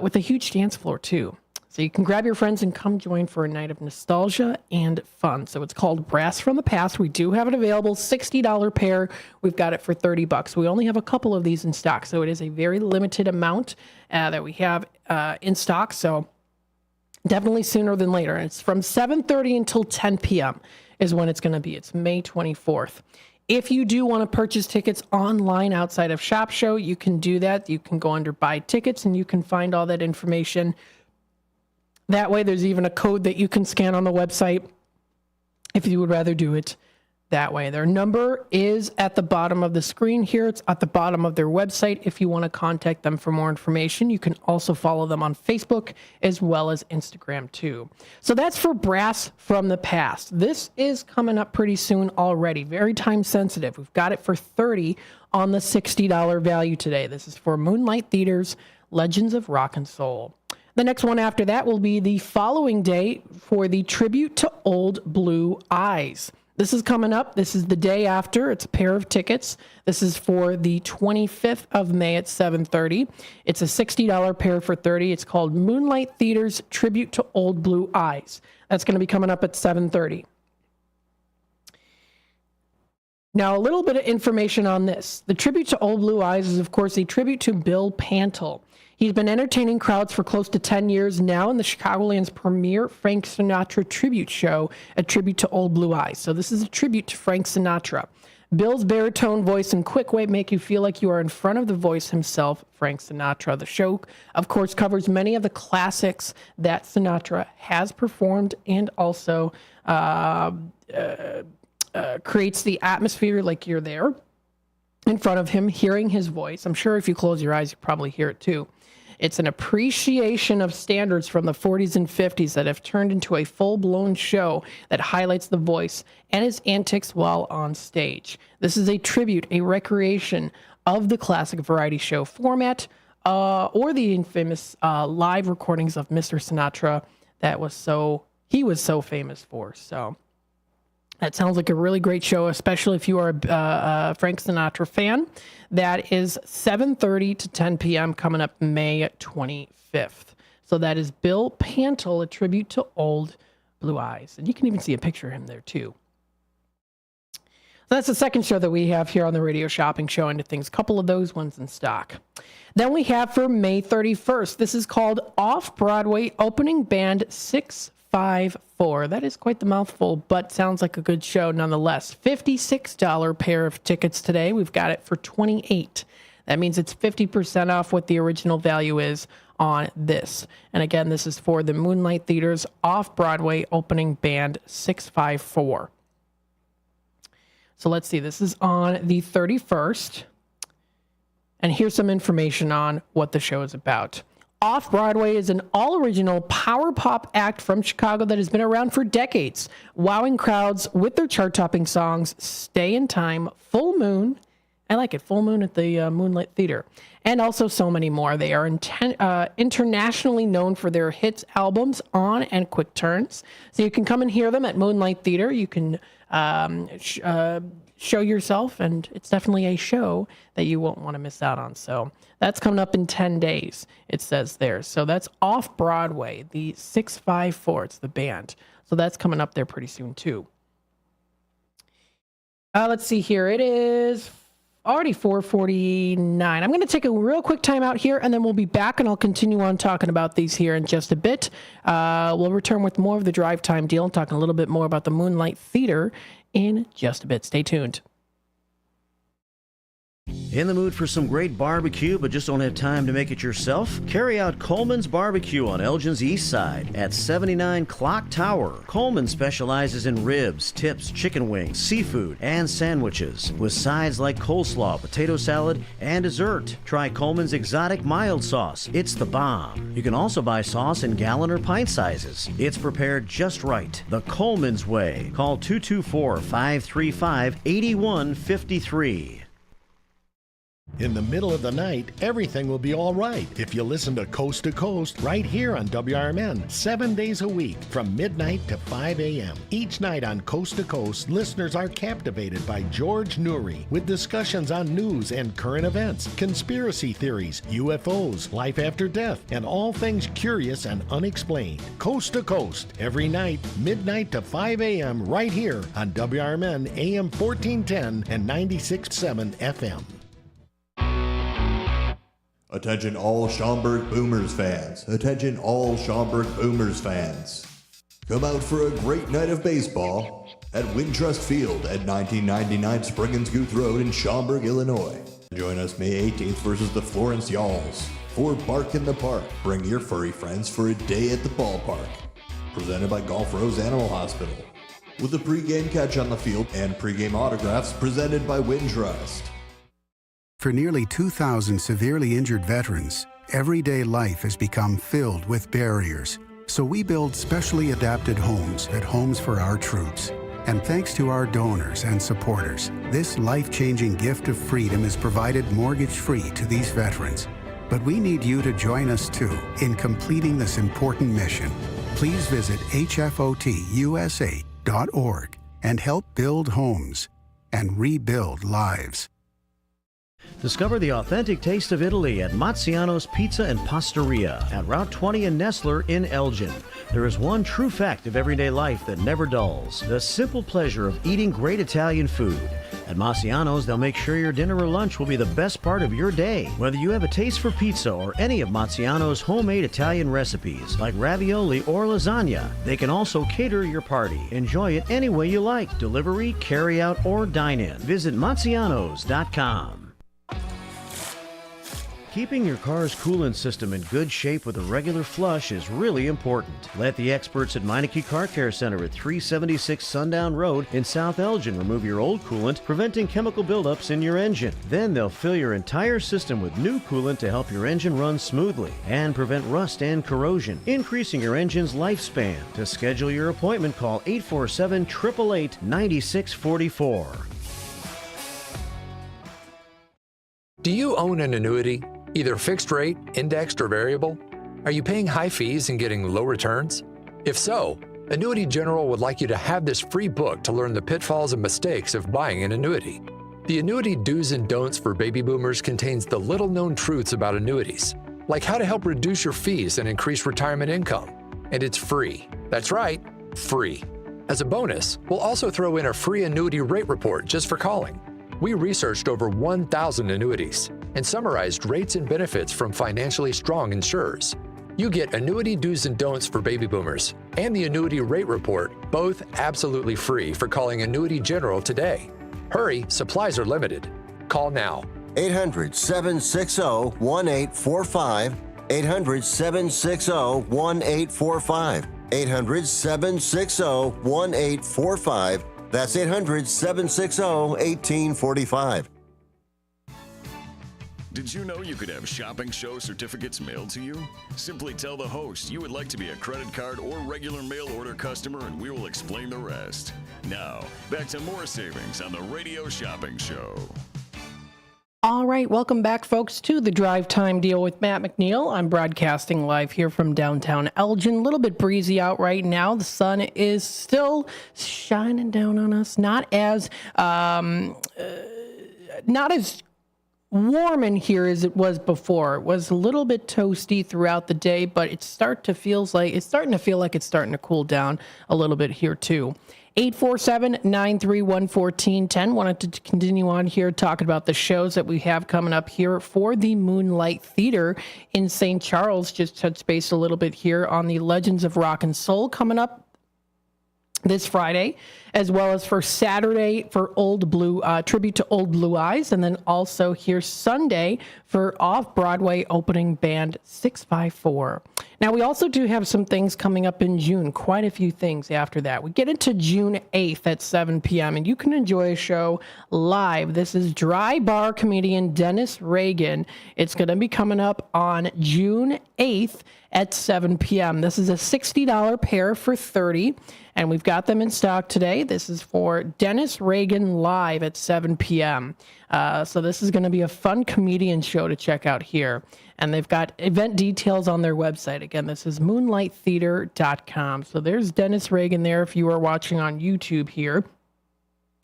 with a huge dance floor, too. So you can grab your friends and come join for a night of nostalgia and fun. So it's called Brass from the Past. We do have it available, $60 pair. We've got it for $30. We only have a couple of these in stock, so it is a very limited amount that we have in stock. So definitely sooner than later. And it's from 7:30 until 10 p.m. is when it's going to be. It's May 24th. If you do want to purchase tickets online outside of Shop Show, you can do that. You can go under Buy Tickets, and you can find all that information. That way, there's even a code that you can scan on the website if you would rather do it that way. Their number is at the bottom of the screen here. It's at the bottom of their website. If you want to contact them for more information, you can also follow them on Facebook as well as Instagram too. So that's for Brass from the Past. This is coming up pretty soon already. Very time sensitive. We've got it for $30 on the $60 value today. This is for Moonlight Theater's Legends of Rock and Soul. The next one after that will be the following day for the tribute to Old Blue Eyes. This is coming up. This is the day after. It's a pair of tickets. This is for the 25th of May at 7:30. It's a $60 pair for $30. It's called Moonlight Theater's Tribute to Old Blue Eyes. That's going to be coming up at 7:30. Now, a little bit of information on this. The tribute to Old Blue Eyes is, of course, a tribute to Bill Pantle. He's been entertaining crowds for close to 10 years now in the Chicagoland's premier Frank Sinatra tribute show, a tribute to Old Blue Eyes. So this is a tribute to Frank Sinatra. Bill's baritone voice and quick way make you feel like you are in front of the voice himself, Frank Sinatra. The show, of course, covers many of the classics that Sinatra has performed and also creates the atmosphere like you're there in front of him, hearing his voice. I'm sure if you close your eyes, you probably hear it too. It's an appreciation of standards from the 40s and 50s that have turned into a full-blown show that highlights the voice and his antics while on stage. This is a tribute, a recreation of the classic variety show format or the infamous live recordings of Mr. Sinatra that he was so famous for. So That sounds like a really great show, especially if you are a Frank Sinatra fan. That is 7:30 to 10 p.m. coming up May 25th. So that is Bill Pantel, a tribute to Old Blue Eyes. And you can even see a picture of him there, too. So that's the second show that we have here on the Radio Shopping Show Into Things. A couple of those ones in stock. Then we have for May 31st. This is called Off-Broadway Opening Band 654. That is quite the mouthful, but sounds like a good show nonetheless. $56 pair of tickets today. We've got it for $28. That means it's 50% off what the original value is on this. And again, this is for the Moonlight Theater's Off-Broadway Opening Band 654. So let's see. This is on the 31st. And here's some information on what the show is about. Off-Broadway is an all-original power pop act from Chicago that has been around for decades, wowing crowds with their chart-topping songs Stay in Time, Full Moon, I like it, Full Moon at the Moonlight Theater, and also so many more. They are internationally known for their hits albums, On and Quick Turns. So you can come and hear them at Moonlight Theater. You can show yourself, and it's definitely a show that you won't want to miss out on. So that's coming up in 10 days, it says there. So that's Off-Broadway, the 654, it's the band. So that's coming up there pretty soon, too. Let's see here. It is already 4:49. I'm going to take a real quick time out here, and then we'll be back, and I'll continue on talking about these here in just a bit. We'll return with more of the drive time deal and talking a little bit more about the Moonlight Theater in just a bit. Stay tuned. In the mood for some great barbecue but just don't have time to make it yourself? Carry out Coleman's Barbecue on Elgin's East Side at 79 Clock Tower. Coleman specializes in ribs, tips, chicken wings, seafood, and sandwiches with sides like coleslaw, potato salad, and dessert. Try Coleman's exotic mild sauce. It's the bomb. You can also buy sauce in gallon or pint sizes. It's prepared just right. The Coleman's way. Call 224-535-8153. In the middle of the night, everything will be all right if you listen to Coast to Coast right here on WRMN, 7 days a week from midnight to 5 a.m. Each night on Coast to Coast, listeners are captivated by George Noory with discussions on news and current events, conspiracy theories, UFOs, life after death, and all things curious and unexplained. Coast to Coast, every night, midnight to 5 a.m. right here on WRMN AM 1410 and 96.7 FM. Attention all Schaumburg Boomers fans. Attention all Schaumburg Boomers fans. Come out for a great night of baseball at Wintrust Field at 1999 Spring and Scoot Road in Schaumburg, Illinois. Join us May 18th versus the Florence Yalls for Bark in the Park. Bring your furry friends for a day at the ballpark. Presented by Golf Rose Animal Hospital. With a pregame catch on the field and pregame autographs presented by Wintrust. For nearly 2,000 severely injured veterans, everyday life has become filled with barriers. So we build specially adapted homes at Homes for Our Troops. And thanks to our donors and supporters, this life-changing gift of freedom is provided mortgage-free to these veterans. But we need you to join us too in completing this important mission. Please visit hfotusa.org and help build homes and rebuild lives. Discover the authentic taste of Italy at Mazziano's Pizza and Pastaria at Route 20 in Nestler in Elgin. There is one true fact of everyday life that never dulls: the simple pleasure of eating great Italian food. At Mazziano's, they'll make sure your dinner or lunch will be the best part of your day. Whether you have a taste for pizza or any of Mazziano's homemade Italian recipes, like ravioli or lasagna, they can also cater your party. Enjoy it any way you like: delivery, carry out, or dine in. Visit Mazzianos.com. Keeping your car's coolant system in good shape with a regular flush is really important. Let the experts at Meineke Car Care Center at 376 Sundown Road in South Elgin remove your old coolant, preventing chemical buildups in your engine. Then they'll fill your entire system with new coolant to help your engine run smoothly and prevent rust and corrosion, increasing your engine's lifespan. To schedule your appointment, call 847-888-9644. Do you own an annuity, either fixed rate, indexed, or variable? Are you paying high fees and getting low returns? If so, Annuity General would like you to have this free book to learn the pitfalls and mistakes of buying an annuity. The Annuity Do's and Don'ts for Baby Boomers contains the little-known truths about annuities, like how to help reduce your fees and increase retirement income. And it's free. That's right, free. As a bonus, we'll also throw in a free annuity rate report just for calling. We researched over 1,000 annuities and summarized rates and benefits from financially strong insurers. You get Annuity Do's and Don'ts for Baby Boomers and the Annuity Rate Report, both absolutely free for calling Annuity General today. Hurry, supplies are limited. Call now. 800-760-1845. 800-760-1845. 800-760-1845. That's 800-760-1845. Did you know you could have shopping show certificates mailed to you? Simply tell the host you would like to be a credit card or regular mail order customer, and we will explain the rest. Now, back to more savings on the Radio Shopping Show. All right, welcome back, folks, to the Drive Time Deal with Matt McNeil. I'm broadcasting live here from downtown Elgin. A little bit breezy out right now. The sun is still shining down on us. Not as warm in here as it was before. It was a little bit toasty throughout the day, but it's starting to feel like it's starting to cool down a little bit here too. 847-931-1410. Wanted to continue on here talking about the shows that we have coming up here for the Moonlight Theater in St. Charles. Just touch base a little bit here on the Legends of Rock and Soul coming up this Friday, as well as for Saturday for Old Blue, tribute to Old Blue Eyes, and then also here Sunday for Off-Broadway opening band 654. Now, we also do have some things coming up in June, quite a few things after that. We get into June 8th at 7 p.m., and you can enjoy a show live. This is Dry Bar comedian Dennis Reagan. It's going to be coming up on June 8th at 7 p.m. This is a $60 pair for $30, and we've got them in stock today. This is for Dennis Reagan live at 7 p.m. So this is going to be a fun comedian show to check out here. And they've got event details on their website. Again, this is moonlighttheater.com. So there's Dennis Reagan there if you are watching on YouTube here.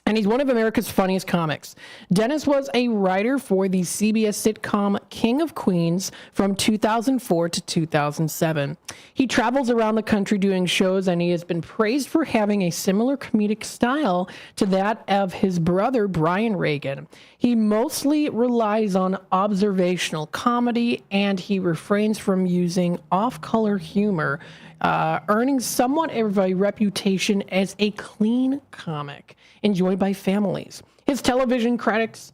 And he's one of America's funniest comics. Dennis was a writer for the CBS sitcom King of Queens from 2004 to 2007. He travels around the country doing shows, and he has been praised for having a similar comedic style to that of his brother, Brian Reagan. He mostly relies on observational comedy, and he refrains from using off-color humor, earning somewhat of a reputation as a clean comic enjoyed by families. His television credits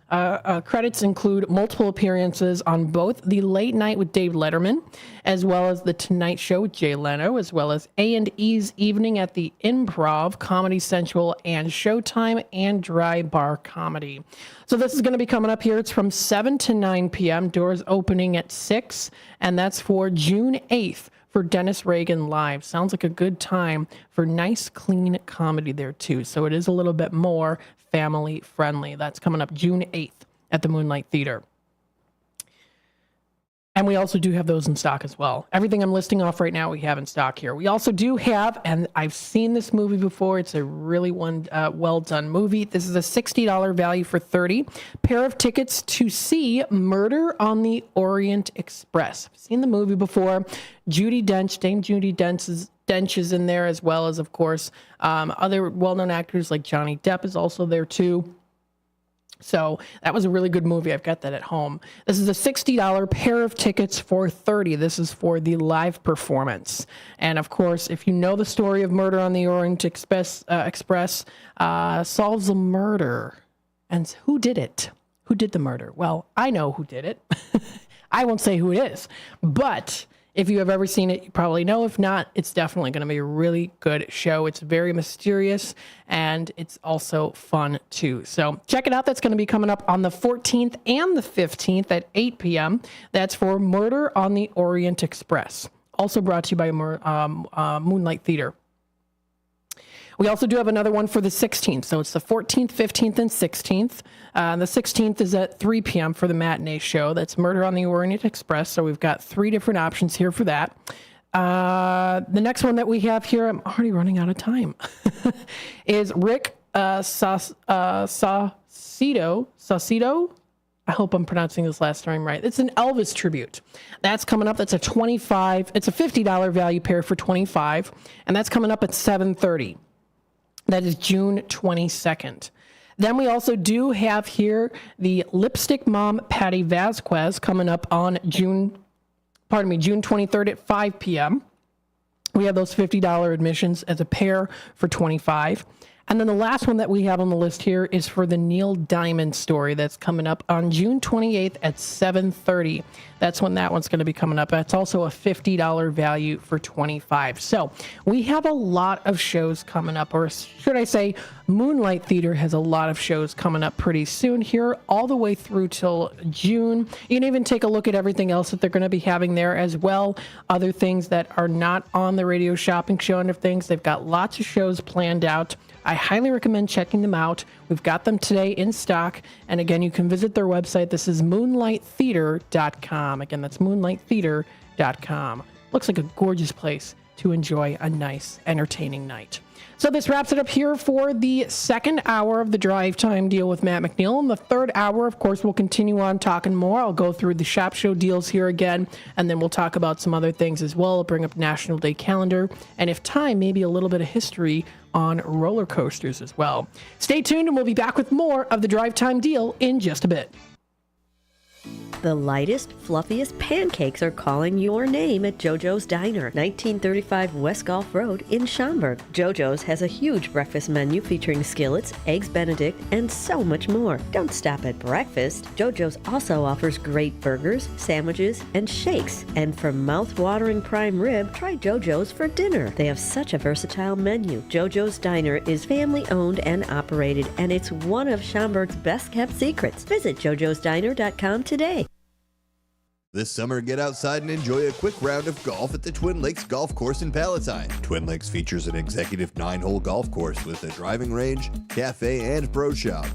include multiple appearances on both The Late Night with Dave Letterman, as well as The Tonight Show with Jay Leno, as well as A&E's Evening at the Improv, Comedy Central, and Showtime, and Dry Bar Comedy. So this is going to be coming up here. It's from 7 to 9 p.m., doors opening at 6, and that's for June 8th. For Dennis Reagan live. Sounds like a good time for nice, clean comedy there, too. So it is a little bit more family friendly. That's coming up June 8th at the Moonlight Theater. And we also do have those in stock as well. Everything I'm listing off right now, we have in stock here. We also do have, and I've seen this movie before, it's a really well-done movie. This is a $60 value for $30. Pair of tickets to see Murder on the Orient Express. I've seen the movie before. Judi Dench, Dame Judi Dench is in there, as well as, of course, other well-known actors like Johnny Depp is also there, too. So that was a really good movie. I've got that at home. This is a $60 pair of tickets for $30. This is for the live performance. And of course, if you know the story of Murder on the Orient Express solves a murder. And who did it? Who did the murder? Well, I know who did it. I won't say who it is. But if you have ever seen it, you probably know. If not, it's definitely going to be a really good show. It's very mysterious, and it's also fun, too. So check it out. That's going to be coming up on the 14th and the 15th at 8 p.m. That's for Murder on the Orient Express. Also brought to you by Moonlight Theater. We also do have another one for the 16th. So it's the 14th, 15th, and 16th. The 16th is at 3 p.m. for the matinee show. That's Murder on the Orient Express. So we've got 3 different options here for that. The next one that we have here, I'm already running out of time, is Rick Saucedo. I hope I'm pronouncing this last name right. It's an Elvis tribute. That's coming up. That's a $25. It's a $50 value pair for $25, and that's coming up at 7:30. That is June 22nd. Then we also do have here the Lipstick Mom Patty Vasquez coming up on June 23rd at 5 p.m. We have those $50 admissions as a pair for $25. And then the last one that we have on the list here is for the Neil Diamond story that's coming up on June 28th at 7:30. That's when that one's going to be coming up. That's also a $50 value for $25. So we have a lot of shows coming up, or should I say Moonlight Theater has a lot of shows coming up pretty soon here, all the way through till June. You can even take a look at everything else that they're going to be having there as well. Other things that are not on the Radio Shopping Show and things. They've got lots of shows planned out. I highly recommend checking them out. We've got them today in stock. And again, you can visit their website. This is moonlighttheater.com. Again, that's moonlighttheater.com. Looks like a gorgeous place to enjoy a nice, entertaining night. So this wraps it up here for the second hour of the Drive Time Deal with Matt McNeil. In the third hour, of course, we'll continue on talking more. I'll go through the Shop Show deals here again, and then we'll talk about some other things as well. I'll bring up National Day calendar, and if time, maybe a little bit of history on roller coasters as well. Stay tuned, and we'll be back with more of the Drive Time Deal in just a bit. The lightest, fluffiest pancakes are calling your name at JoJo's Diner, 1935 West Gulf Road in Schaumburg. JoJo's has a huge breakfast menu featuring skillets, eggs Benedict, and so much more. Don't stop at breakfast. JoJo's also offers great burgers, sandwiches, and shakes. And for mouth-watering prime rib, try JoJo's for dinner. They have such a versatile menu. JoJo's Diner is family-owned and operated, and it's one of Schaumburg's best-kept secrets. Visit jojosdiner.com today. This summer, get outside and enjoy a quick round of golf at the Twin Lakes Golf Course in Palatine. Twin Lakes features an executive 9-hole golf course with a driving range, cafe, and pro shop.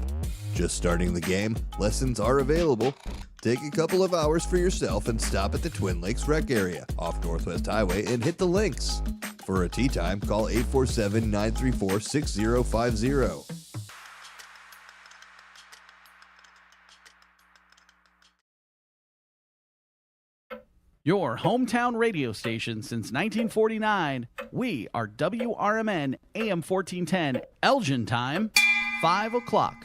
Just starting the game, lessons are available. Take a couple of hours for yourself and stop at the Twin Lakes Rec area off Northwest Highway and hit the links. For a tee time, call 847-934-6050. Your hometown radio station since 1949. We are WRMN AM 1410, Elgin time, 5 o'clock.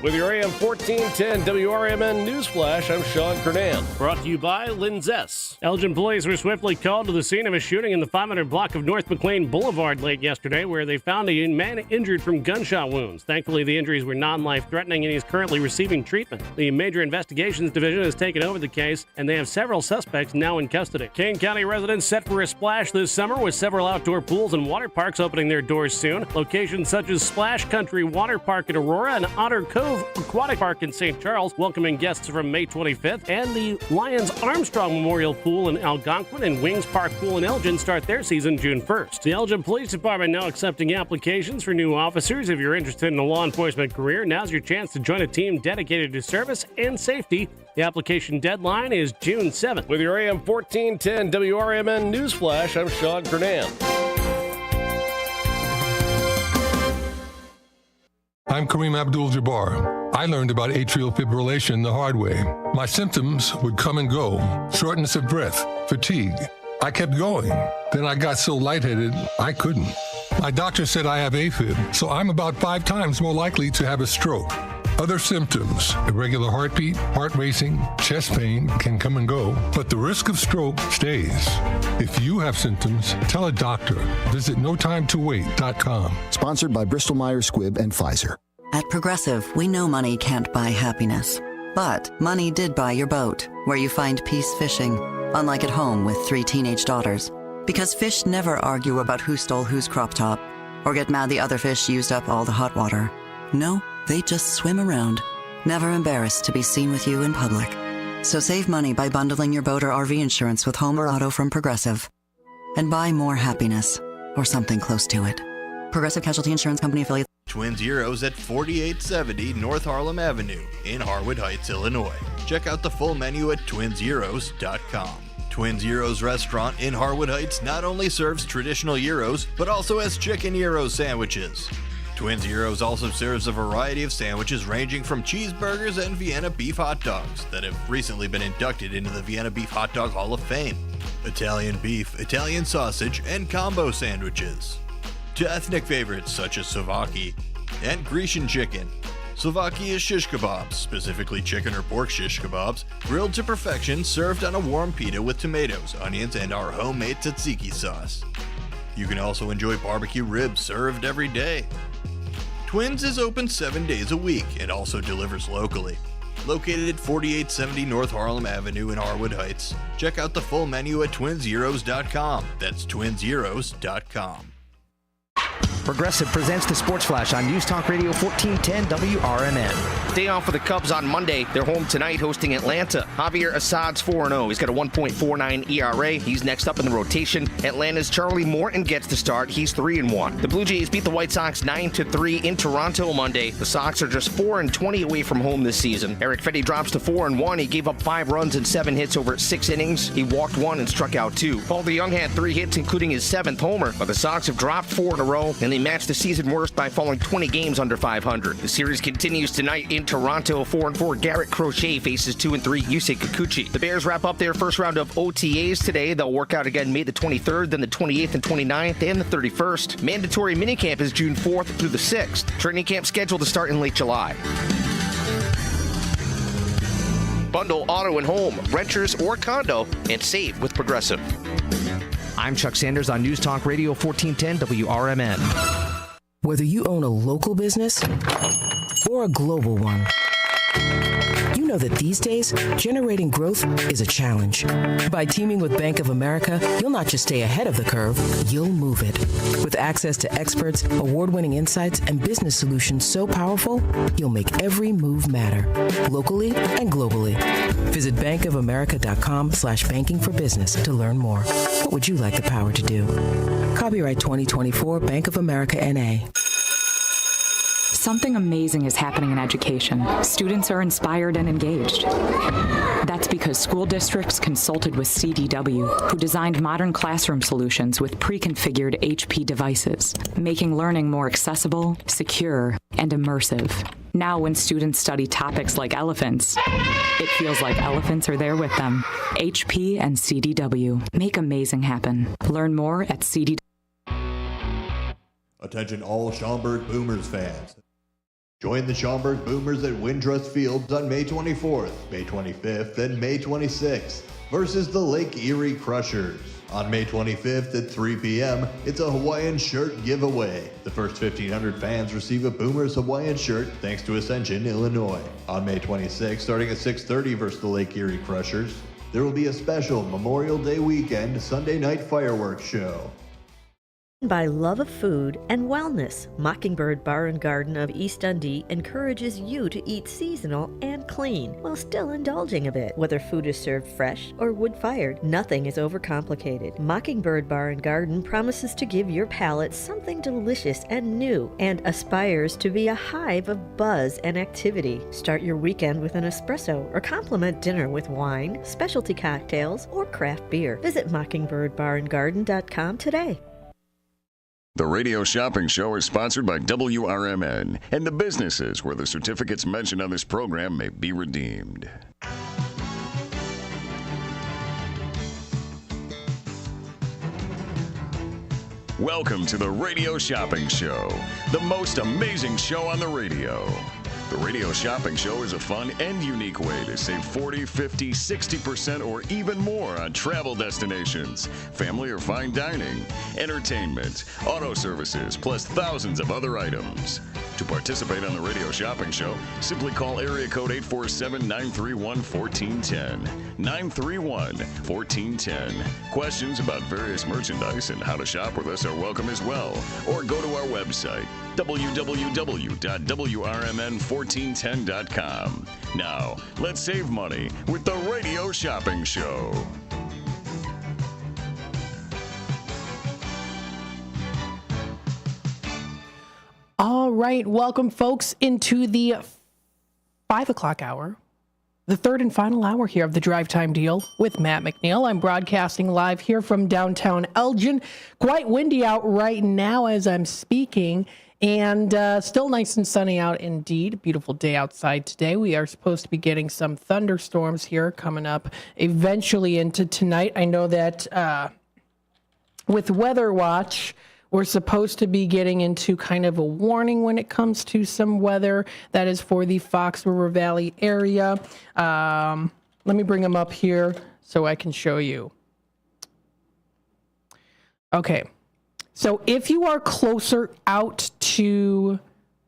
With your AM 1410 WRMN Newsflash, I'm Sean Kernan. Brought to you by Linzess. Elgin police were swiftly called to the scene of a shooting in the 500 block of North McLean Boulevard late yesterday, where they found a man injured from gunshot wounds. Thankfully, the injuries were non-life-threatening, and he's currently receiving treatment. The Major Investigations Division has taken over the case, and they have several suspects now in custody. Kane County residents set for a splash this summer, with several outdoor pools and water parks opening their doors soon. Locations such as Splash Country Water Park at Aurora and Otter Cove Aquatic Park in St. Charles, welcoming guests from May 25th, and the Lions Armstrong Memorial Pool in Algonquin and Wings Park Pool in Elgin start their season June 1st. The Elgin Police Department now accepting applications for new officers. If you're interested in a law enforcement career, now's your chance to join a team dedicated to service and safety. The application deadline is June 7th. With your AM 1410 WRMN Newsflash, I'm Sean Kernan. I'm Kareem Abdul-Jabbar. I learned about atrial fibrillation the hard way. My symptoms would come and go: shortness of breath, fatigue. I kept going. Then I got so lightheaded, I couldn't. My doctor said I have AFib, so I'm about 5 times more likely to have a stroke. Other symptoms: irregular heartbeat, heart racing, chest pain can come and go, but the risk of stroke stays. If you have symptoms, tell a doctor. Visit notimetowait.com. Sponsored by Bristol Myers Squibb and Pfizer. At Progressive, we know money can't buy happiness. But money did buy your boat, where you find peace fishing, unlike at home with 3 teenage daughters. Because fish never argue about who stole whose crop top, or get mad the other fish used up all the hot water. No, they just swim around, never embarrassed to be seen with you in public. So save money by bundling your boat or RV insurance with home or auto from Progressive. And buy more happiness, or something close to it. Progressive Casualty Insurance Company affiliate. Twin Zeros at 4870 North Harlem Avenue in Harwood Heights, Illinois. Check out the full menu at twinzeros.com. Twin Zeros Restaurant in Harwood Heights not only serves traditional gyros, but also has chicken gyro sandwiches. Twin Zeros also serves a variety of sandwiches ranging from cheeseburgers and Vienna beef hot dogs that have recently been inducted into the Vienna Beef Hot Dog Hall of Fame. Italian beef, Italian sausage, and combo sandwiches. To ethnic favorites such as Slovaki and Grecian chicken. Slovaki is shish kebabs, specifically chicken or pork shish kebabs, grilled to perfection, served on a warm pita with tomatoes, onions, and our homemade tzatziki sauce. You can also enjoy barbecue ribs served every day. Twins is open 7 days a week and also delivers locally. Located at 4870 North Harlem Avenue in Harwood Heights, check out the full menu at twinzeros.com. That's twinzeros.com. Progressive presents the Sports Flash on News Talk Radio 1410 WRMN. Day off for the Cubs on Monday. They're home tonight hosting Atlanta. Javier Assad's 4-0. He's got a 1.49 ERA. He's next up in the rotation. Atlanta's Charlie Morton gets the start. He's 3-1. The Blue Jays beat the White Sox 9-3 in Toronto Monday. The Sox are just 4-20 away from home this season. Eric Fedde drops to 4-1. He gave up 5 runs and 7 hits over 6 innings. He walked 1 and struck out 2. Paul DeJong had 3 hits, including his 7th homer. But the Sox have dropped 4 in a row, and they matched the season worst by falling 20 games under 500. The series continues tonight in Toronto. 4-4 Garrett Crochet faces 2-3 Yusei Kikuchi. The Bears wrap up their first round of OTAs today. They'll work out again May the 23rd, then the 28th and 29th, and the 31st. Mandatory minicamp is June 4th through the 6th. Training camp scheduled to start in late July. Bundle auto and home, renters or condo, and save with Progressive. I'm Chuck Sanders on News Talk Radio 1410 WRMN. Whether you own a local business or a global one, you know that these days, generating growth is a challenge. By teaming with Bank of America, you'll not just stay ahead of the curve, you'll move it. With access to experts, award-winning insights, and business solutions so powerful, you'll make every move matter, locally and globally. Visit bankofamerica.com/banking for business to learn more. What would you like the power to do? Copyright 2024 Bank of America N.A. Something amazing is happening in education. Students are inspired and engaged. That's because school districts consulted with CDW, who designed modern classroom solutions with pre-configured HP devices, making learning more accessible, secure, and immersive. Now, when students study topics like elephants, it feels like elephants are there with them. HP and CDW make amazing happen. Learn more at CDW. Attention all Schaumburg Boomers fans. Join the Schaumburg Boomers at Wintrust Fields on May 24th, May 25th, and May 26th versus the Lake Erie Crushers. On May 25th at 3 p.m., it's a Hawaiian shirt giveaway. The first 1,500 fans receive a Boomers Hawaiian shirt thanks to Ascension, Illinois. On May 26th, starting at 6:30 versus the Lake Erie Crushers, there will be a special Memorial Day weekend Sunday night fireworks show. By love of food and wellness, Mockingbird Bar and Garden of East Dundee encourages you to eat seasonal and clean while still indulging a bit. Whether food is served fresh or wood-fired, nothing is overcomplicated. Mockingbird Bar and Garden promises to give your palate something delicious and new and aspires to be a hive of buzz and activity. Start your weekend with an espresso or complement dinner with wine, specialty cocktails, or craft beer. Visit mockingbirdbarandgarden.com today. The Radio Shopping Show is sponsored by WRMN and the businesses where the certificates mentioned on this program may be redeemed. Welcome to the Radio Shopping Show, the most amazing show on the radio. The Radio Shopping Show is a fun and unique way to save 40, 50, 60% or even more on travel destinations, family or fine dining, entertainment, auto services, plus thousands of other items. To participate on the Radio Shopping Show, simply call area code 847-931-1410. 931-1410. Questions about various merchandise and how to shop with us are welcome as well. Or go to our website, www.wrmn1410.com. Now, let's save money with the Radio Shopping Show. All right. Welcome, folks, into the 5 o'clock hour, the third and final hour here of the Drive Time Deal with Matt McNeil. I'm broadcasting live here from downtown Elgin. Quite windy out right now as I'm speaking, and still nice and sunny out indeed. Beautiful day outside today. We are supposed to be getting some thunderstorms here coming up eventually into tonight. I know that with Weather Watch, we're supposed to be getting into kind of a warning when it comes to some weather. That is for the Fox River Valley area. Let me bring them up here so I can show you. Okay. So if you are closer out to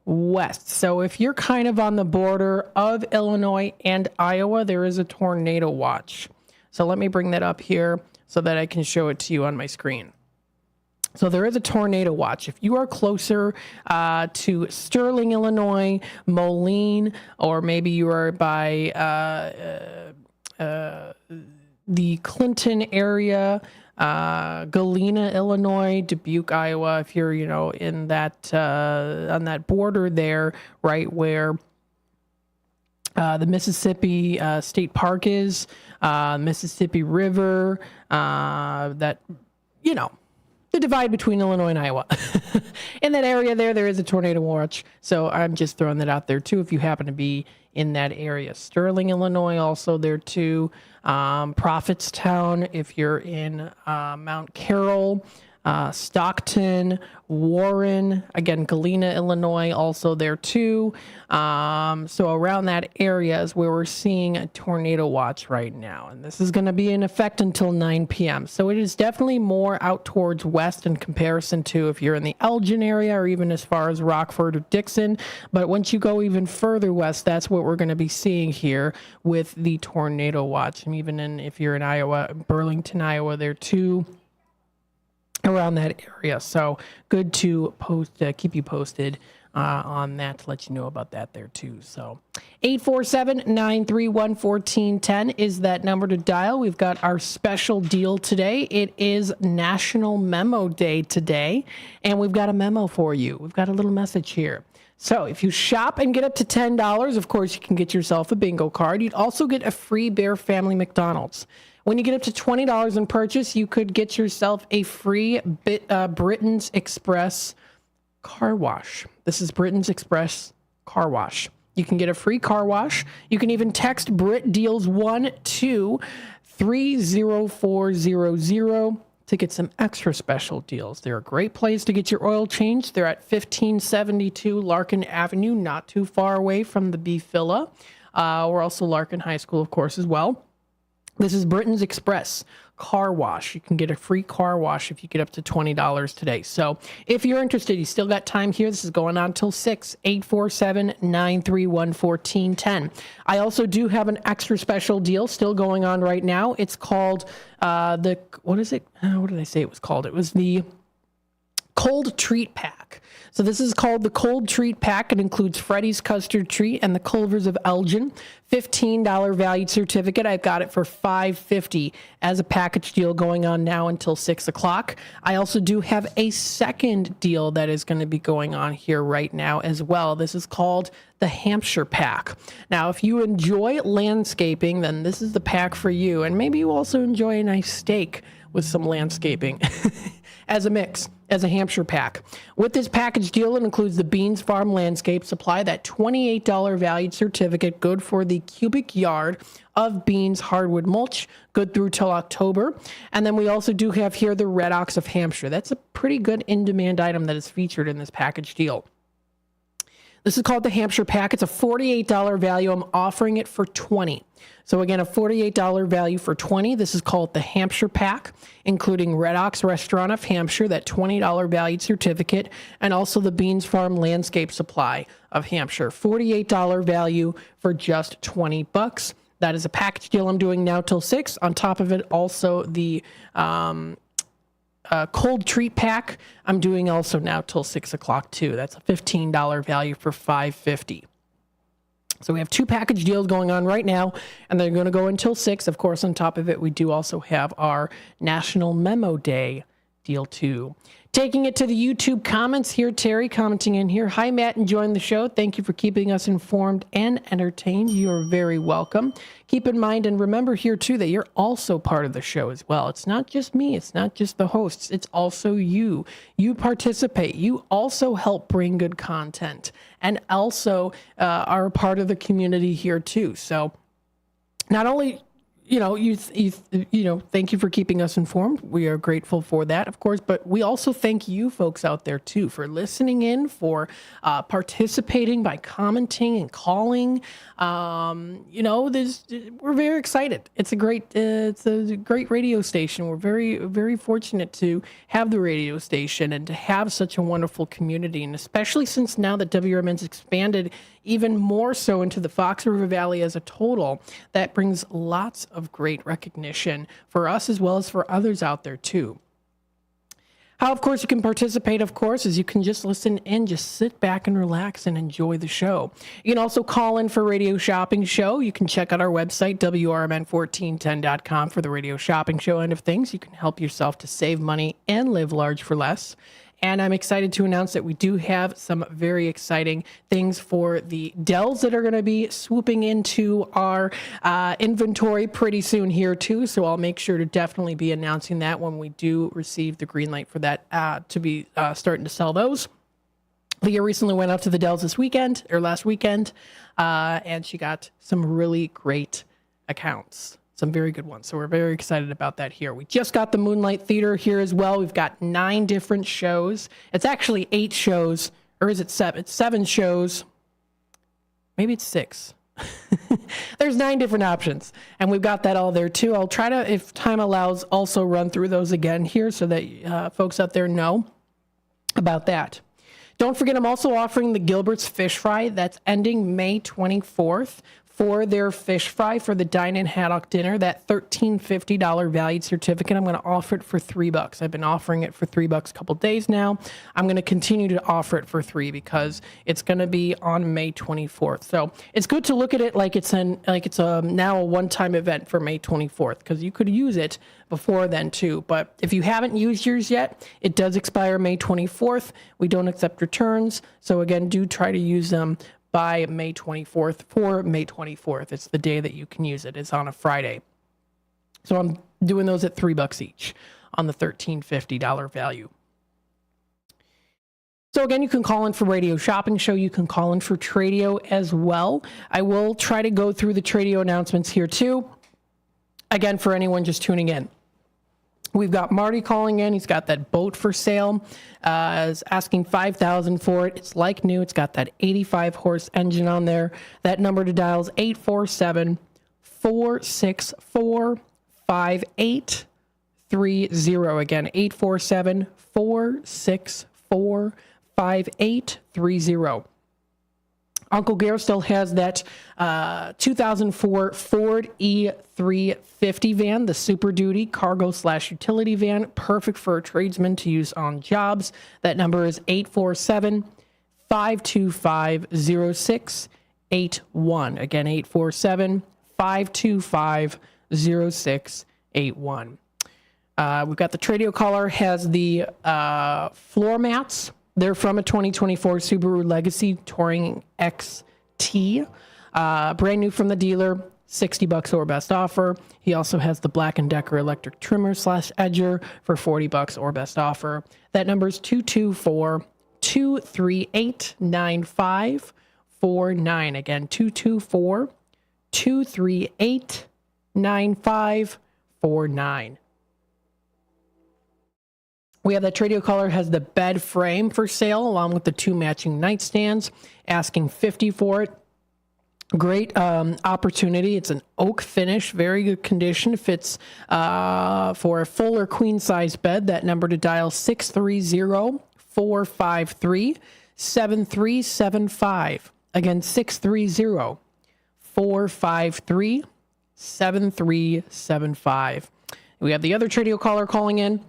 west, so if you're kind of on the border of Illinois and Iowa, there is a tornado watch. So let me bring that up here so that I can show it to you on my screen. So there is a tornado watch. If you are closer to Sterling, Illinois, Moline, or maybe you are by the Clinton area, Galena, Illinois, Dubuque, Iowa, if you're, in that, on that border there, right where the Mississippi State Park is, Mississippi River, that, the divide between Illinois and Iowa. In that area there is a tornado watch. So I'm just throwing that out there too if you happen to be in that area. Sterling, Illinois, also there too. Prophetstown, if you're in Mount Carroll, Stockton, Warren, again, Galena, Illinois, also there too. So around that area is where we're seeing a tornado watch right now. And this is going to be in effect until 9 p.m. So it is definitely more out towards west in comparison to if you're in the Elgin area or even as far as Rockford or Dixon. But once you go even further west, that's what we're going to be seeing here with the tornado watch. And even if you're in Iowa, Burlington, Iowa, there too, around that area. So good to keep you posted on that, to let you know about that there too. So 847-931-1410 is that number to dial. We've got our special deal today. It is National Memo Day today, and we've got a memo for you. We've got a little message here. So if you shop and get up to $10, of course, you can get yourself a bingo card. You'd also get a free Bear Family McDonald's. When you get up to $20 in purchase, you could get yourself a free Britain's Express car wash. This is Britain's Express car wash. You can get a free car wash. You can even text Brit Deals 1 to 30400 to get some extra special deals. They're a great place to get your oil changed. They're at 1572 Larkin Avenue, not too far away from the Beef Villa. We're also Larkin High School, of course, as well. This is Britain's Express car wash. You can get a free car wash if you get up to $20 today. So if you're interested, you still got time here. This is going on till 6, 847-931-1410. I also do have an extra special deal still going on right now. It's called what is it? What did I say it was called? It was the Cold Treat Pack. So this is called the Cold Treat Pack. It includes Freddy's Custard Treat and the Culvers of Elgin. $15 valued certificate. I've got it for $5.50 as a package deal going on now until 6 o'clock. I also do have a second deal that is going to be going on here right now as well. This is called the Hampshire Pack. Now, if you enjoy landscaping, then this is the pack for you. And maybe you also enjoy a nice steak with some landscaping as a mix, as a Hampshire pack. With this package deal, it includes the Beans Farm Landscape Supply, that $28 valued certificate, good for the cubic yard of beans hardwood mulch, good through till October. And then we also do have here the Red Ox of Hampshire. That's a pretty good in-demand item that is featured in this package deal. This is called the Hampshire Pack. It's a $48 value. I'm offering it for $20. So again, a $48 value for $20. This is called the Hampshire Pack, including Red Ox Restaurant of Hampshire, that $20 valued certificate, and also the Beans Farm Landscape Supply of Hampshire. $48 value for just $20. That is a package deal I'm doing now till 6. On top of it, also the Cold Treat Pack I'm doing also now till 6 o'clock too. That's a $15 value for $5.50. So we have two package deals going on right now, and they're going to go until 6. Of course, on top of it, we do also have our National Memo Day deal too. Taking it to the YouTube comments here, Terry commenting in here. Hi, Matt, enjoying the show. Thank you for keeping us informed and entertained. You are very welcome. Keep in mind and remember here too that you're also part of the show as well. It's not just me. It's not just the hosts. It's also you. You participate. You also help bring good content and also are a part of the community here too. So not only thank you for keeping us informed. We are grateful for that, of course, but we also thank you folks out there too for listening in, for participating by commenting and calling. We're very excited. It's a great radio station. We're very, very fortunate to have the radio station and to have such a wonderful community, and especially since now that WRMN's expanded even more so into the Fox River Valley as a total, that brings lots of great recognition for us as well as for others out there too. How, of course, you can participate, of course, is you can just listen in, just sit back and relax and enjoy the show. You can also call in for Radio Shopping Show. You can check out our website, WRMN1410.com, for the Radio Shopping Show end of things. You can help yourself to save money and live large for less. And I'm excited to announce that we do have some very exciting things for the Dells that are going to be swooping into our inventory pretty soon here too. So I'll make sure to definitely be announcing that when we do receive the green light for that to be starting to sell those. Leah recently went out to the Dells last weekend, and she got some really great accounts. Some very good ones. So we're very excited about that here. We just got the Moonlight Theater here as well. We've got 9 different shows. It's actually 8 shows, or is it 7? It's 7 shows. Maybe it's 6. There's 9 different options, and we've got that all there too. I'll try to, if time allows, also run through those again here so that folks out there know about that. Don't forget, I'm also offering the Gilbert's Fish Fry. That's ending May 24th. For their fish fry for the Dine-In Haddock dinner, that $13.50 valued certificate, I'm going to offer it for $3. I've been offering it for $3 a couple days now. I'm going to continue to offer it for $3 because it's going to be on May 24th. So it's good to look at it like it's now a one-time event for May 24th, because you could use it before then too. But if you haven't used yours yet, it does expire May 24th. We don't accept returns. So again, do try to use them by May 24th for May 24th. It's the day that you can use it. It's on a Friday. So I'm doing those at $3 each on the $13.50 value. So again, you can call in for Radio Shopping Show. You can call in for Tradio as well. I will try to go through the Tradio announcements here too. Again, for anyone just tuning in. We've got Marty calling in. He's got that boat for sale. Is asking $5,000 for it. It's like new. It's got that 85 horse engine on there. That number to dial is 847-464-5830. Again, 847-464-5830. Uncle Gare still has that 2004 Ford E350 van, the Super Duty cargo/utility van, perfect for a tradesman to use on jobs. That number is 847-525-0681. Again, 847-525-0681. We've got the Tradio caller has the floor mats. They're from a 2024 Subaru Legacy Touring XT. Brand new from the dealer, $60 or best offer. He also has the Black & Decker electric trimmer /edger for $40 or best offer. That number is 224-238-9549. Again, 224-238-9549. We have that Tradio caller has the bed frame for sale along with the 2 matching nightstands, asking $50 for it. Great opportunity. It's an oak finish, very good condition. Fits for a full or queen size bed. That number to dial 630-453-7375. Again, 630-453-7375. We have the other Tradio caller calling in.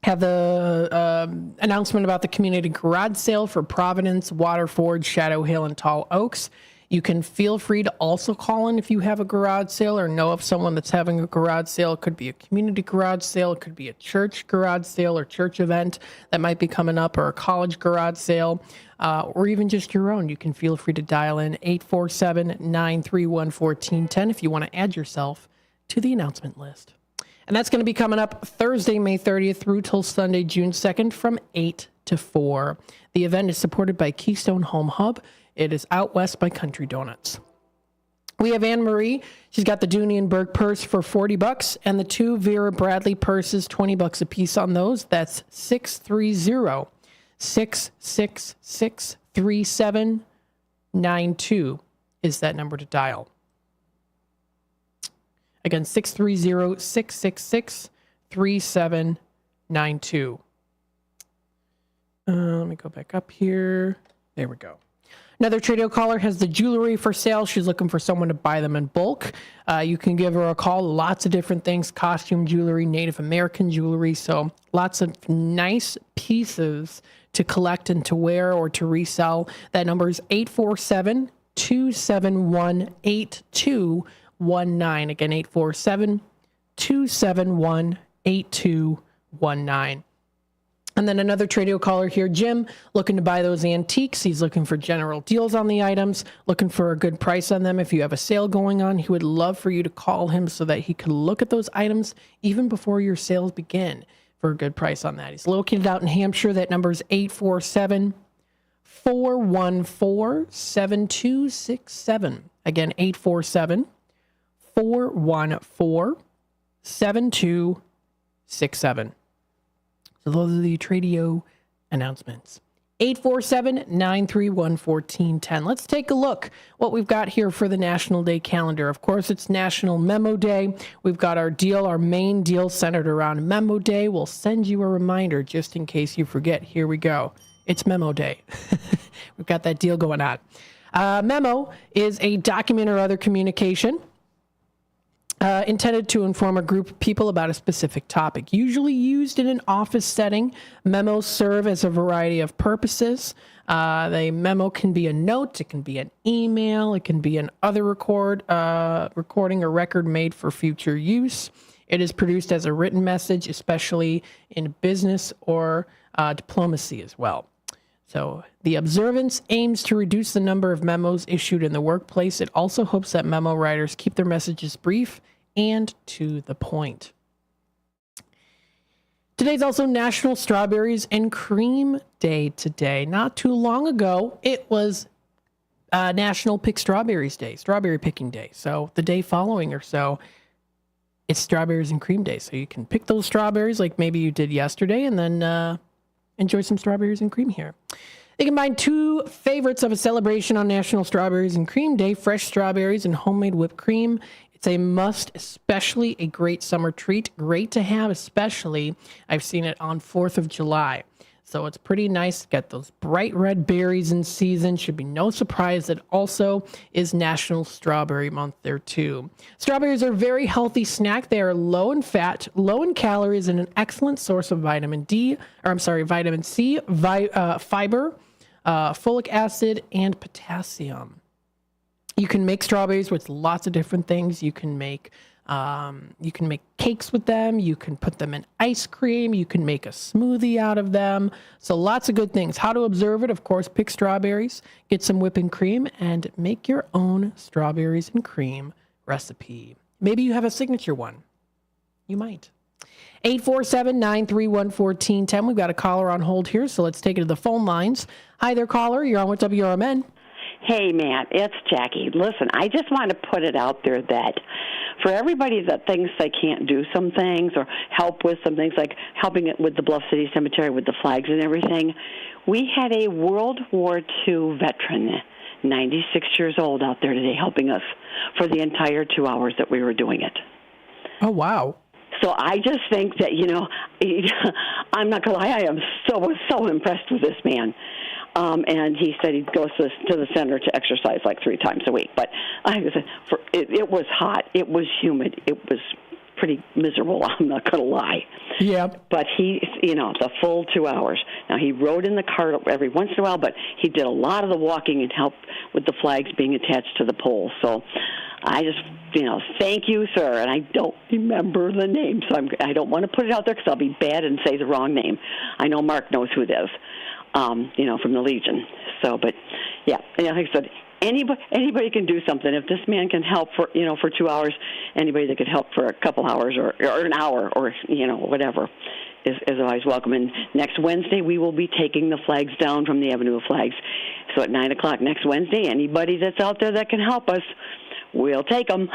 Have the announcement about the community garage sale for Providence, Waterford, Shadow Hill, and Tall Oaks. You can feel free to also call in if you have a garage sale or know of someone that's having a garage sale. It could be a community garage sale. It could be a church garage sale or church event that might be coming up, or a college garage sale, or even just your own. You can feel free to dial in 847-931-1410 if you want to add yourself to the announcement list. And that's going to be coming up Thursday, May 30th through till Sunday, June 2nd from 8 to 4. The event is supported by Keystone Home Hub. It is out west by Country Donuts. We have Anne Marie. She's got the Dooney and Burke purse for $40 and the 2 Vera Bradley purses, $20 a piece on those. That's 630-666-3792 is that number to dial. Again, 630-666-3792. Let me go back up here. There we go. Another Tradio caller has the jewelry for sale. She's looking for someone to buy them in bulk. You can give her a call. Lots of different things, costume jewelry, Native American jewelry. So lots of nice pieces to collect and to wear or to resell. That number is 847-271-8219. Again, 847-271-8219. And then another Tradio caller here, Jim, looking to buy those antiques. He's looking for general deals on the items, looking for a good price on them. If you have a sale going on, he would love for you to call him so that he could look at those items even before your sales begin for a good price on that. He's located out in Hampshire. That number is 847-414-7267. Again, 847-414-7267. So those are the Tradio announcements. 847-931-1410. Let's take a look what we've got here for the National Day calendar. Of course, it's National Memo Day. We've got our main deal centered around Memo Day. We'll send you a reminder just in case you forget. Here we go. It's Memo Day. We've got that deal going on. Memo is a document or other communication intended to inform a group of people about a specific topic. Usually used in an office setting, memos serve as a variety of purposes. The memo can be a note, it can be an email, it can be an other recording or record made for future use. It is produced as a written message, especially in business or diplomacy as well. So the observance aims to reduce the number of memos issued in the workplace. It also hopes that memo writers keep their messages brief and to the point. Today's also National Strawberries and Cream Day today. Not too long ago, it was National Pick Strawberries Day, Strawberry Picking Day. So the day following or so, it's Strawberries and Cream Day. So you can pick those strawberries like maybe you did yesterday and then enjoy some strawberries and cream here. They combine two favorites of a celebration on National Strawberries and Cream Day, fresh strawberries and homemade whipped cream. It's a must, especially a great summer treat. Great to have, especially, I've seen it on 4th of July. So it's pretty nice to get those bright red berries in season. Should be no surprise that also is National Strawberry Month there too. Strawberries are a very healthy snack. They are low in fat, low in calories, and an excellent source of vitamin C, fiber, folic acid, and potassium. You can make strawberries with lots of different things. You can make cakes with them. You can put them in ice cream. You can make a smoothie out of them. So lots of good things. How to observe it? Of course, pick strawberries, get some whipping cream, and make your own strawberries and cream recipe. Maybe you have a signature one. You might. 847-931-1410. We've got a caller on hold here, so let's take it to the phone lines. Hi there, caller. You're on with WRMN. Hey, Matt, it's Jackie. Listen, I just want to put it out there that for everybody that thinks they can't do some things or help with some things, like helping it with the Bluff City Cemetery with the flags and everything, we had a World War II veteran, 96 years old, out there today helping us for the entire 2 hours that we were doing it. Oh, wow. So I just think that, I'm not going to lie, I am so impressed with this man. And he said he goes to the center to exercise like 3 times a week. But it was hot. It was humid. It was pretty miserable. I'm not going to lie. Yeah. But he, the full 2 hours. Now, he rode in the cart every once in a while, but he did a lot of the walking and helped with the flags being attached to the poles. So I just, thank you, sir. And I don't remember the name, so I don't want to put it out there because I'll be bad and say the wrong name. I know Mark knows who it is, from the Legion. So, but, yeah, like I said, anybody can do something. If this man can help for 2 hours, anybody that could help for a couple hours or an hour or whatever is always welcome. And next Wednesday we will be taking the flags down from the Avenue of Flags. So at 9:00 next Wednesday, anybody that's out there that can help us, we'll take them.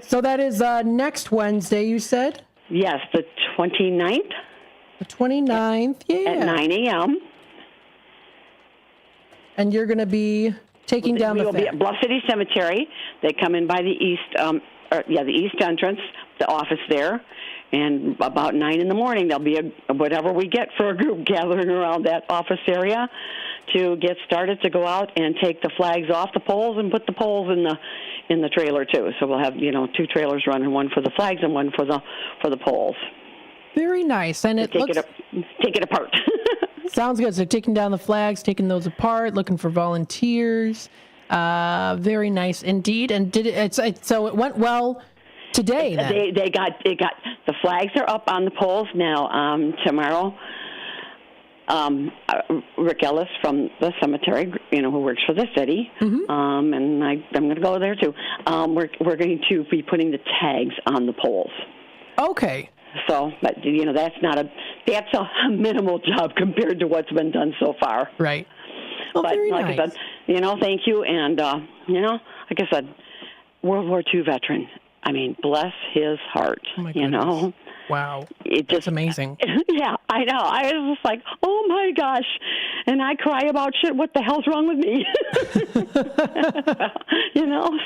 So that is next Wednesday, you said? Yes, the 29th. The 29th, yeah. At 9 a.m. And you're going to be taking down the flag. We will be at Bluff City Cemetery. They come in by the the east entrance, the office there. And about 9 in the morning, there'll be whatever we get for a group gathering around that office area to get started to go out and take the flags off the poles and put the poles in the trailer too. So we'll have 2 trailers running, one for the flags and one for the poles. Very nice, and take it apart. Sounds good. So taking down the flags, taking those apart, looking for volunteers. Very nice indeed. And so it went well today. Then. They got the flags are up on the poles now. Tomorrow, Rick Ellis from the cemetery, who works for the city, and I'm going to go there too. We're going to be putting the tags on the poles. Okay. So, but that's a minimal job compared to what's been done so far. Right. Well, but like I said, thank you, and like I said, World War II veteran. I mean, bless his heart. Oh my goodness. Wow. It's amazing. Yeah, I know. I was just like, oh my gosh. And I cry about shit. What the hell's wrong with me?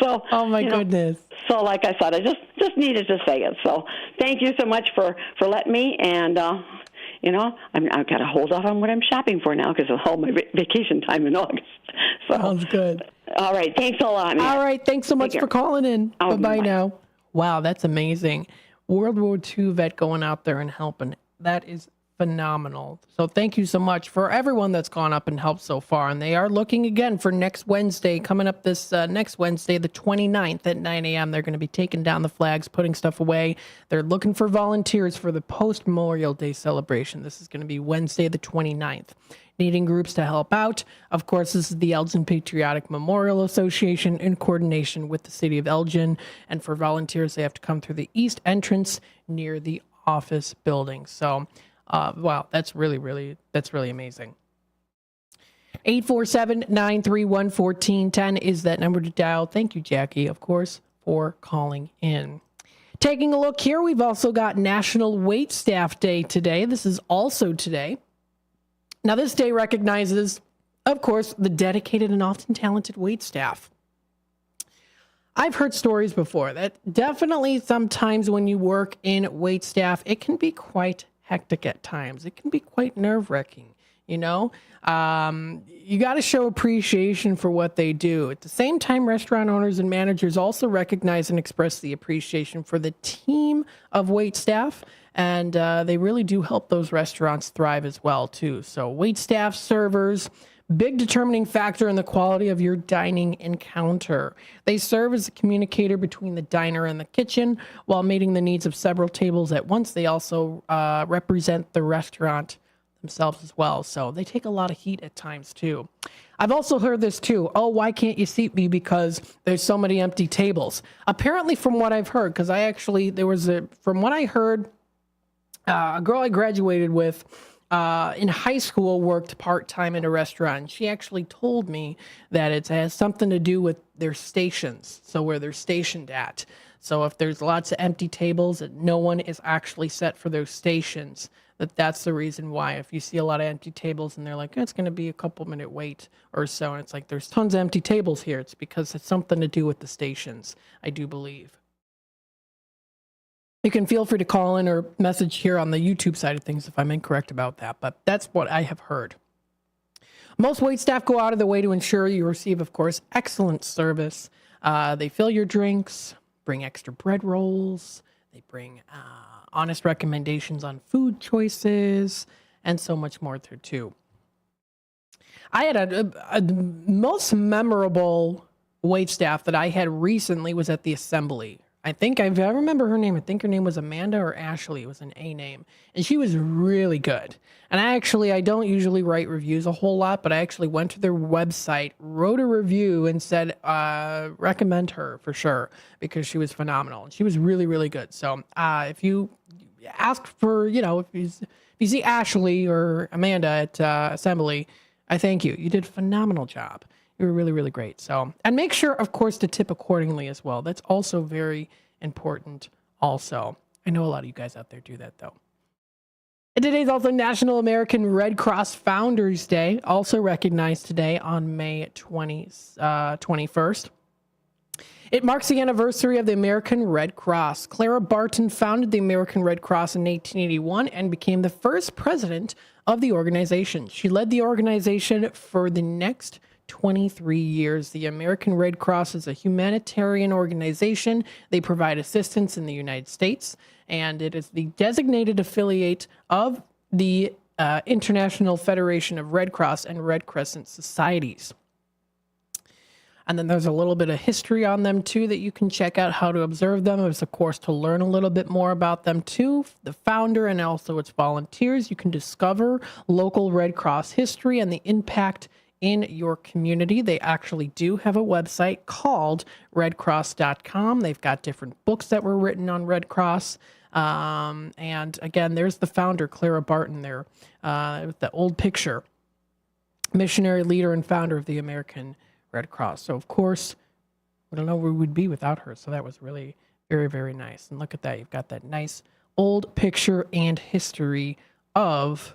So. Oh my goodness. So like I said, I just needed to say it. So thank you so much for letting me. And, I've got to hold off on what I'm shopping for now because of all my vacation time in August. So. Sounds good. All right. Thanks a lot, man. All right. Thanks so much for calling in. Bye-bye now. Wow, that's amazing. World War II vet going out there and helping. That is phenomenal. So thank you so much for everyone that's gone up and helped so far. And they are looking again for next Wednesday, coming up this next Wednesday, the 29th at 9 a.m. They're going to be taking down the flags, putting stuff away. They're looking for volunteers for the post-Memorial Day celebration. This is going to be Wednesday, the 29th. Needing groups to help out. Of course, this is the Elgin Patriotic Memorial Association in coordination with the city of Elgin. And for volunteers, they have to come through the east entrance near the office building. So, wow, that's really amazing. 847-931-1410 is that number to dial. Thank you, Jackie, of course, for calling in. Taking a look here, we've also got National Waitstaff Day today. This is also today. Now, this day recognizes, of course, the dedicated and often talented waitstaff. I've heard stories before that definitely sometimes when you work in waitstaff, it can be quite hectic at times. It can be quite nerve-wracking, you got to show appreciation for what they do. At the same time, restaurant owners and managers also recognize and express the appreciation for the team of waitstaff. And they really do help those restaurants thrive as well, too. So waitstaff, servers, big determining factor in the quality of your dining encounter. They serve as a communicator between the diner and the kitchen while meeting the needs of several tables at once. They also represent the restaurant themselves as well. So they take a lot of heat at times, too. I've also heard this, too. Oh, why can't you seat me because there's so many empty tables? Apparently, from what I've heard, because from what I heard, a girl I graduated with in high school worked part-time in a restaurant. She actually told me that it has something to do with their stations, so where they're stationed at. So if there's lots of empty tables and no one is actually set for those stations, that's the reason why. If you see a lot of empty tables and they're like, it's going to be a couple-minute wait or so, and it's like, there's tons of empty tables here. It's because it's something to do with the stations, I do believe. You can feel free to call in or message here on the YouTube side of things if I'm incorrect about that, but that's what I have heard. Most waitstaff go out of their way to ensure you receive, of course, excellent service. They fill your drinks, bring extra bread rolls. They bring honest recommendations on food choices and so much more there too. I had a most memorable wait staff that I had recently was at the Assembly. I remember her name. I think her name was Amanda or Ashley. It was an A name. And she was really good. And I don't usually write reviews a whole lot, but I actually went to their website, wrote a review, and said, recommend her for sure, because she was phenomenal. And she was really, really good. So if you ask for, if you see Ashley or Amanda at Assembly, I thank you. You did a phenomenal job. You were really, really great. So, and make sure, of course, to tip accordingly as well. That's also very important also. I know a lot of you guys out there do that, though. And today's also National American Red Cross Founders Day, also recognized today on May 21st. It marks the anniversary of the American Red Cross. Clara Barton founded the American Red Cross in 1881 and became the first president of the organization. She led the organization for the next 23 years. The American Red Cross is a humanitarian organization. They provide assistance in the United States, and it is the designated affiliate of the International Federation of Red Cross and Red Crescent Societies. And then there's a little bit of history on them, too, that you can check out how to observe them. There's, of course, to learn a little bit more about them, too. The founder and also its volunteers. You can discover local Red Cross history and the impact in your community. They actually do have a website called redcross.com. They've got different books that were written on Red Cross. And again, there's the founder, Clara Barton there, with the old picture. Missionary leader and founder of the American Red Cross. So, of course, I don't know where we would be without her. So that was really very, very nice. And look at that. You've got that nice old picture and history of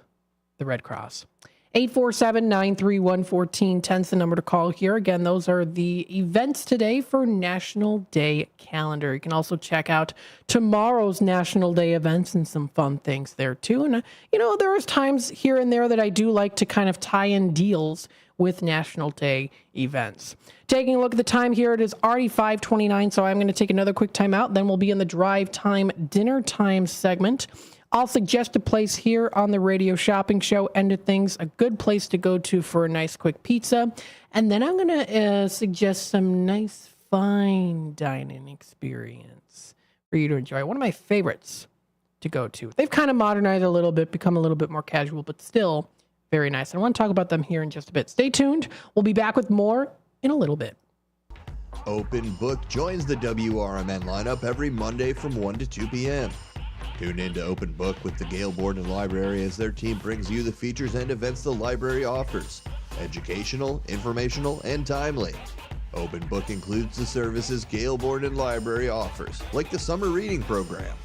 the Red Cross. 847-931-1410 is the number to call here. Again, those are the events today for National Day calendar. You can also check out tomorrow's National Day events and some fun things there too. And, there is times here and there that I do like to kind of tie in deals with National Day events. Taking a look at the time here, it is already 5:29, so I'm going to take another quick time out. Then we'll be in the drive time, dinner time segment. I'll suggest a place here on the Radio Shopping Show, End of Things, a good place to go to for a nice quick pizza. And then I'm going to suggest some nice fine dining experience for you to enjoy. One of my favorites to go to. They've kind of modernized a little bit, become a little bit more casual, but still very nice. And I want to talk about them here in just a bit. Stay tuned. We'll be back with more in a little bit. Open Book joins the WRMN lineup every Monday from 1 to 2 p.m. Tune in to Open Book with the Gale Borden Library as their team brings you the features and events the library offers. Educational, informational, and timely. Open Book includes the services Gale Borden Library offers, like the summer reading program.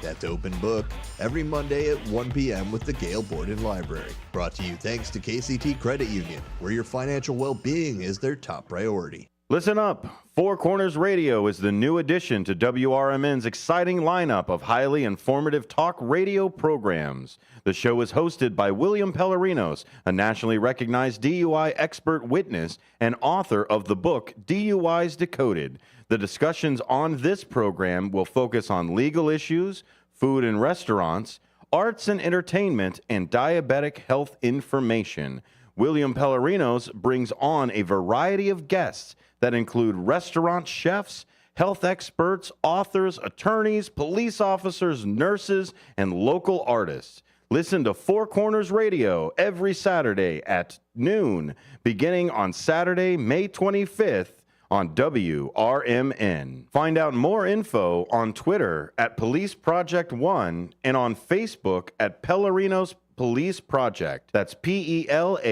That's Open Book every Monday at 1 p.m. with the Gale Borden Library. Brought to you thanks to KCT Credit Union, where your financial well-being is their top priority. Listen up. Four Corners Radio is the new addition to WRMN's exciting lineup of highly informative talk radio programs. The show is hosted by William Pellerinos, a nationally recognized DUI expert witness and author of the book DUIs Decoded. The discussions on this program will focus on legal issues, food and restaurants, arts and entertainment, and diabetic health information. William Pellerinos brings on a variety of guests that include restaurant chefs, health experts, authors, attorneys, police officers, nurses, and local artists. Listen to Four Corners Radio every Saturday at noon, beginning on Saturday, May 25th on WRMN. Find out more info on Twitter at Police Project One and on Facebook at Pellerinos Police Project. That's PELARENOS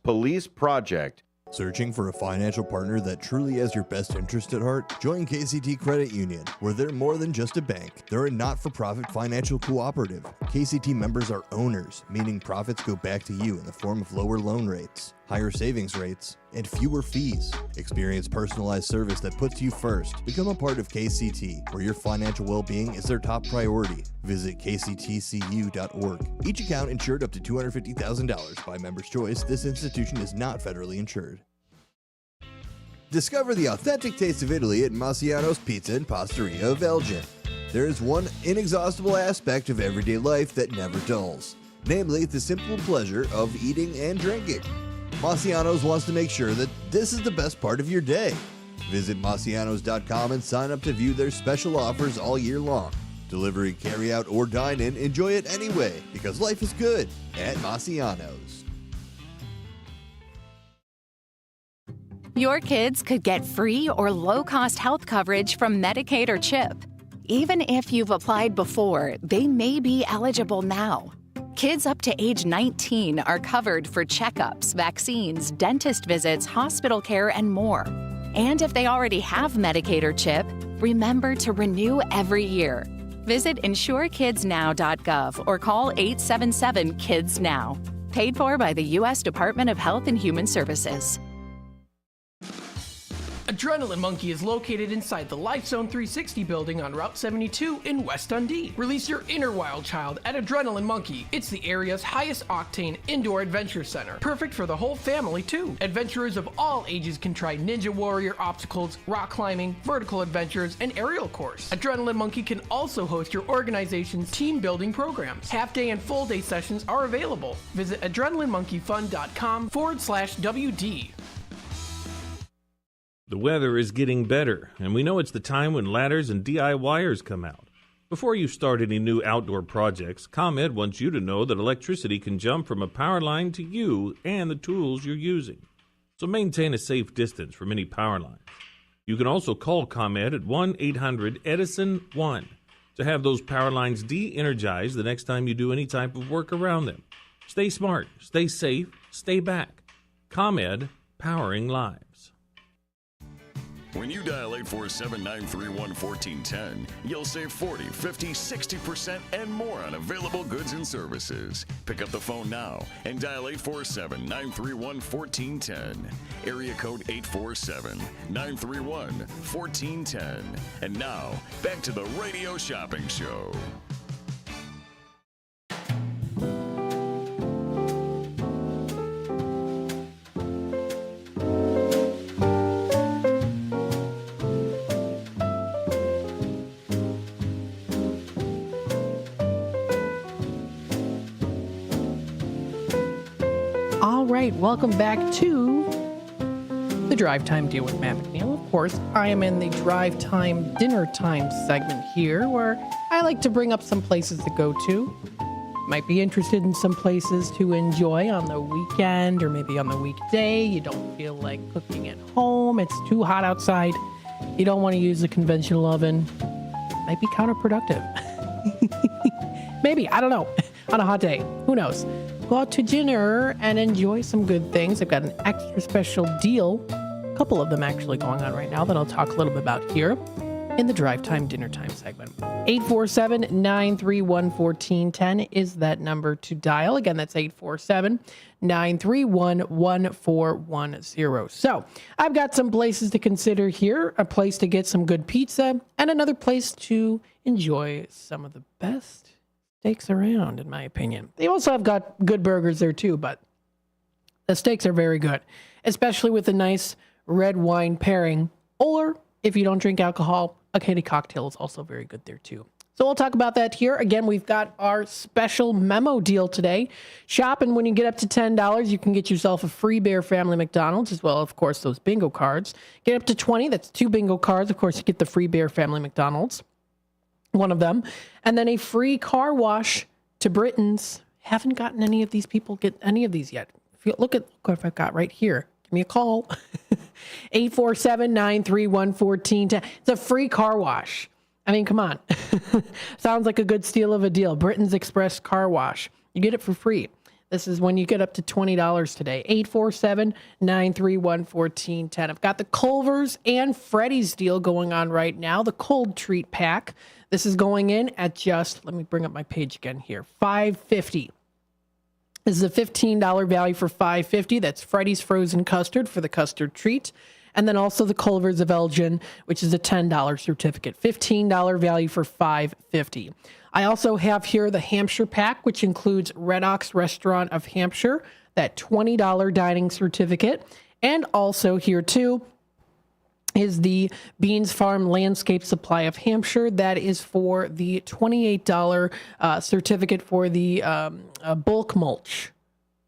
Police Project. Searching for a financial partner that truly has your best interest at heart? Join KCT Credit Union, where they're more than just a bank. They're a not-for-profit financial cooperative. KCT members are owners, meaning profits go back to you in the form of lower loan rates, higher savings rates, and fewer fees. Experience personalized service that puts you first. Become a part of KCT, where your financial well-being is their top priority. Visit kctcu.org. Each account insured up to $250,000 by member's choice. This institution is not federally insured. Discover the authentic taste of Italy at Massiano's Pizza and Pastaria of Elgin. There is one inexhaustible aspect of everyday life that never dulls, namely the simple pleasure of eating and drinking. Massiano's wants to make sure that this is the best part of your day. Visit Massianos.com and sign up to view their special offers all year long. Delivery, carry out, or dine in, enjoy it anyway, because life is good at Massiano's. Your kids could get free or low-cost health coverage from Medicaid or CHIP. Even if you've applied before, they may be eligible now. Kids up to age 19 are covered for checkups, vaccines, dentist visits, hospital care, and more. And if they already have Medicaid or CHIP, remember to renew every year. Visit insurekidsnow.gov or call 877-KIDS-NOW. Paid for by the U.S. Department of Health and Human Services. Adrenaline Monkey is located inside the Life Zone 360 building on Route 72 in West Dundee. Release your inner wild child at Adrenaline Monkey. It's the area's highest octane indoor adventure center. Perfect for the whole family too. Adventurers of all ages can try Ninja Warrior obstacles, rock climbing, vertical adventures, and aerial course. Adrenaline Monkey can also host your organization's team building programs. Half-day and full-day sessions are available. Visit adrenalinemonkeyfun.com/WD. The weather is getting better, and we know it's the time when ladders and DIYers come out. Before you start any new outdoor projects, ComEd wants you to know that electricity can jump from a power line to you and the tools you're using. So maintain a safe distance from any power lines. You can also call ComEd at 1-800-EDISON-1 to have those power lines de-energized the next time you do any type of work around them. Stay smart, stay safe, stay back. ComEd, powering lives. When you dial 847-931-1410, you'll save 40, 50, 60% and more on available goods and services. Pick up the phone now and dial 847-931-1410. Area code 847-931-1410. And now, back to the Radio Shopping Show. All right, welcome back to the Drive Time Deal with Matt McNeil. Of course, I am in the Drive Time Dinner Time segment here, where I like to bring up some places to go to. Might be interested in some places to enjoy on the weekend or maybe on the weekday. You don't feel like cooking at home. It's too hot outside. You don't want to use a conventional oven. Might be counterproductive. Maybe, I don't know. On a hot day, who knows? Go out to dinner and enjoy some good things. I've got an extra special deal, a couple of them actually going on right now that I'll talk a little bit about here in the Drive Time Dinner Time segment. 847-931-1410 is that number to dial. Again, that's 847-931-1410. So I've got some places to consider here, a place to get some good pizza, and another place to enjoy some of the best steaks around, in my opinion. They also have got good burgers there too, but the steaks are very good, especially with a nice red wine pairing. Or if you don't drink alcohol, a candy cocktail is also very good there too. So we'll talk about that here. Again, we've got our special memo deal today. Shop, and when you get up to $10, you can get yourself a free Bear Family McDonald's, as well, of course, those bingo cards. Get up to 20, that's 2 bingo cards. Of course, you get the free Bear Family McDonald's, one of them, and then a free car wash to Britain's. Haven't gotten any of these people get any of these yet. Look at what I've got right here. Give me a call. 847-931-1410. It's a free car wash. I mean, come on. Sounds like a good steal of a deal. Britain's Express Car Wash. You get it for free. This is when you get up to $20 today. 847-931-1410. I've got the Culver's and Freddy's deal going on right now. The cold treat pack. This is going in at just, let me bring up my page again here, $5.50. This is a $15 value for $5.50. That's Freddy's frozen custard for the custard treat. And then also the Culver's of Elgin, which is a $10 certificate. $15 value for $5.50. I also have here the Hampshire pack, which includes Red Ox Restaurant of Hampshire, that $20 dining certificate. And also here too, is the Beans Farm Landscape Supply of Hampshire. That is for the $28 certificate for the bulk mulch,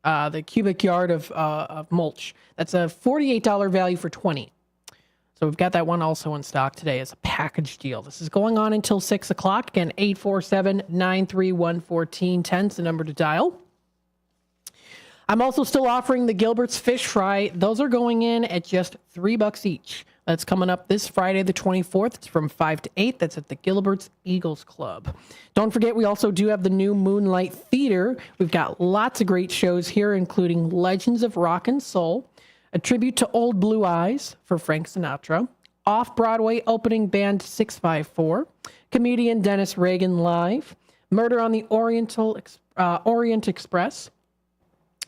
the cubic yard of mulch. That's a $48 value for 20. So we've got that one also in stock today as a package deal. This is going on until 6 o'clock. Again, 847-931-1410 is the number to dial. I'm also still offering the Gilbert's Fish Fry. Those are going in at just $3 each. That's coming up this Friday, the 24th. It's from 5 to 8. That's at the Gilbert's Eagles Club. Don't forget, we also do have the new Moonlight Theater. We've got lots of great shows here, including Legends of Rock and Soul, a tribute to Old Blue Eyes for Frank Sinatra, off-Broadway opening band 654, comedian Dennis Reagan live, Murder on the Orient Express,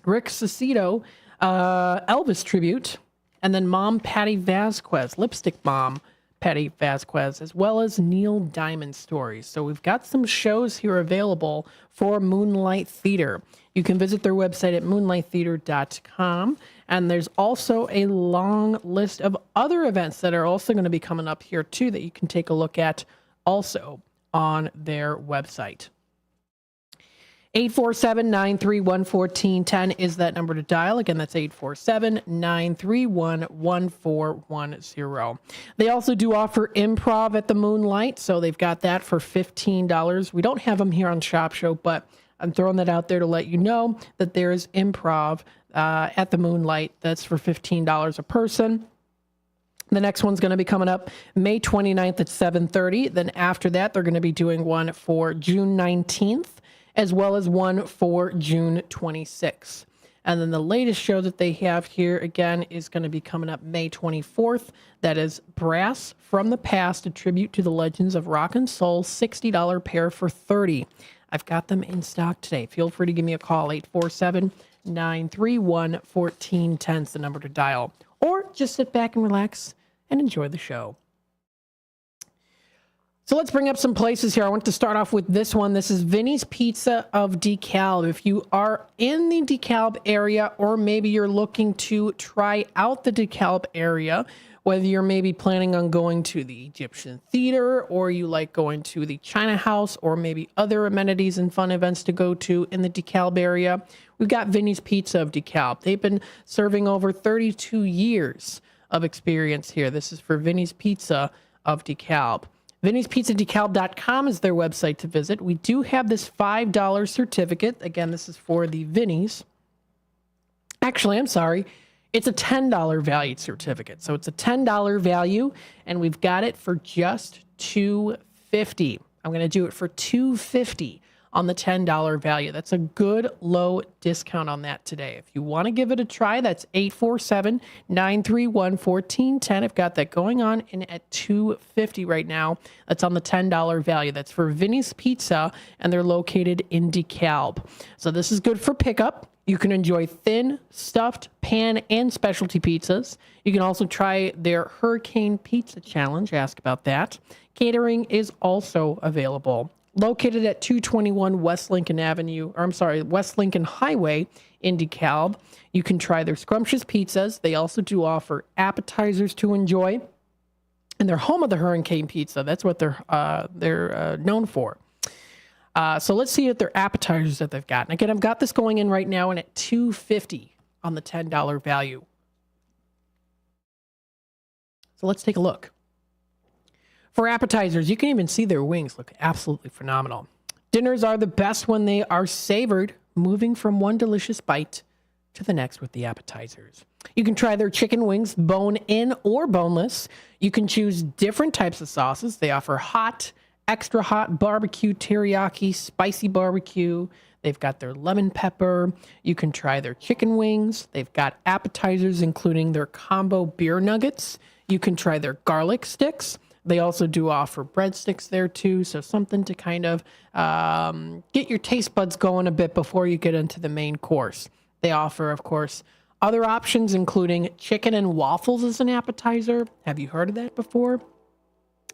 Rick Cicito, Elvis tribute, and then Mom Patty Vasquez, Lipstick Mom Patty Vasquez, as well as Neil Diamond stories. So we've got some shows here available for Moonlight Theater. You can visit their website at moonlighttheater.com. And there's also a long list of other events that are also going to be coming up here too that you can take a look at also on their website. 847-931-1410 is that number to dial. Again, that's 847-931-1410. They also do offer improv at the Moonlight, so they've got that for $15. We don't have them here on Shop Show, but I'm throwing that out there to let you know that there is improv at the Moonlight. That's for $15 a person. The next one's going to be coming up May 29th at 7:30. Then after that, they're going to be doing one for June 19th, as well as one for June 26th. And then the latest show that they have here, again, is going to be coming up May 24th. That is Brass from the Past, a tribute to the legends of rock and soul, $60 pair for $30. I've got them in stock today. Feel free to give me a call, 847-931-1410 is the number to dial. Or just sit back and relax and enjoy the show. So let's bring up some places here. I want to start off with this one. This is Vinny's Pizza of DeKalb. If you are in the DeKalb area, or maybe you're looking to try out the DeKalb area, whether you're maybe planning on going to the Egyptian Theater, or you like going to the China House, or maybe other amenities and fun events to go to in the DeKalb area, we've got Vinny's Pizza of DeKalb. They've been serving over 32 years of experience here. This is for Vinny's Pizza of DeKalb. Vinny'sPizzaDeKalb.com is their website to visit. We do have this $5 certificate. Again, this is for the Vinny's. Actually, I'm sorry. It's a $10 value certificate. So it's a $10 value, and we've got it for just $250. I'm going to do it for $250 on the $10 value. That's a good low discount on that today. If you want to give it a try, that's 847-931-1410. I've got that going on in at $250 right now. That's on the $10 value. That's for Vinny's Pizza, and they're located in DeKalb. So this is good for pickup. You can enjoy thin, stuffed, pan, and specialty pizzas. You can also try their Hurricane Pizza Challenge. Ask about that. Catering is also available. Located at 221 West Lincoln Highway in DeKalb. You can try their scrumptious pizzas. They also do offer appetizers to enjoy. And they're home of the Hurricane Pizza. That's what they're known for. So let's see at their appetizers that they've got. And again, I've got this going in right now and at $250 on the $10 value. So let's take a look. For appetizers, you can even see their wings look absolutely phenomenal. Dinners are the best when they are savored, moving from one delicious bite to the next with the appetizers. You can try their chicken wings, bone-in or boneless. You can choose different types of sauces. They offer hot, extra hot, barbecue, teriyaki, spicy barbecue. They've got their lemon pepper. You can try their chicken wings. They've got appetizers, including their combo beer nuggets. You can try their garlic sticks. They also do offer breadsticks there too, so something to kind of get your taste buds going a bit before you get into the main course. They offer, of course, other options, including chicken and waffles as an appetizer. Have you heard of that before?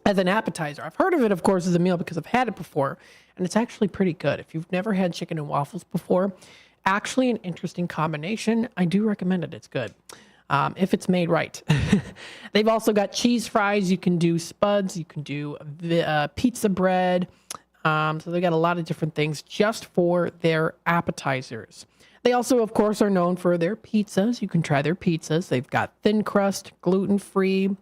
As an appetizer. I've heard of it, of course, as a meal because I've had it before, and it's actually pretty good. If you've never had chicken and waffles before, actually an interesting combination. I do recommend it. It's good. if it's made right. They've also got cheese fries. You can do spuds. You can do pizza bread. So they've got a lot of different things just for their appetizers. They also, of course, are known for their pizzas. You can try their pizzas. They've got thin crust, gluten-free.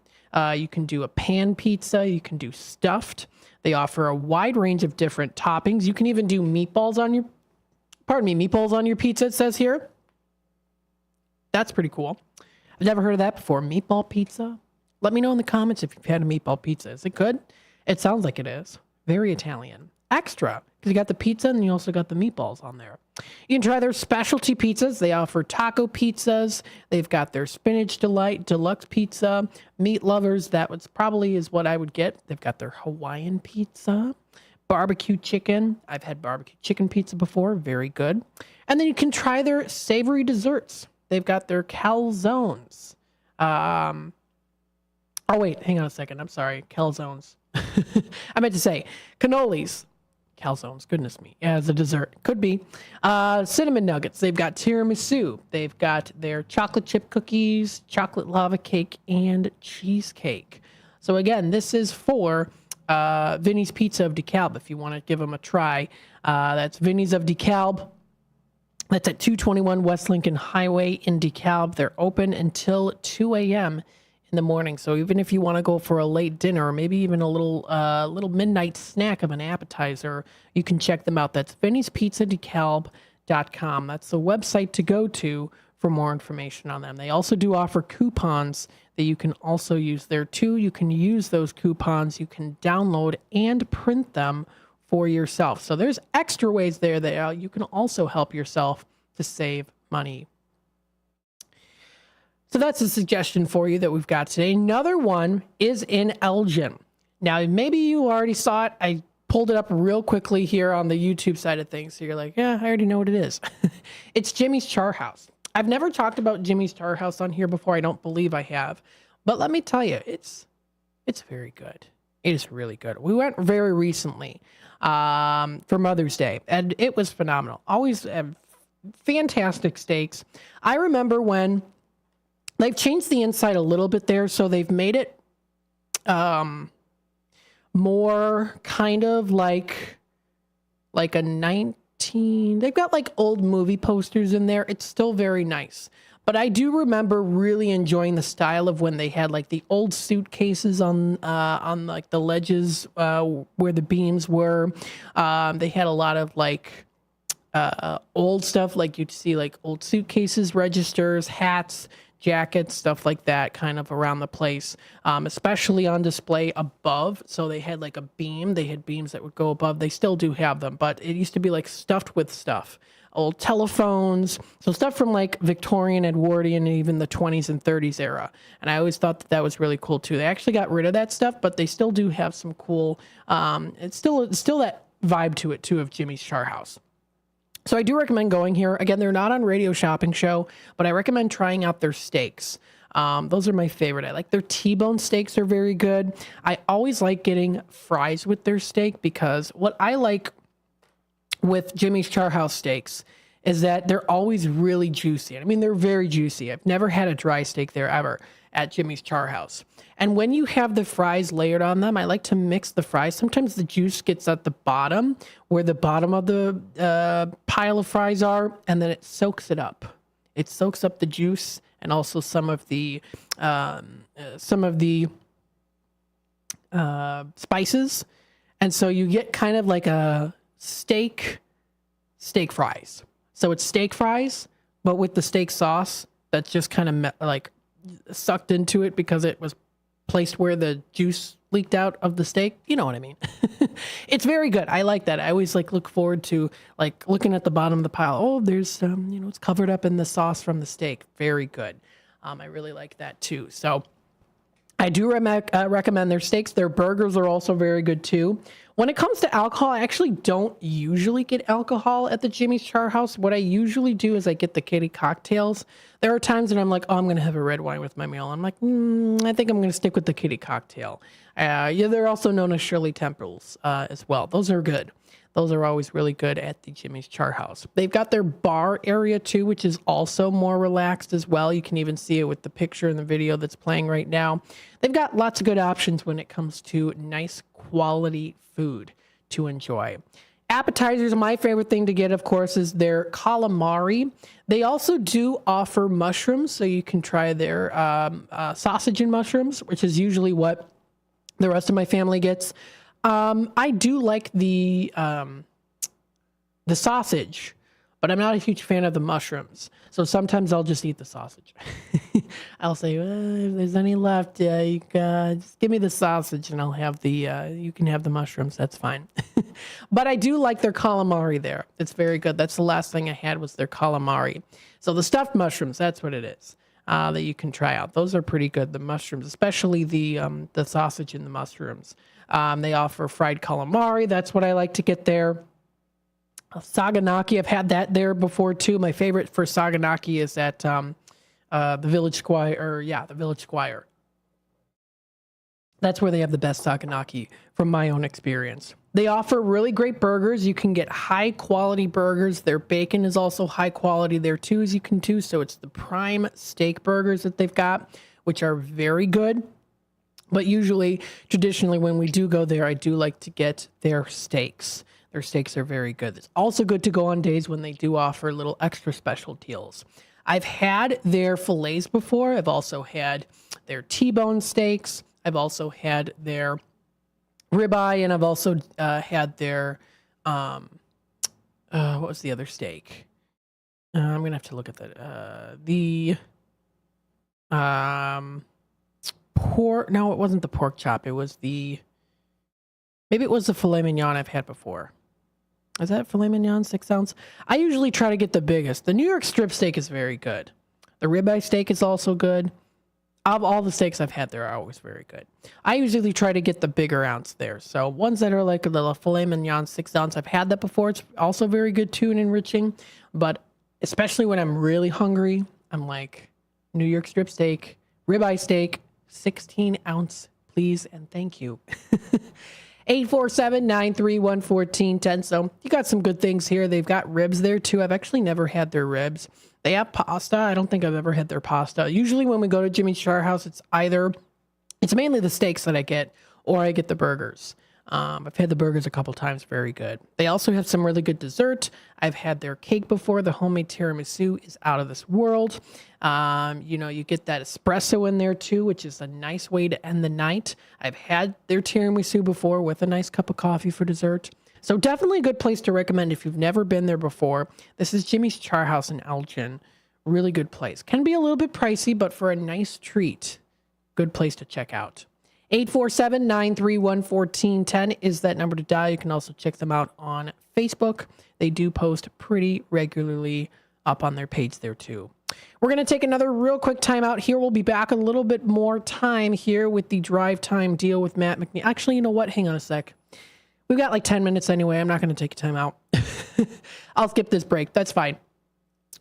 You can do a pan pizza. You can do stuffed. They offer a wide range of different toppings. You can even do meatballs on your pizza, it says here. That's pretty cool. I've never heard of that before. Meatball pizza? Let me know in the comments if you've had a meatball pizza. Is it good? It sounds like it is. Very Italian. Extra, because you got the pizza and you also got the meatballs on there. You can try their specialty pizzas. They offer taco pizzas. They've got their spinach delight deluxe pizza. Meat lovers, that was probably is what I would get. They've got their Hawaiian pizza. Barbecue chicken. I've had barbecue chicken pizza before. Very good. And then you can try their savory desserts. They've got their calzones. Oh, wait. Hang on a second. I'm sorry. Calzones. I meant to say cannolis. Calzones, goodness me, as a dessert. Could be. Cinnamon nuggets. They've got tiramisu. They've got their chocolate chip cookies, chocolate lava cake, and cheesecake. So again, this is for Vinny's Pizza of DeKalb, if you want to give them a try. That's Vinny's of DeKalb. That's at 221 West Lincoln Highway in DeKalb. They're open until 2 a.m. in the morning. So even if you want to go for a late dinner, or maybe even a little midnight snack of an appetizer, you can check them out. That's Vinny'sPizzaDeKalb.com. That's the website to go to for more information on them. They also do offer coupons that you can also use there too. You can use those coupons. You can download and print them for yourself. So there's extra ways there that you can also help yourself to save money. So that's a suggestion for you that we've got today. Another one is in Elgin. Now, maybe you already saw it. I pulled it up real quickly here on the YouTube side of things. So you're like, yeah, I already know what it is. It's Jimmy's Char House. I've never talked about Jimmy's Char House on here before. I don't believe I have. But let me tell you, it's very good. It is really good. We went very recently for Mother's Day, and it was phenomenal. Always fantastic steaks. I remember when they've changed the inside a little bit there, so they've made it more kind of like a 19... They've got like old movie posters in there. It's still very nice. But I do remember really enjoying the style of when they had like the old suitcases on like the ledges where the beams were. They had a lot of like old stuff, like you'd see like old suitcases, registers, hats, jackets, stuff like that kind of around the place, especially on display above. So they had like a beam. They had beams that would go above. They still do have them, but it used to be like stuffed with stuff. Old telephones, so stuff from like Victorian, Edwardian, and even the 20s and 30s era. And I always thought that was really cool too. They actually got rid of that stuff, but they still do have some cool, it's still that vibe to it too of Jimmy's Char House. So I do recommend going here. Again, they're not on Radio Shopping Show, but I recommend trying out their steaks. Those are my favorite. I like their T-bone steaks are very good. I always like getting fries with their steak because what I like with Jimmy's Char House steaks is that they're always really juicy. I mean, they're very juicy. I've never had a dry steak there ever at Jimmy's Char House. And when you have the fries layered on them, I like to mix the fries. Sometimes the juice gets at the bottom, where the bottom of the pile of fries are, and then it soaks it up. It soaks up the juice and also some of the spices. And so you get kind of like a steak fries. So it's steak fries, but with the steak sauce that's just kind of like sucked into it because it was placed where the juice leaked out of the steak. You know what I mean? It's very good. I like that. I always like look forward to like looking at the bottom of the pile. Oh, there's it's covered up in the sauce from the steak. Very good. I really like that too. So I do recommend their steaks. Their burgers are also very good too. When it comes to alcohol, I actually don't usually get alcohol at the Jimmy's Char House. What I usually do is I get the kitty cocktails. There are times that I'm like, oh, I'm going to have a red wine with my meal. I'm like, I think I'm going to stick with the kitty cocktail. They're also known as Shirley Temples as well. Those are good. Those are always really good at the Jimmy's Char House. They've got their bar area too, which is also more relaxed as well. You can even see it with the picture and the video that's playing right now. They've got lots of good options when it comes to nice quality food to enjoy. Appetizers, my favorite thing to get, of course, is their calamari. They also do offer mushrooms, so you can try their sausage and mushrooms, which is usually what the rest of my family gets. I do like the sausage, but I'm not a huge fan of the mushrooms. So sometimes I'll just eat the sausage. I'll say, if there's any left, you can, just give me the sausage and I'll have you can have the mushrooms. That's fine. But I do like their calamari there. It's very good. That's the last thing I had was their calamari. So the stuffed mushrooms, that's what it is. That you can try out. Those are pretty good. The mushrooms, especially the sausage and the mushrooms. They offer fried calamari. That's what I like to get there. Saganaki, I've had that there before too. My favorite for Saganaki is at the Village Squire. The Village Squire. That's where they have the best Saganaki from my own experience. They offer really great burgers. You can get high quality burgers. Their bacon is also high quality there too, as you can too. So it's the prime steak burgers that they've got, which are very good. But usually, traditionally, when we do go there, I do like to get their steaks. Their steaks are very good. It's also good to go on days when they do offer little extra special deals. I've had their fillets before. I've also had their T-bone steaks. I've also had their ribeye, and I've also had their, what was the other steak? I'm going to have to look at that. Pork, no, it wasn't the pork chop. It was maybe it was the filet mignon I've had before. Is that filet mignon, 6 ounce? I usually try to get the biggest. The New York strip steak is very good. The ribeye steak is also good. Of all the steaks I've had, they're always very good. I usually try to get the bigger ounce there. So ones that are like the filet mignon 6 ounce, I've had that before. It's also very good too and enriching. But especially when I'm really hungry, I'm like, New York strip steak, ribeye steak, 16 ounce, please and thank you. 847-931-1410. So you got some good things here. They've got ribs there too. I've actually never had their ribs. They have pasta. I don't think I've ever had their pasta. Usually when we go to Jimmy's Char House, it's mainly the steaks that I get, or I get the burgers. I've had the burgers a couple times. Very good. They also have some really good dessert. I've had their cake before. The homemade tiramisu is out of this world. You get that espresso in there too, which is a nice way to end the night. I've had their tiramisu before with a nice cup of coffee for dessert. So definitely a good place to recommend if you've never been there before. This is Jimmy's Char House in Elgin. Really good place. Can be a little bit pricey, but for a nice treat, good place to check out. 847-931-1410 is that number to dial. You can also check them out on Facebook. They do post pretty regularly up on their page there too. We're going to take another real quick time out here. We'll be back a little bit more time here with the drive time deal with Matt McNeil. Actually, you know what? Hang on a sec. We've got like 10 minutes anyway. I'm not going to take a time out. I'll skip this break. That's fine.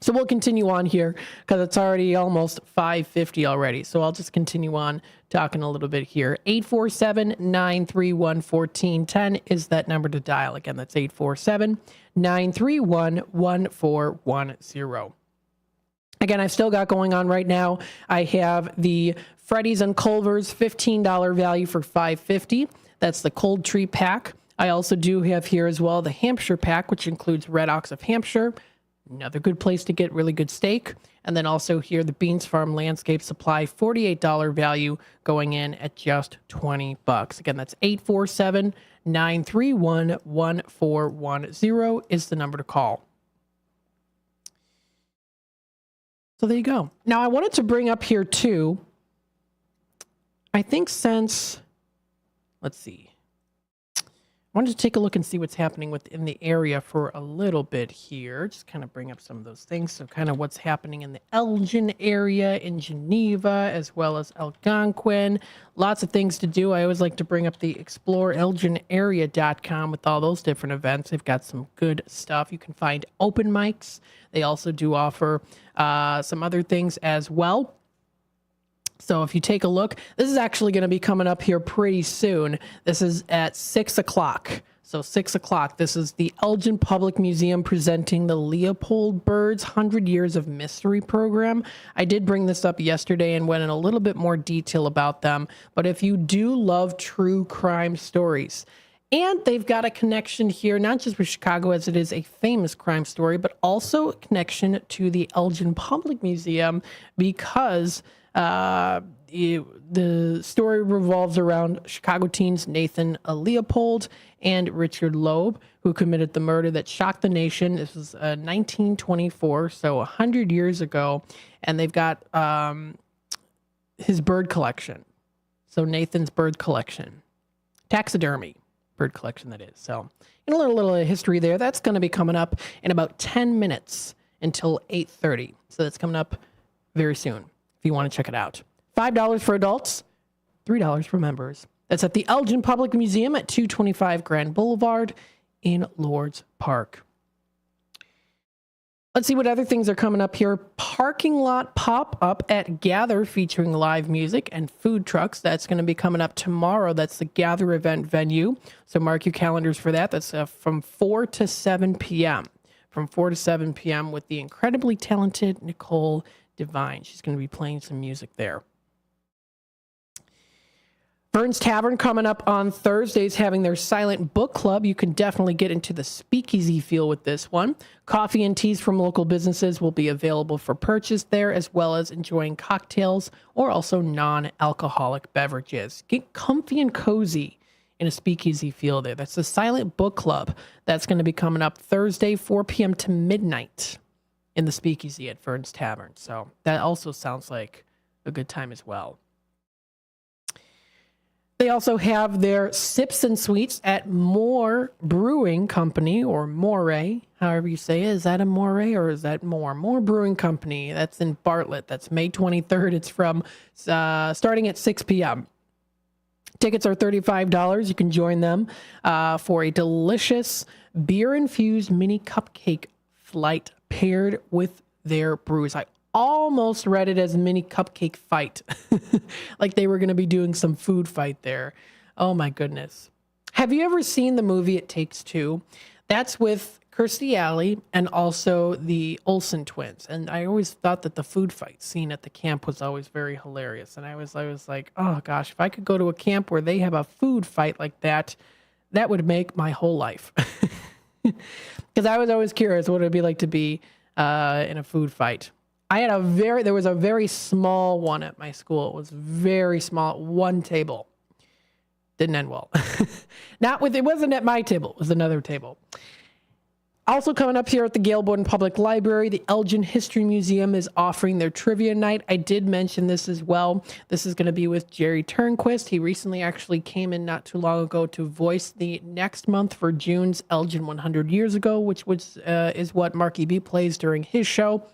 So we'll continue on here because it's already almost 5:50 already. So I'll just continue on talking a little bit here. 847-931-1410 is that number to dial. Again, that's 847-931-1410. Again, I've still got going on right now. I have the Freddy's and Culver's $15 value for $5.50. That's the Cold Tree Pack. I also do have here as well the Hampshire Pack, which includes Red Ox of Hampshire. Another good place to get really good steak. And then also here, the Beans Farm Landscape Supply, $48 value going in at just $20. Again, that's 847-931-1410 is the number to call. So there you go. Now, I wanted to bring up here too, I think since, let's see, wanted to take a look and see what's happening within the area for a little bit here. Just kind of bring up some of those things. So kind of what's happening in the Elgin area, in Geneva, as well as Algonquin. Lots of things to do. I always like to bring up the exploreelginarea.com with all those different events. They've got some good stuff. You can find open mics. They also do offer some other things as well. So if you take a look, this is actually going to be coming up here pretty soon. This is at 6 o'clock. So 6 o'clock, this is the Elgin Public Museum presenting the Leopold Birds 100 Years of Mystery program. I did bring this up yesterday and went in a little bit more detail about them. But if you do love true crime stories, and they've got a connection here, not just with Chicago as it is a famous crime story, but also a connection to the Elgin Public Museum because the story revolves around Chicago teens Nathan Leopold and Richard Loeb, who committed the murder that shocked the nation. This was 1924, so 100 years ago, and they've got his bird collection. So Nathan's bird collection, taxidermy bird collection, that is. So a little history there. That's going to be coming up in about 10 minutes until 8:30. So that's coming up very soon if you want to check it out. $5 for adults, $3 for members. That's at the Elgin Public Museum at 225 Grand Boulevard in Lords Park. Let's see what other things are coming up here. Parking lot pop-up at Gather featuring live music and food trucks. That's going to be coming up tomorrow. That's the Gather event venue. So mark your calendars for that. That's from 4 to 7 p.m. From 4 to 7 p.m. with the incredibly talented Nicole Divine. She's going to be playing some music there. Vern's Tavern coming up on Thursdays, having their silent book club. You can definitely get into the speakeasy feel with this one. Coffee and teas from local businesses will be available for purchase there, as well as enjoying cocktails or also non-alcoholic beverages. Get comfy and cozy in a speakeasy feel there. That's the silent book club. That's going to be coming up Thursday, 4 p.m. to midnight in the speakeasy at Vern's Tavern. So that also sounds like a good time as well. They also have their Sips and Sweets at Moore Brewing Company, or Moray, however you say it. Is that a Moray or is that Moore? Moore Brewing Company. That's in Bartlett. That's May 23rd. It's from starting at 6 p.m. Tickets are $35. You can join them for a delicious beer-infused mini cupcake flight paired with their brews. I almost read it as mini cupcake fight. Like they were going to be doing some food fight there. Oh my goodness. Have you ever seen the movie It Takes Two? That's with Kirstie Alley and also the Olsen twins. And I always thought that the food fight scene at the camp was always very hilarious. And I was like, oh gosh, if I could go to a camp where they have a food fight like that, that would make my whole life. Because I was always curious what it would be like to be in a food fight. There was a very small one at my school. It was very small, one table. Didn't end well. It wasn't at my table. It was another table. Also coming up here at the Gail Borden Public Library, the Elgin History Museum is offering their trivia night. I did mention this as well. This is going to be with Jerry Turnquist. He recently actually came in not too long ago to voice the next month for June's Elgin 100 Years Ago, which is what Marky B plays during his show.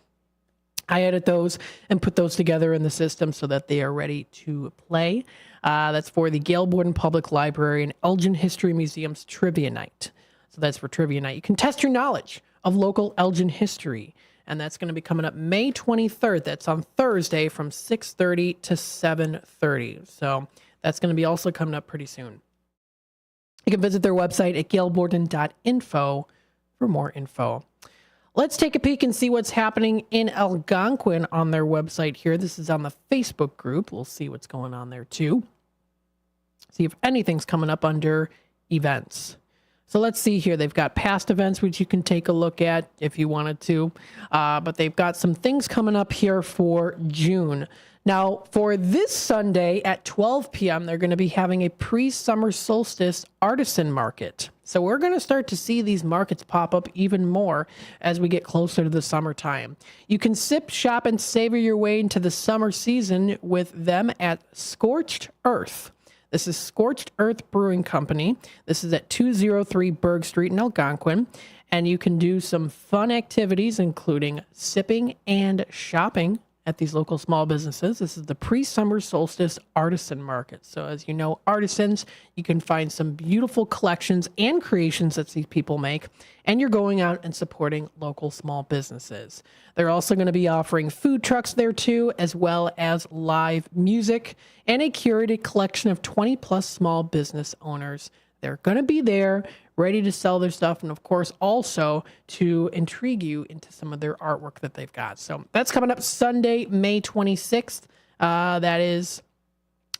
I edit those and put those together in the system so that they are ready to play. That's for the Gail Borden Public Library and Elgin History Museum's Trivia Night. So that's for Trivia Night. You can test your knowledge of local Elgin history, and that's going to be coming up May 23rd. That's on Thursday from 6:30 to 7:30. So that's going to be also coming up pretty soon. You can visit their website at gailborden.info for more info. Let's take a peek and see what's happening in Algonquin on their website here. This is on the Facebook group. We'll see what's going on there too. See if anything's coming up under events. So let's see here. They've got past events, which you can take a look at if you wanted to. But they've got some things coming up here for June. Now, for this Sunday at 12 p.m., they're going to be having a pre-summer solstice artisan market. So we're going to start to see these markets pop up even more as we get closer to the summertime. You can sip, shop, and savor your way into the summer season with them at Scorched Earth. This is Scorched Earth Brewing Company. This is at 203 Berg Street in Algonquin. And you can do some fun activities, including sipping and shopping at these local small businesses. This is the pre-summer solstice artisan market. So as you know, artisans, you can find some beautiful collections and creations that these people make, and you're going out and supporting local small businesses. They're also going to be offering food trucks there too, as well as live music and a curated collection of 20 plus small business owners. They're going to be there ready to sell their stuff, and of course also to intrigue you into some of their artwork that they've got. So that's coming up Sunday, May 26th. That is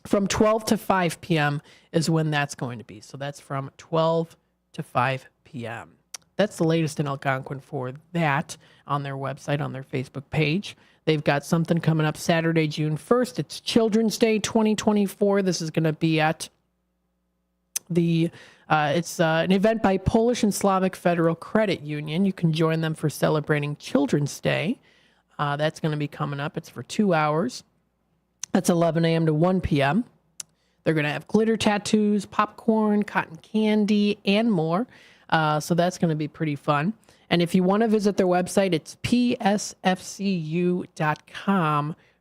from 12 to 5 p.m. is when that's going to be. So that's from 12 to 5 p.m. That's the latest in Algonquin for that on their website, on their Facebook page. They've got something coming up Saturday, June 1st. It's Children's Day 2024. This is going to be at it's an event by Polish and Slavic Federal Credit Union. You can join them for celebrating Children's Day. That's going to be coming up. It's for 2 hours. That's 11 a.m. to 1 p.m. They're going to have glitter tattoos, popcorn, cotton candy, and more. So that's going to be pretty fun. And if you want to visit their website, it's psfcu.com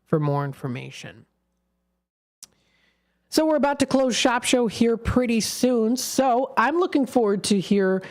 for more information. So we're about to close Shop Show here pretty soon. So I'm looking forward to here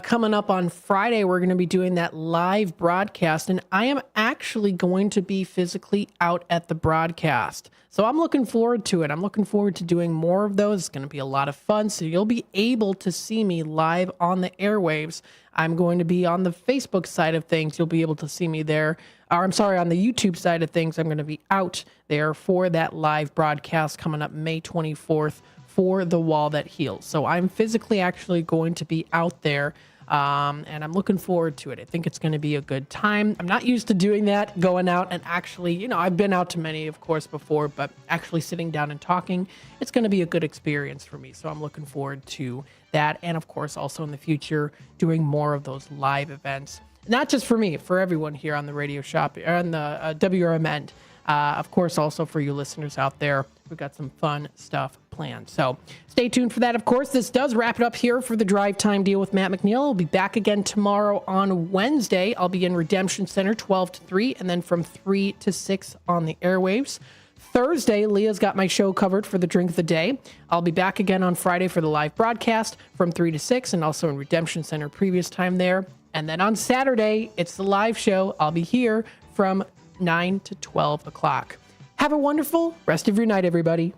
coming up on Friday. We're going to be doing that live broadcast, and I am actually going to be physically out at the broadcast. So I'm looking forward to it. I'm looking forward to doing more of those. It's going to be a lot of fun. So you'll be able to see me live on the airwaves. I'm going to be on the Facebook side of things. You'll be able to see me there. Or I'm sorry, on the YouTube side of things, I'm going to be out there for that live broadcast coming up May 24th for The Wall That Heals. So I'm physically actually going to be out there, and I'm looking forward to it. I think it's going to be a good time. I'm not used to doing that, going out and actually, I've been out to many, of course, before, but actually sitting down and talking, it's going to be a good experience for me. So I'm looking forward to that. And of course, also in the future, doing more of those live events. Not just for me, for everyone here on the radio shop, on the WRMN. Of course, also for you listeners out there, we've got some fun stuff planned. So stay tuned for that. Of course, this does wrap it up here for the Drive Time Deal with Matt McNeil. I'll be back again tomorrow on Wednesday. I'll be in Redemption Center 12 to 3, and then from 3 to 6 on the airwaves. Thursday, Leah's got my show covered for the Drink of the Day. I'll be back again on Friday for the live broadcast from 3 to 6, and also in Redemption Center previous time there. And then on Saturday, it's the live show. I'll be here from 9 to 12 o'clock. Have a wonderful rest of your night, everybody.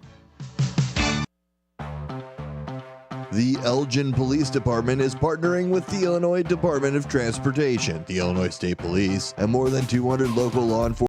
The Elgin Police Department is partnering with the Illinois Department of Transportation, the Illinois State Police, and more than 200 local law enforcement